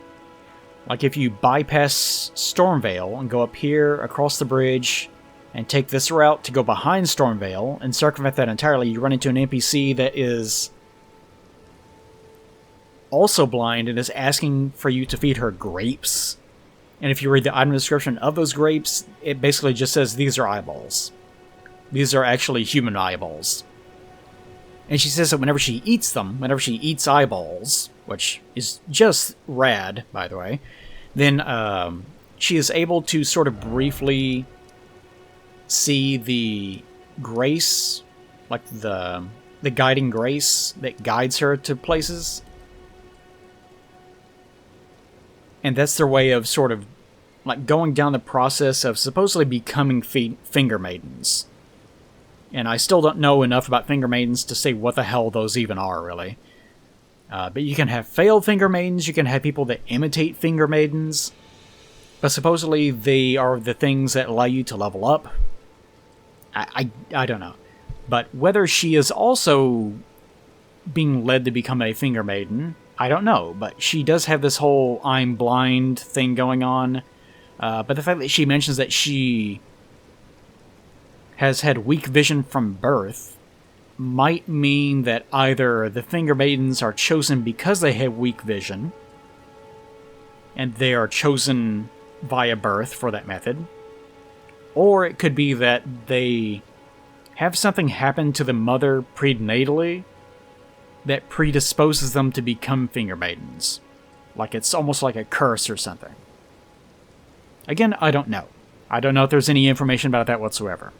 Like, if you bypass Stormvale and go up here, across the bridge, and take this route to go behind Stormvale, and circumvent that entirely, you run into an NPC that is also blind, and is asking for you to feed her grapes. And if you read the item description of those grapes, it basically just says, these are eyeballs. These are actually human eyeballs. And she says that whenever she eats them, whenever she eats eyeballs, which is just rad, by the way, then she is able to sort of briefly see the grace, like the guiding grace that guides her to places. And that's their way of sort of like going down the process of supposedly becoming finger maidens. And I still don't know enough about finger maidens to say what the hell those even are, really. But you can have failed finger maidens, you can have people that imitate finger maidens. But supposedly they are the things that allow you to level up. I don't know. But whether she is also being led to become a finger maiden, I don't know. But she does have this whole I'm blind thing going on. But the fact that she mentions that she has had weak vision from birth might mean that either the finger maidens are chosen because they have weak vision, and they are chosen via birth for that method, or it could be that they have something happen to the mother prenatally that predisposes them to become finger maidens. Like it's almost like a curse or something. Again, I don't know. I don't know if there's any information about that whatsoever.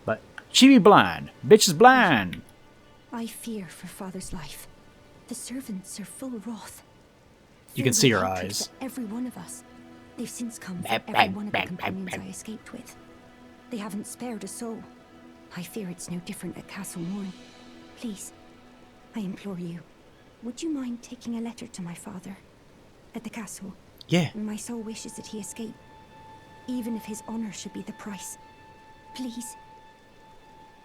But she be blind. Bitch is blind. I fear for father's life. The servants are full of wrath. You can Filled see with her hatred eyes. for every one of us. They've since come for every one of the companions I escaped with. They haven't spared a soul. I fear it's no different at Castle Morn. Please, I implore you, would you mind taking a letter to my father at the castle? Yeah. My soul wishes that he escape, even if his honor should be the price. Please.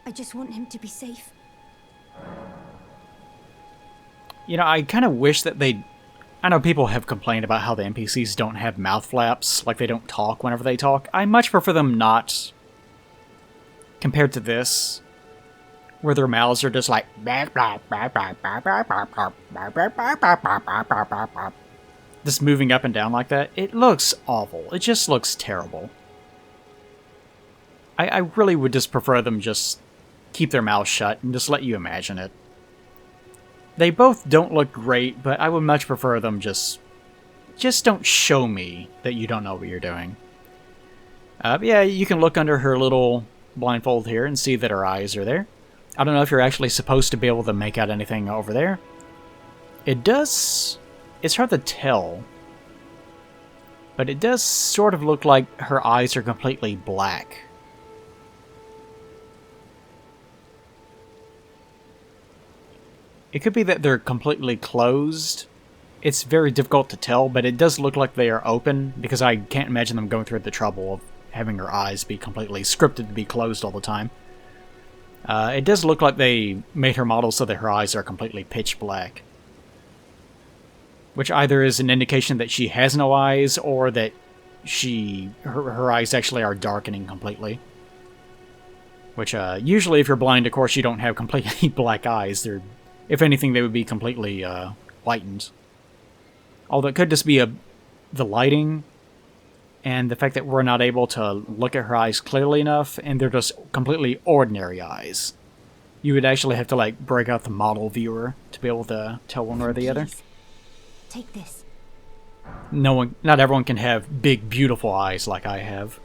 I just want him to be safe. You know, I kind of wish that they'd... I know people have complained about how the NPCs don't have mouth flaps, like they don't talk whenever they talk. I much prefer them not, compared to this, where their mouths are just like... just moving up and down like that. It looks awful. It just looks terrible. I really would just prefer them just keep their mouths shut and just let you imagine it. They both don't look great, but I would much prefer them just don't show me that you don't know what you're doing. But yeah, you can look under her little blindfold here and see that her eyes are there. I don't know if you're actually supposed to be able to make out anything over there. It does... It's hard to tell. But it does sort of look like her eyes are completely black. It could be that they're completely closed. It's very difficult to tell, but it does look like they are open, because I can't imagine them going through the trouble of having her eyes be completely scripted to be closed all the time. It does look like they made her model so that her eyes are completely pitch black. Which either is an indication that she has no eyes, or that her eyes actually are darkening completely. Which, usually if you're blind, of course, you don't have completely black eyes. If anything, they would be completely whitened. Although it could just be the lighting, and the fact that we're not able to look at her eyes clearly enough, and they're just completely ordinary eyes. You would actually have to, like, break out the model viewer to be able to tell one or the other. Take this. Not everyone can have big, beautiful eyes like I have.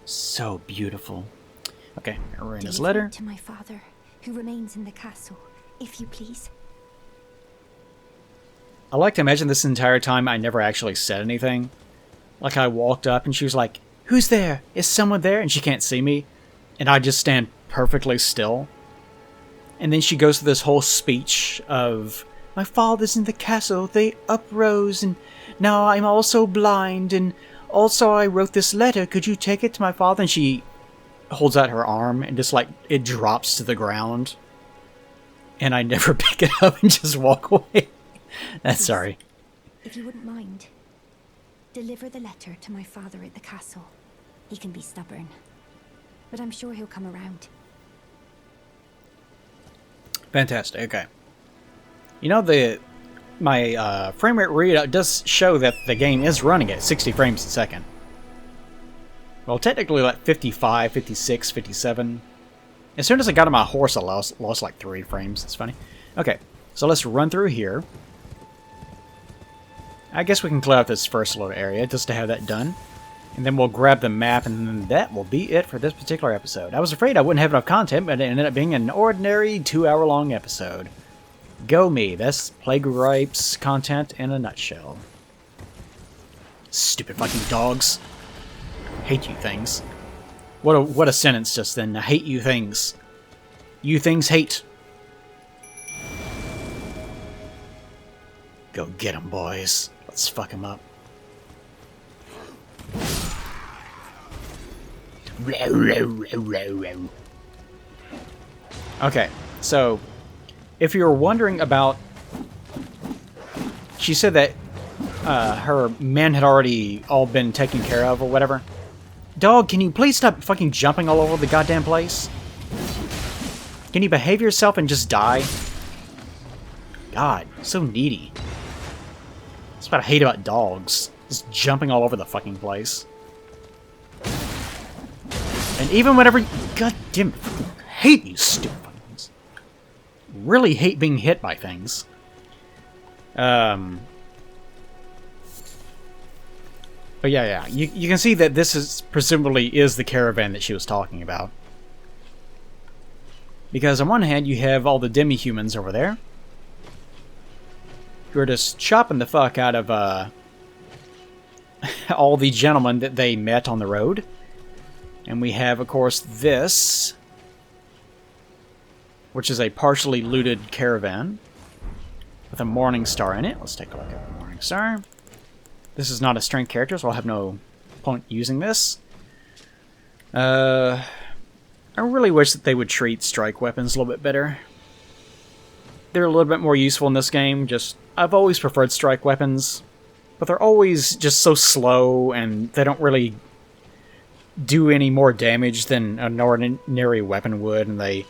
So beautiful. Okay, Irina's letter. To my father, who remains in the castle, if you please. I like to imagine this entire time I never actually said anything. Like I walked up and she was like, "Who's there? Is someone there?" And she can't see me. And I just stand perfectly still. And then she goes through this whole speech of, "My father's in the castle, they uprose, and now I'm also blind, and also I wrote this letter, could you take it to my father?" And she holds out her arm, and just like, it drops to the ground. And I never pick it up and just walk away. Sorry. If you wouldn't mind, deliver the letter to my father at the castle. He can be stubborn, but I'm sure he'll come around. Fantastic, okay. You know, my frame rate readout does show that the game is running at 60 frames a second. Well, technically like 55, 56, 57. As soon as I got on my horse, I lost like 3 frames. That's funny. Okay, so let's run through here. I guess we can clear out this first little area just to have that done. And then we'll grab the map, and then that will be it for this particular episode. I was afraid I wouldn't have enough content, but it ended up being an ordinary 2-hour-long episode. Go me. That's Plague Ripes content in a nutshell. Stupid fucking dogs. Hate you things. What a sentence just then. I hate you things. You things hate. Go get 'em, boys. Let's fuck 'em up. Okay, so if you're wondering about, she said that her men had already all been taken care of or whatever. Dog, can you please stop fucking jumping all over the goddamn place? Can you behave yourself and just die? God, so needy. That's what I hate about dogs. Just jumping all over the fucking place. And even whenever... God damn it. I hate you stupid things. Really hate being hit by things. But yeah. You can see that this is presumably is the caravan that she was talking about. Because on one hand, you have all the demi-humans over there, who are just chopping the fuck out of all the gentlemen that they met on the road. And we have, of course, this, which is a partially looted caravan with a morning star in it. Let's take a look at the morning star. This is not a strength character, so I'll have no point using this. I really wish that they would treat strike weapons a little bit better. They're a little bit more useful in this game. I've always preferred strike weapons, but they're always just so slow, and they don't really do any more damage than an ordinary weapon would, and they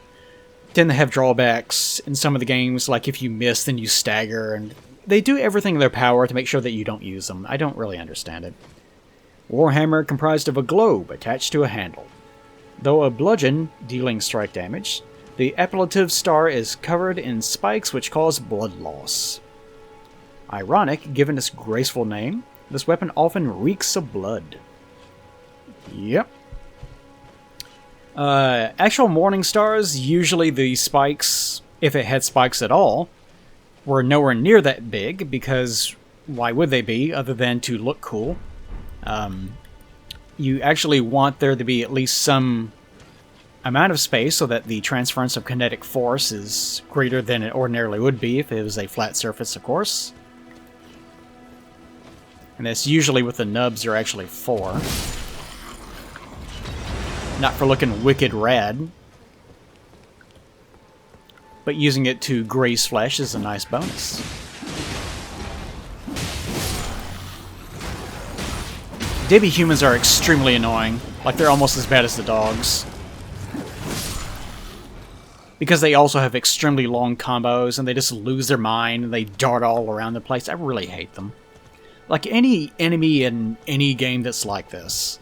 tend to have drawbacks in some of the games, like if you miss, then you stagger, and they do everything in their power to make sure that you don't use them. I don't really understand it. Warhammer comprised of a globe attached to a handle. Though a bludgeon dealing strike damage, the appellative star is covered in spikes which cause blood loss. Ironic, given its graceful name, this weapon often reeks of blood. Yep. Actual morning stars, usually the spikes, if it had spikes at all, were nowhere near that big, because why would they be, other than to look cool? You actually want there to be at least some amount of space so that the transference of kinetic force is greater than it ordinarily would be if it was a flat surface, of course. And that's usually with the nubs are actually 4. Not for looking wicked rad, but using it to graze flesh is a nice bonus. Dibby humans are extremely annoying. Like, they're almost as bad as the dogs. Because they also have extremely long combos, and they just lose their mind, and they dart all around the place. I really hate them. Like, any enemy in any game that's like this,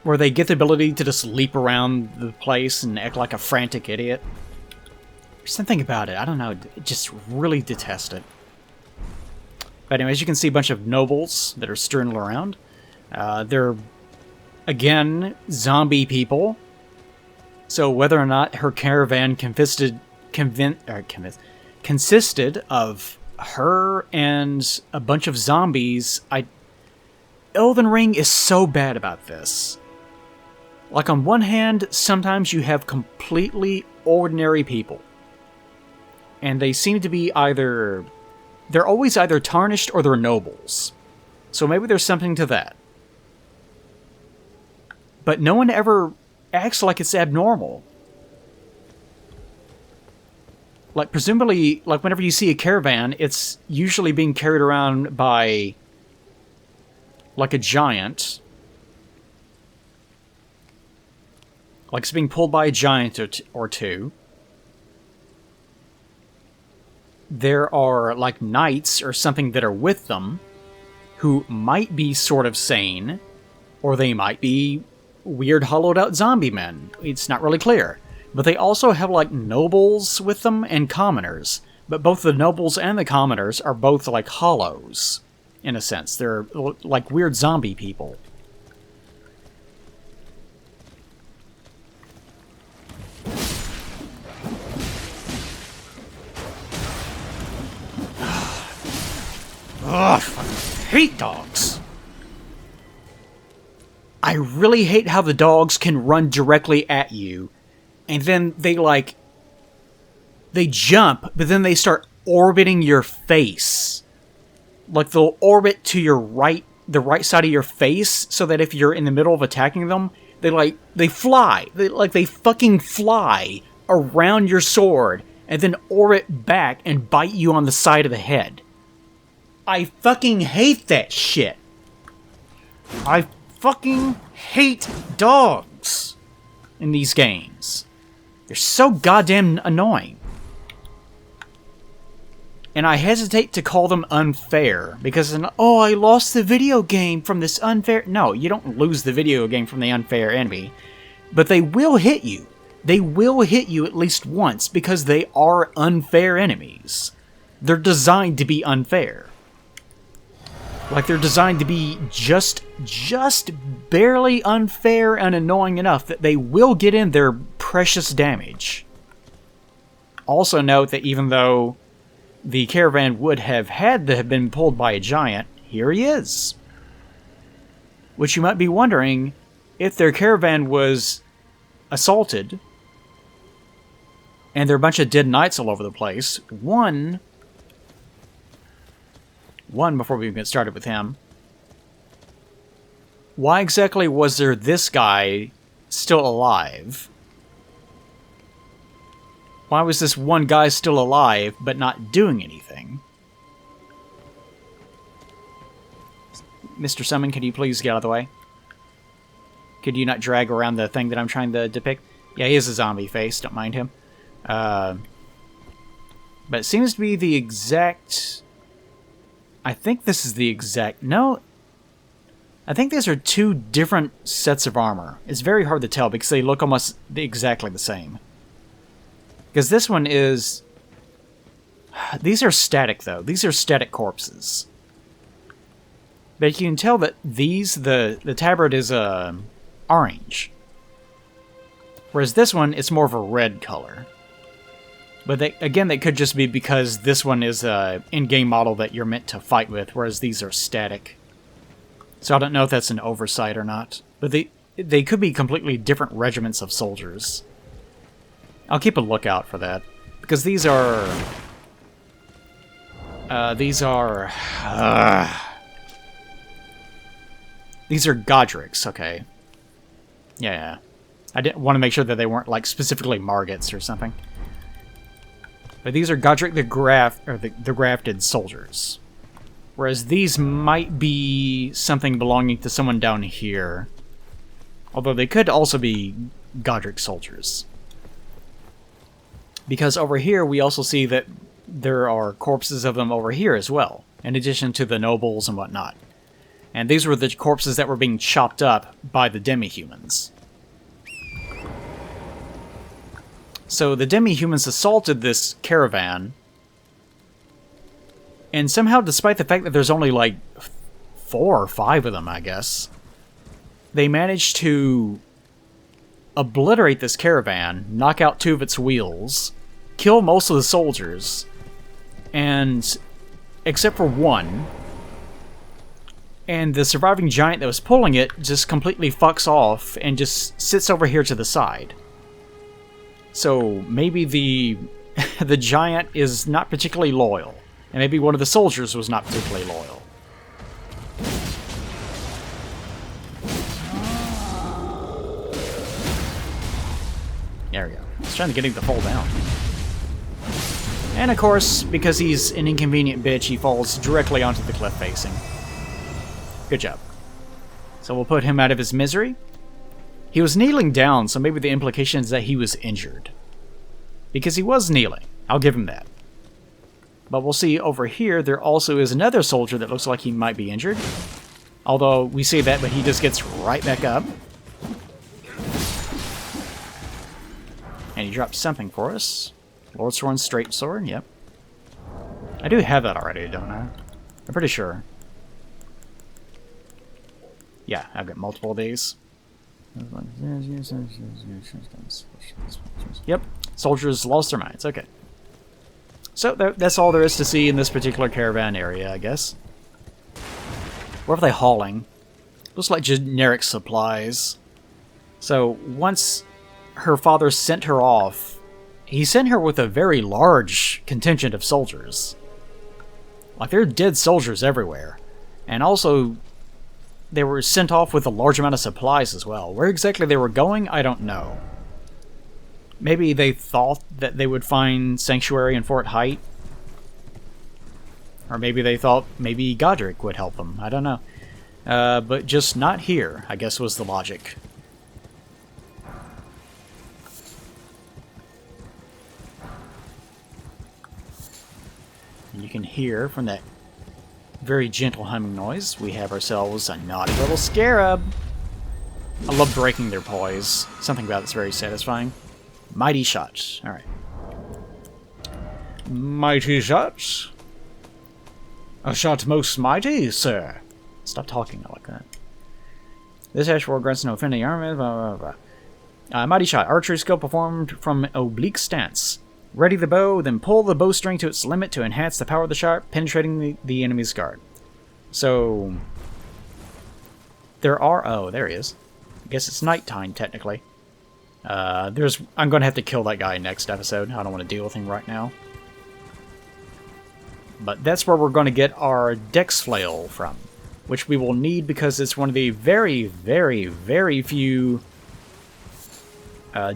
where they get the ability to just leap around the place and act like a frantic idiot. There's something about it, I don't know, just really detest it. But anyways, you can see a bunch of nobles that are strewn around. They're, again, zombie people. So whether or not her caravan consisted of her and a bunch of zombies, Elden Ring is so bad about this. Like, on one hand, sometimes you have completely ordinary people. And they seem to be either... They're always either tarnished or they're nobles. So maybe there's something to that. But no one ever acts like it's abnormal. Like, presumably, like, whenever you see a caravan, it's usually being carried around by, like, a giant. Like, it's being pulled by a giant or two. There are, like, knights or something that are with them who might be sort of sane, or they might be weird hollowed-out zombie men. It's not really clear. But they also have, like, nobles with them and commoners. But both the nobles and the commoners are both, like, hollows, in a sense. They're, like, weird zombie people. Ugh, I fucking hate dogs. I really hate how the dogs can run directly at you, and then they jump, but then they start orbiting your face. Like, they'll orbit to your right, the right side of your face, so that if you're in the middle of attacking them, they fly. They fucking fly around your sword, and then orbit back and bite you on the side of the head. I fucking hate that shit. I fucking hate dogs in these games. They're so goddamn annoying. And I hesitate to call them unfair, because, oh, I lost the video game from this unfair... No, you don't lose the video game from the unfair enemy. But they will hit you. They will hit you at least once, because they are unfair enemies. They're designed to be unfair. Like, they're designed to be just barely unfair and annoying enough that they will get in their precious damage. Also note that even though the caravan would have had to have been pulled by a giant, here he is. Which you might be wondering, if their caravan was assaulted, and there are a bunch of dead knights all over the place, one, before we even get started with him, why exactly was there this guy still alive? Why was this one guy still alive, but not doing anything? Mr. Summon, can you please get out of the way? Could you not drag around the thing that I'm trying to depict? Yeah, he is a zombie face, don't mind him. But it seems to be the exact... I think this is the exact... No. I think these are two different sets of armor. It's very hard to tell because they look almost exactly the same. Because this one is... These are static, though. These are static corpses. But you can tell that these... The tabard is orange. Whereas this one, it's more of a red color. But they could just be because this one is an in-game model that you're meant to fight with, whereas these are static. So I don't know if that's an oversight or not. But they could be completely different regiments of soldiers. I'll keep a lookout for that, because these are Godric's, okay. Yeah. I didn't want to make sure that they weren't, like, specifically Margits or something. But these are Godric the Grafted soldiers. Whereas these might be something belonging to someone down here. Although they could also be Godric soldiers. Because over here we also see that there are corpses of them over here as well, in addition to the nobles and whatnot. And these were the corpses that were being chopped up by the demi-humans. So the demi-humans assaulted this caravan, and somehow, despite the fact that there's only like 4 or 5 of them, I guess, they managed to obliterate this caravan, knock out 2 of its wheels, kill most of the soldiers, and except for one, and the surviving giant that was pulling it just completely fucks off and just sits over here to the side. So maybe the the giant is not particularly loyal, and maybe one of the soldiers was not particularly loyal. There we go. I was trying to get him to fall down. And of course, because he's an inconvenient bitch, he falls directly onto the cliff facing. Good job. So we'll put him out of his misery. He was kneeling down, so maybe the implication is that he was injured. Because he was kneeling. I'll give him that. But we'll see over here, there also is another soldier that looks like he might be injured. Although, we say that, but he just gets right back up. And he drops something for us. Lordsworn's straight sword, yep. I do have that already, don't I? I'm pretty sure. Yeah, I've got multiple of these. Yep, soldiers lost their minds, okay. So that's all there is to see in this particular caravan area, I guess. What are they hauling? Looks like generic supplies. So once her father sent her off, he sent her with a very large contingent of soldiers. Like, there are dead soldiers everywhere. And also, they were sent off with a large amount of supplies as well. Where exactly they were going, I don't know. Maybe they thought that they would find sanctuary in Fort Haight. Or maybe they thought maybe Godric would help them. I don't know. But just not here, I guess was the logic. And you can hear from that very gentle humming noise, we have ourselves a naughty little scarab. I love breaking their poise. Something about it's very satisfying. Mighty shots. Alright. Mighty shots? A shot most mighty, sir. Stop talking like that. This hash roll grants no offending armor. Blah, blah, blah. Mighty shot. Archery skill performed from oblique stance. Ready the bow, then pull the bowstring to its limit to enhance the power of the shot, penetrating the enemy's guard. So, there are... Oh, there he is. I guess it's nighttime, technically. I'm going to have to kill that guy next episode. I don't want to deal with him right now. But that's where we're going to get our Dex Flail from, which we will need because it's one of the very, very, very few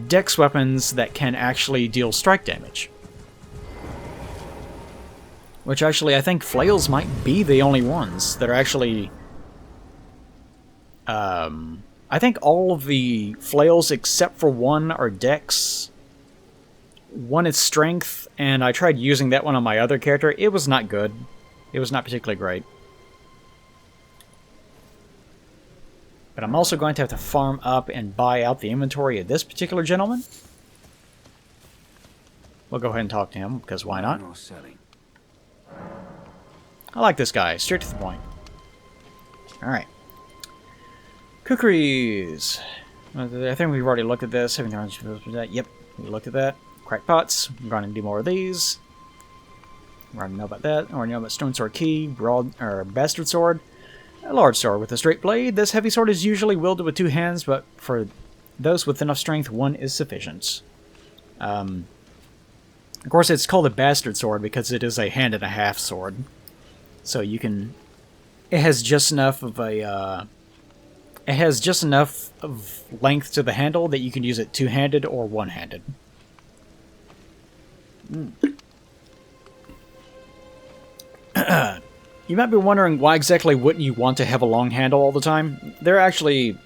Dex weapons that can actually deal strike damage. Which actually, I think flails might be the only ones that are actually... I think all of the flails except for one are Dex. One is Strength, and I tried using that one on my other character. It was not good. It was not particularly great. But I'm also going to have to farm up and buy out the inventory of this particular gentleman. We'll go ahead and talk to him, because why not? I like this guy. Straight to the point. Alright. Cookeries. I think we've already looked at this. Yep, we looked at that. Crack pots. I'm going to do more of these. We already know about that. I already know about Stone Sword Key, Bastard Sword. A large sword with a straight blade. This heavy sword is usually wielded with 2 hands, but for those with enough strength, 1 is sufficient. Of course, it's called a bastard sword because it is a hand-and-a-half sword. So you can... It has just enough of a... it has just enough of length to the handle that you can use it 2-handed or 1-handed. You might be wondering why exactly wouldn't you want to have a long handle all the time? There actually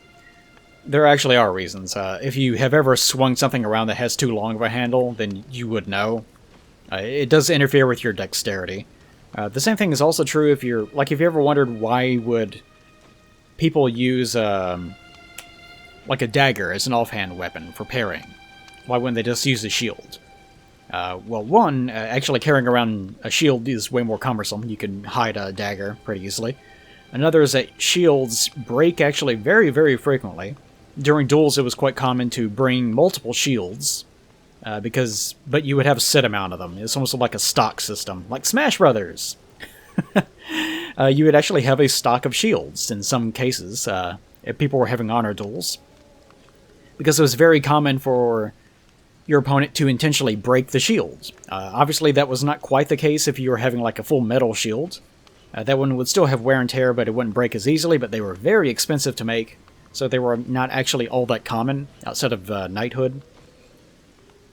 are reasons. If you have ever swung something around that has too long of a handle, then you would know. It does interfere with your dexterity. The same thing is also true if you're... Like, if you ever wondered why would people use, like a dagger as an offhand weapon for parrying? Why wouldn't they just use a shield? Well, one, actually carrying around a shield is way more cumbersome. You can hide a dagger pretty easily. Another is that shields break actually very, very frequently. During duels, it was quite common to bring multiple shields, but you would have a set amount of them. It's almost like a stock system, like Smash Brothers. You would actually have a stock of shields in some cases, if people were having honor duels. Because it was very common for your opponent to intentionally break the shield. Obviously, that was not quite the case if you were having like a full metal shield. That one would still have wear and tear, but it wouldn't break as easily, but they were very expensive to make, so they were not actually all that common outside of knighthood.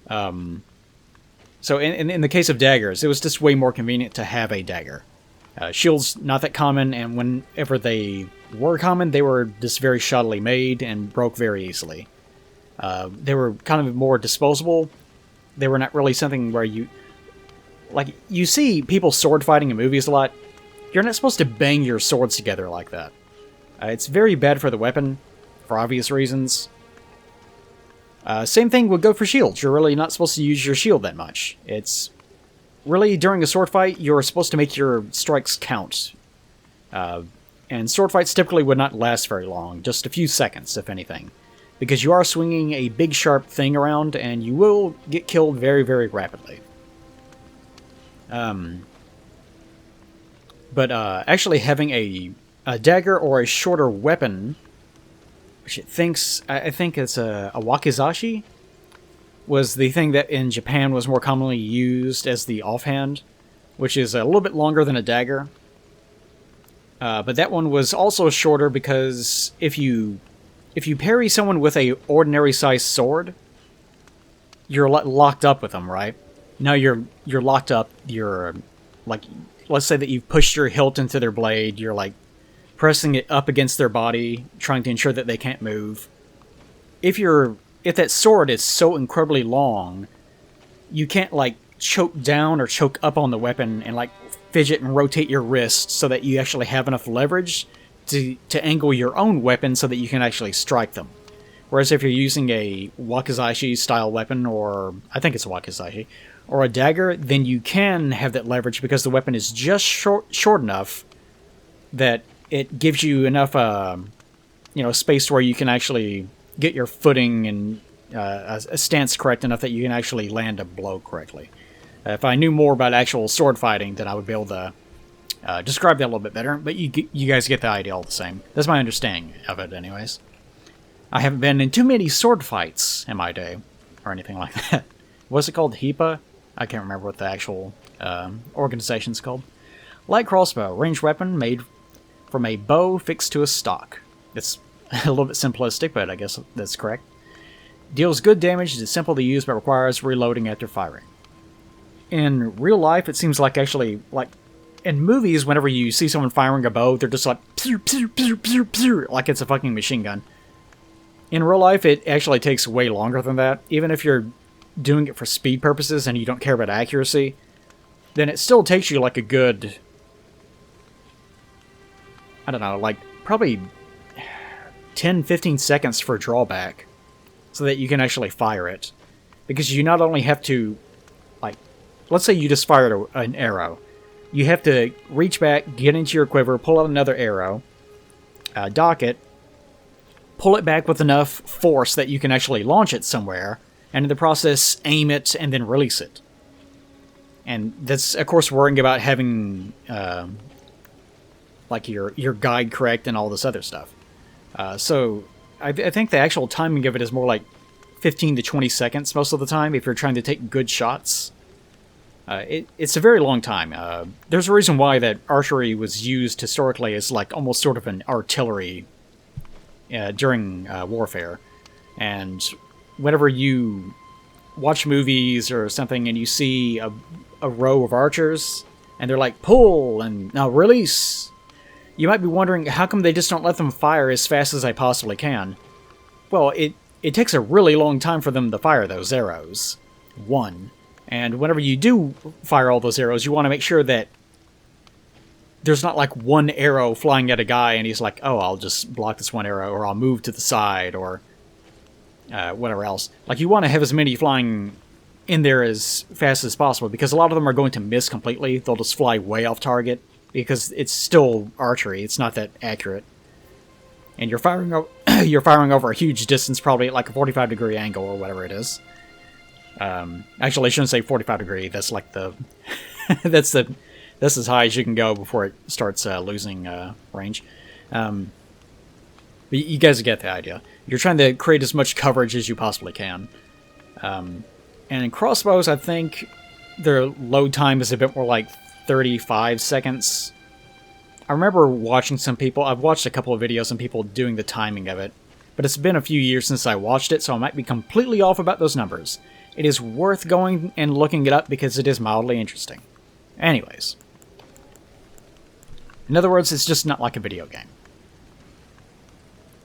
So in the case of daggers, it was just way more convenient to have a dagger. Shields, not that common, and whenever they were common, they were just very shoddily made and broke very easily. They were kind of more disposable. They were not really something where you... Like, you see people sword fighting in movies a lot. You're not supposed to bang your swords together like that. It's very bad for the weapon, for obvious reasons. Same thing would go for shields. You're really not supposed to use your shield that much. It's... Really, during a sword fight, you're supposed to make your strikes count. And sword fights typically would not last very long, just a few seconds, if anything. Because you are swinging a big sharp thing around, and you will get killed very, very rapidly. But actually having a dagger or a shorter weapon, which I think it's a wakizashi, was the thing that in Japan was more commonly used as the offhand, which is a little bit longer than a dagger. But that one was also shorter because if you parry someone with a ordinary sized sword, you're locked up with them, right? Now you're locked up. You're like, let's say that you've pushed your hilt into their blade. You're like pressing it up against their body, trying to ensure that they can't move. If that sword is so incredibly long, you can't like choke down or choke up on the weapon and like fidget and rotate your wrist so that you actually have enough leverage to angle your own weapon so that you can actually strike them. Whereas if you're using a wakizashi style weapon, or I think it's a wakizashi, or a dagger, then you can have that leverage because the weapon is just short enough that it gives you enough space where you can actually get your footing and a stance correct enough that you can actually land a blow correctly. If I knew more about actual sword fighting, then I would be able to describe that a little bit better, but you guys get the idea all the same. That's my understanding of it anyways. I haven't been in too many sword fights in my day, or anything like that. What's it called? HIPA? I can't remember what the actual organization's called. Light crossbow, ranged weapon made from a bow fixed to a stock. It's a little bit simplistic, but I guess that's correct. Deals good damage, is simple to use, but requires reloading after firing. In real life, it seems like actually, like, in movies, whenever you see someone firing a bow, they're just like, pew, pew, pew, pew, pew, like it's a fucking machine gun. In real life, it actually takes way longer than that. Even if you're doing it for speed purposes and you don't care about accuracy, then it still takes you like a good, I don't know, like probably 10-15 seconds for drawback so that you can actually fire it. Because you not only have to, like, let's say you just fired an arrow. You have to reach back, get into your quiver, pull out another arrow, dock it, pull it back with enough force that you can actually launch it somewhere, and in the process, aim it and then release it. And that's, of course, worrying about having like your guide correct and all this other stuff. So I think the actual timing of it is more like 15 to 20 seconds most of the time if you're trying to take good shots. It's a very long time. There's a reason why that archery was used historically as like almost sort of an artillery during warfare. And whenever you watch movies or something and you see a row of archers and they're like, pull and now release, you might be wondering how come they just don't let them fire as fast as they possibly can. Well, it takes a really long time for them to fire those arrows. One. And whenever you do fire all those arrows, you want to make sure that there's not like one arrow flying at a guy and he's like, oh, I'll just block this one arrow, or I'll move to the side, or whatever else. Like, you want to have as many flying in there as fast as possible, because a lot of them are going to miss completely. They'll just fly way off target, because it's still archery. It's not that accurate. And you're firing over a huge distance, probably at like a 45-degree angle, or whatever it is. Actually, I shouldn't say 45 degree. That's like the that's as high as you can go before it starts losing range. But you guys get the idea. You're trying to create as much coverage as you possibly can. And in crossbows, I think their load time is a bit more like 35 seconds. I remember watching some people. I've watched a couple of videos and people doing the timing of it, but it's been a few years since I watched it, so I might be completely off about those numbers. It is worth going and looking it up because it is mildly interesting. Anyways. In other words, it's just not like a video game.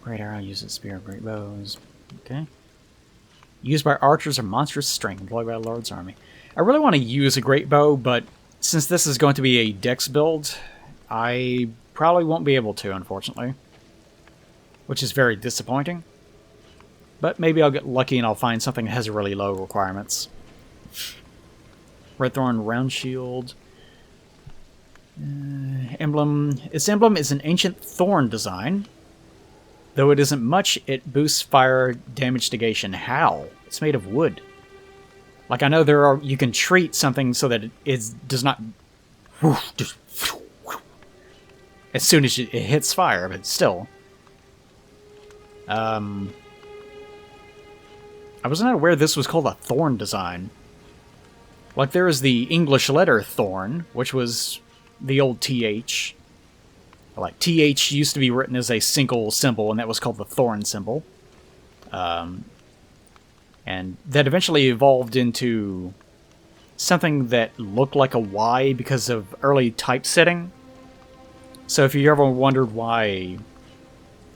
Great arrow uses spear, great bows. Okay. Used by archers of monstrous strength, employed by a lord's army. I really want to use a great bow, but since this is going to be a dex build, I probably won't be able to, unfortunately. Which is very disappointing. But maybe I'll get lucky and I'll find something that has really low requirements. Red Thorn Round Shield. Emblem. Its emblem is an ancient thorn design. Though it isn't much, it boosts fire damage negation. How? It's made of wood. Like, I know you can treat something so that it does not just as soon as it hits fire, but still. I was not aware this was called a thorn design. Like, there is the English letter thorn, which was the old TH. Like, TH used to be written as a single symbol, and that was called the thorn symbol. And that eventually evolved into something that looked like a Y because of early typesetting. So if you ever wondered why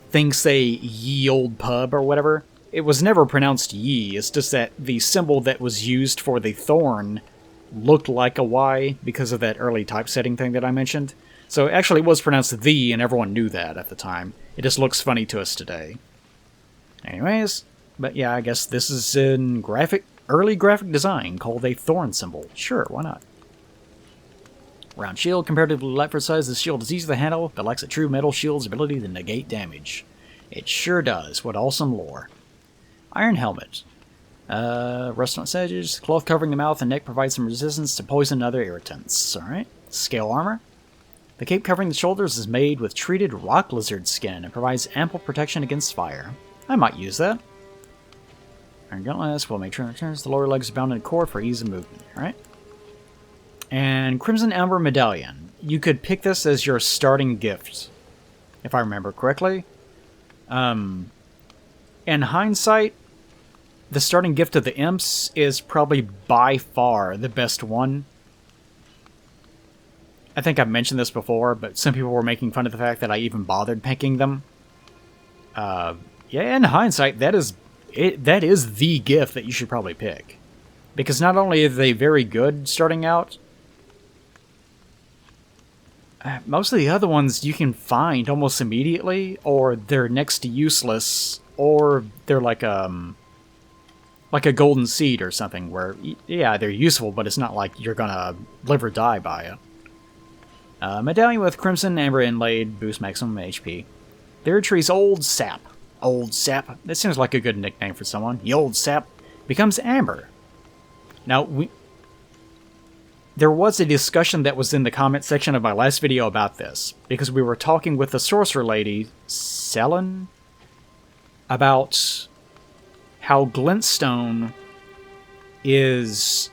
things say ye old pub or whatever, it was never pronounced ye. It's just that the symbol that was used for the thorn looked like a Y because of that early typesetting thing that I mentioned. So actually it was pronounced the, and everyone knew that at the time. It just looks funny to us today. Anyways, but yeah, I guess this is in early graphic design called a thorn symbol. Sure, why not? Round shield, comparatively light for size, this shield is easy to handle, but lacks a true metal shield's ability to negate damage. It sure does. What awesome lore. Iron helmet. Rust on its edges. Cloth covering the mouth and neck provides some resistance to poison and other irritants. Alright. Scale armor. The cape covering the shoulders is made with treated rock lizard skin and provides ample protection against fire. I might use that. Iron gauntlets will make sure it returns. The lower legs are bound in a cord for ease of movement. Alright. And Crimson Amber Medallion. You could pick this as your starting gift, if I remember correctly. In hindsight, the starting gift of the Imps is probably by far the best one. I think I've mentioned this before, but some people were making fun of the fact that I even bothered picking them. Yeah, in hindsight, that is the gift that you should probably pick. Because not only are they very good starting out, most of the other ones you can find almost immediately, or they're next to useless, or they're like a golden seed or something, where, yeah, they're useful, but it's not like you're gonna live or die by it. Medallion with Crimson Amber inlaid, boost maximum HP. The Earth Tree's Old Sap. Old Sap. That seems like a good nickname for someone. The Old Sap becomes Amber. Now, there was a discussion that was in the comment section of my last video about this, because we were talking with the sorcerer lady, Selin, about how glintstone is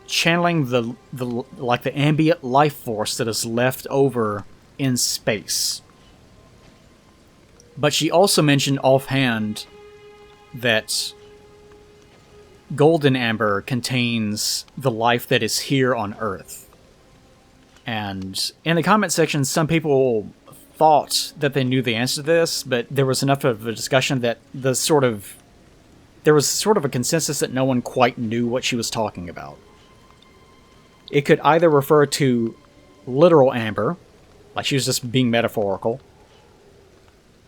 channeling the ambient life force that is left over in space. But she also mentioned offhand that golden amber contains the life that is here on Earth. And in the comment section, some people thought that they knew the answer to this, but there was enough of a discussion that there was sort of a consensus that no one quite knew what she was talking about. It could either refer to literal amber, like she was just being metaphorical,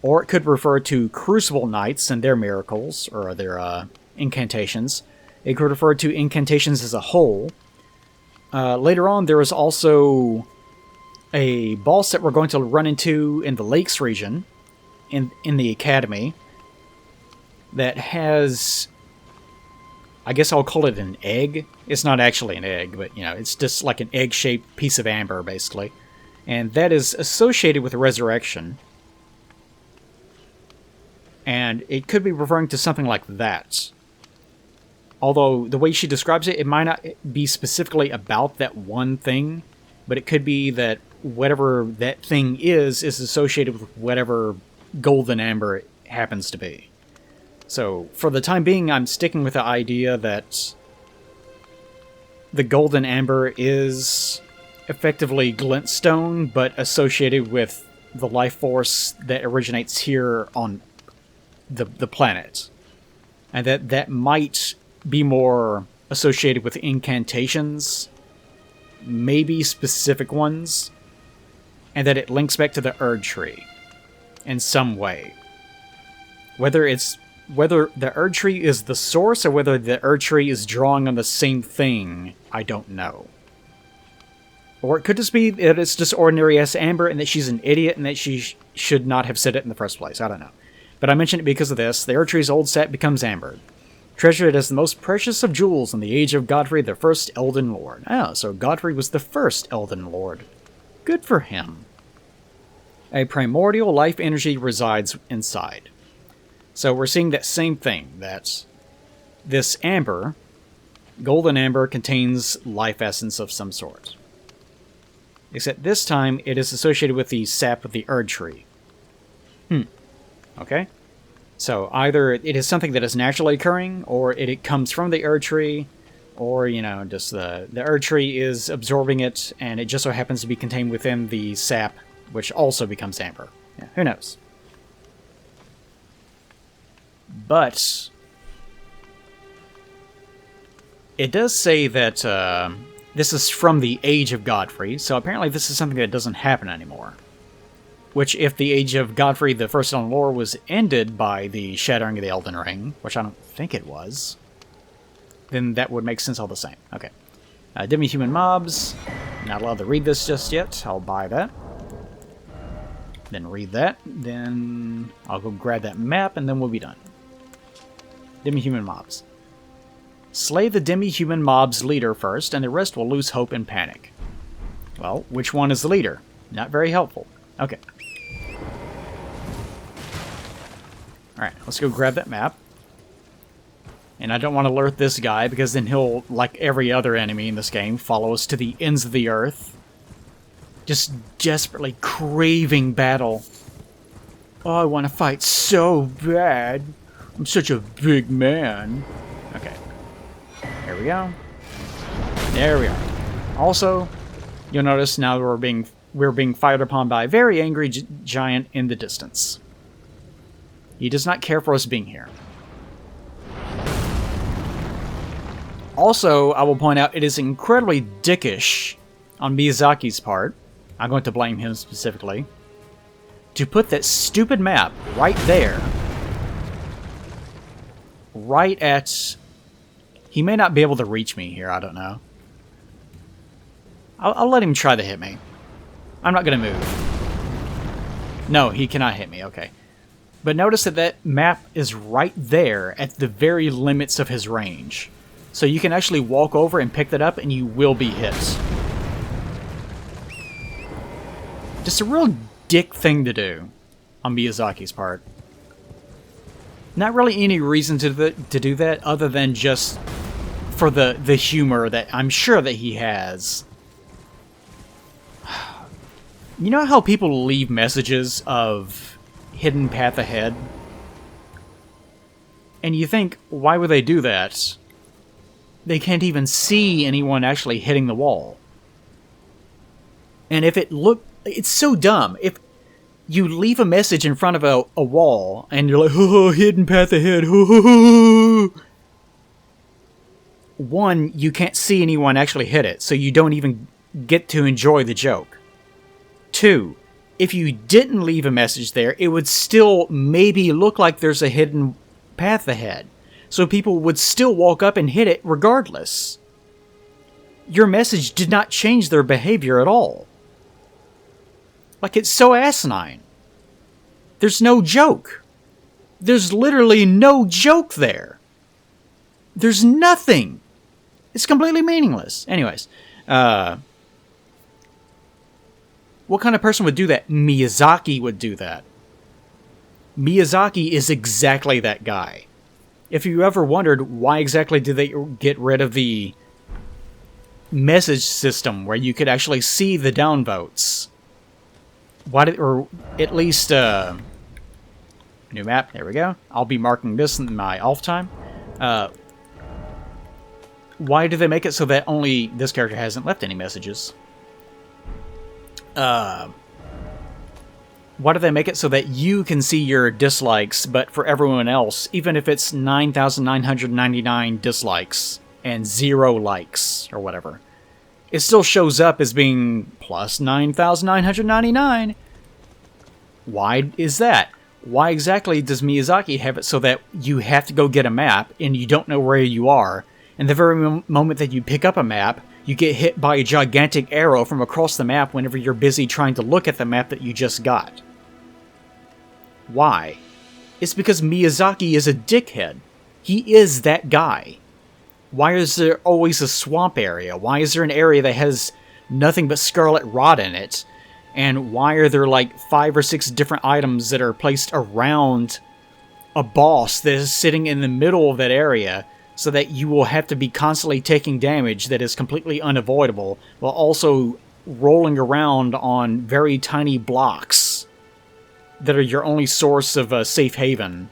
or it could refer to crucible knights and their miracles, or their incantations. It could refer to incantations as a whole. Later on, there is also a boss that we're going to run into in the Lakes region, in the Academy, that has, I guess I'll call it an egg. It's not actually an egg, but, it's just like an egg-shaped piece of amber, basically. And that is associated with resurrection. And it could be referring to something like that. Although, the way she describes it, it might not be specifically about that one thing, but it could be that whatever that thing is associated with whatever golden amber it happens to be. So, for the time being, I'm sticking with the idea that the golden amber is effectively glintstone, but associated with the life force that originates here on the planet. And that might be more associated with incantations, maybe specific ones, and that it links back to the Erd Tree in some way. Whether the Erd Tree is the source or whether the Erd Tree is drawing on the same thing, I don't know. Or it could just be that it's just ordinary-ass amber and that she's an idiot and that she should not have said it in the first place. I don't know. But I mentioned it because of this. The Erd Tree's old sap becomes amber. Treasured as the most precious of jewels in the age of Godfrey, the first Elden Lord. Oh, so Godfrey was the first Elden Lord. Good for him. A primordial life energy resides inside. So we're seeing that same thing, that this amber, golden amber, contains life essence of some sort. Except this time, it is associated with the sap of the Erd Tree. Okay? So either it is something that is naturally occurring, or it comes from the Erd Tree, or, just the Erd Tree is absorbing it, and it just so happens to be contained within the sap, which also becomes amber. Yeah, who knows? But it does say that this is from the Age of Godfrey, so apparently this is something that doesn't happen anymore. Which, if the Age of Godfrey, the first Elden Lord, was ended by the Shattering of the Elden Ring, which I don't think it was, then that would make sense all the same. Okay. Demi-human mobs. Not allowed to read this just yet. I'll buy that. Then read that. Then I'll go grab that map, and then we'll be done. Demi-human mobs. Slay the demi-human mob's leader first, and the rest will lose hope and panic. Well, which one is the leader? Not very helpful. Okay. Alright, let's go grab that map. And I don't want to alert this guy, because then he'll, like every other enemy in this game, follow us to the ends of the earth. Just desperately craving battle. Oh, I want to fight so bad. I'm such a big man. Okay. There we go. There we are. Also, you'll notice now we're being fired upon by a very angry giant in the distance. He does not care for us being here. Also, I will point out, it is incredibly dickish on Miyazaki's part, I'm going to blame him specifically, to put that stupid map right there. Right at... He may not be able to reach me here, I don't know. I'll let him try to hit me. I'm not going to move. No, he cannot hit me, okay. But notice that that map is right there at the very limits of his range. So you can actually walk over and pick that up and you will be hit. Just a real dick thing to do on Miyazaki's part. Not really any reason to do that other than just for the humor that I'm sure that he has. You know how people leave messages of hidden path ahead? And you think, why would they do that? They can't even see anyone actually hitting the wall. And if it's so dumb. If you leave a message in front of a wall, and you're like, oh, hidden path ahead, one, you can't see anyone actually hit it, so you don't even get to enjoy the joke. Two, if you didn't leave a message there, it would still maybe look like there's a hidden path ahead. So people would still walk up and hit it regardless. Your message did not change their behavior at all. Like, it's so asinine. There's no joke. There's literally no joke there. There's nothing. It's completely meaningless. Anyways, what kind of person would do that? Miyazaki would do that. Miyazaki is exactly that guy. If you ever wondered why exactly did they get rid of the message system where you could actually see the downvotes, or at least new map. There we go. I'll be marking this in my off time. Why do they make it so that only this character hasn't left any messages? Why do they make it so that you can see your dislikes, but for everyone else, even if it's 9,999 dislikes and 0 likes, or whatever, it still shows up as being plus 9,999? Why is that? Why exactly does Miyazaki have it so that you have to go get a map, and you don't know where you are, and the very moment that you pick up a map, you get hit by a gigantic arrow from across the map whenever you're busy trying to look at the map that you just got? Why? It's because Miyazaki is a dickhead. He is that guy. Why is there always a swamp area? Why is there an area that has nothing but scarlet rot in it? And why are there like 5 or 6 different items that are placed around a boss that is sitting in the middle of that area, so that you will have to be constantly taking damage that is completely unavoidable, while also rolling around on very tiny blocks that are your only source of a safe haven.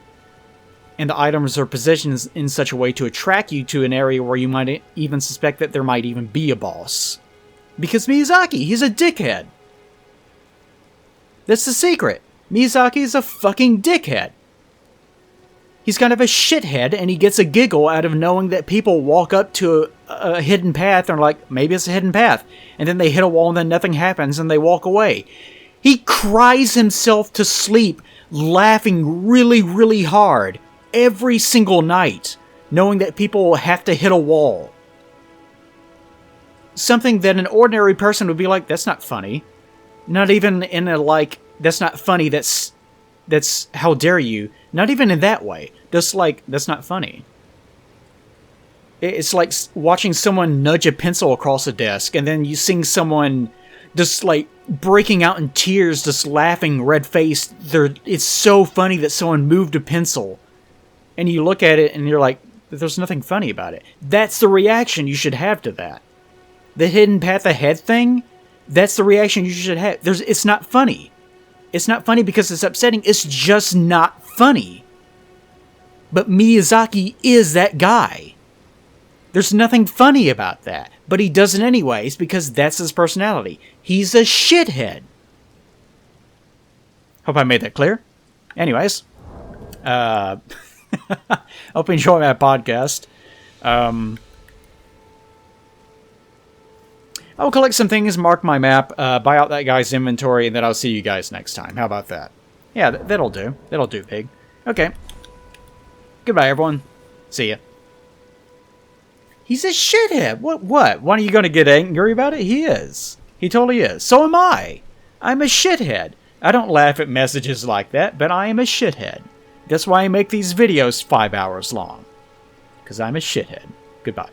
And the items are positioned in such a way to attract you to an area where you might even suspect that there might even be a boss. Because Miyazaki, he's a dickhead. That's the secret. Miyazaki is a fucking dickhead. He's kind of a shithead, and he gets a giggle out of knowing that people walk up to a hidden path and are like, maybe it's a hidden path. And then they hit a wall and then nothing happens and they walk away. He cries himself to sleep laughing really, really hard every single night, knowing that people have to hit a wall. Something that an ordinary person would be like, that's not funny. Not even in a like, that's not funny, that's how dare you. Not even in that way. Just like, that's not funny. It's like watching someone nudge a pencil across a desk, and then you seeing someone just like breaking out in tears, just laughing, red-faced. It's so funny that someone moved a pencil. And you look at it and you're like, there's nothing funny about it. That's the reaction you should have to that. The hidden path ahead thing, that's the reaction you should have. It's not funny. It's not funny because it's upsetting. It's just not funny. But Miyazaki is that guy. There's nothing funny about that. But he does it anyways because that's his personality. He's a shithead. Hope I made that clear. Anyways. Hope you enjoy my podcast. I will collect some things, mark my map, buy out that guy's inventory, and then I'll see you guys next time. How about that? Yeah, that'll do. That'll do, pig. Okay. Goodbye, everyone. See ya. He's a shithead. What? Why are you going to get angry about it? He is. He totally is. So am I. I'm a shithead. I don't laugh at messages like that, but I am a shithead. That's why I make these videos 5 hours long. Because I'm a shithead. Goodbye.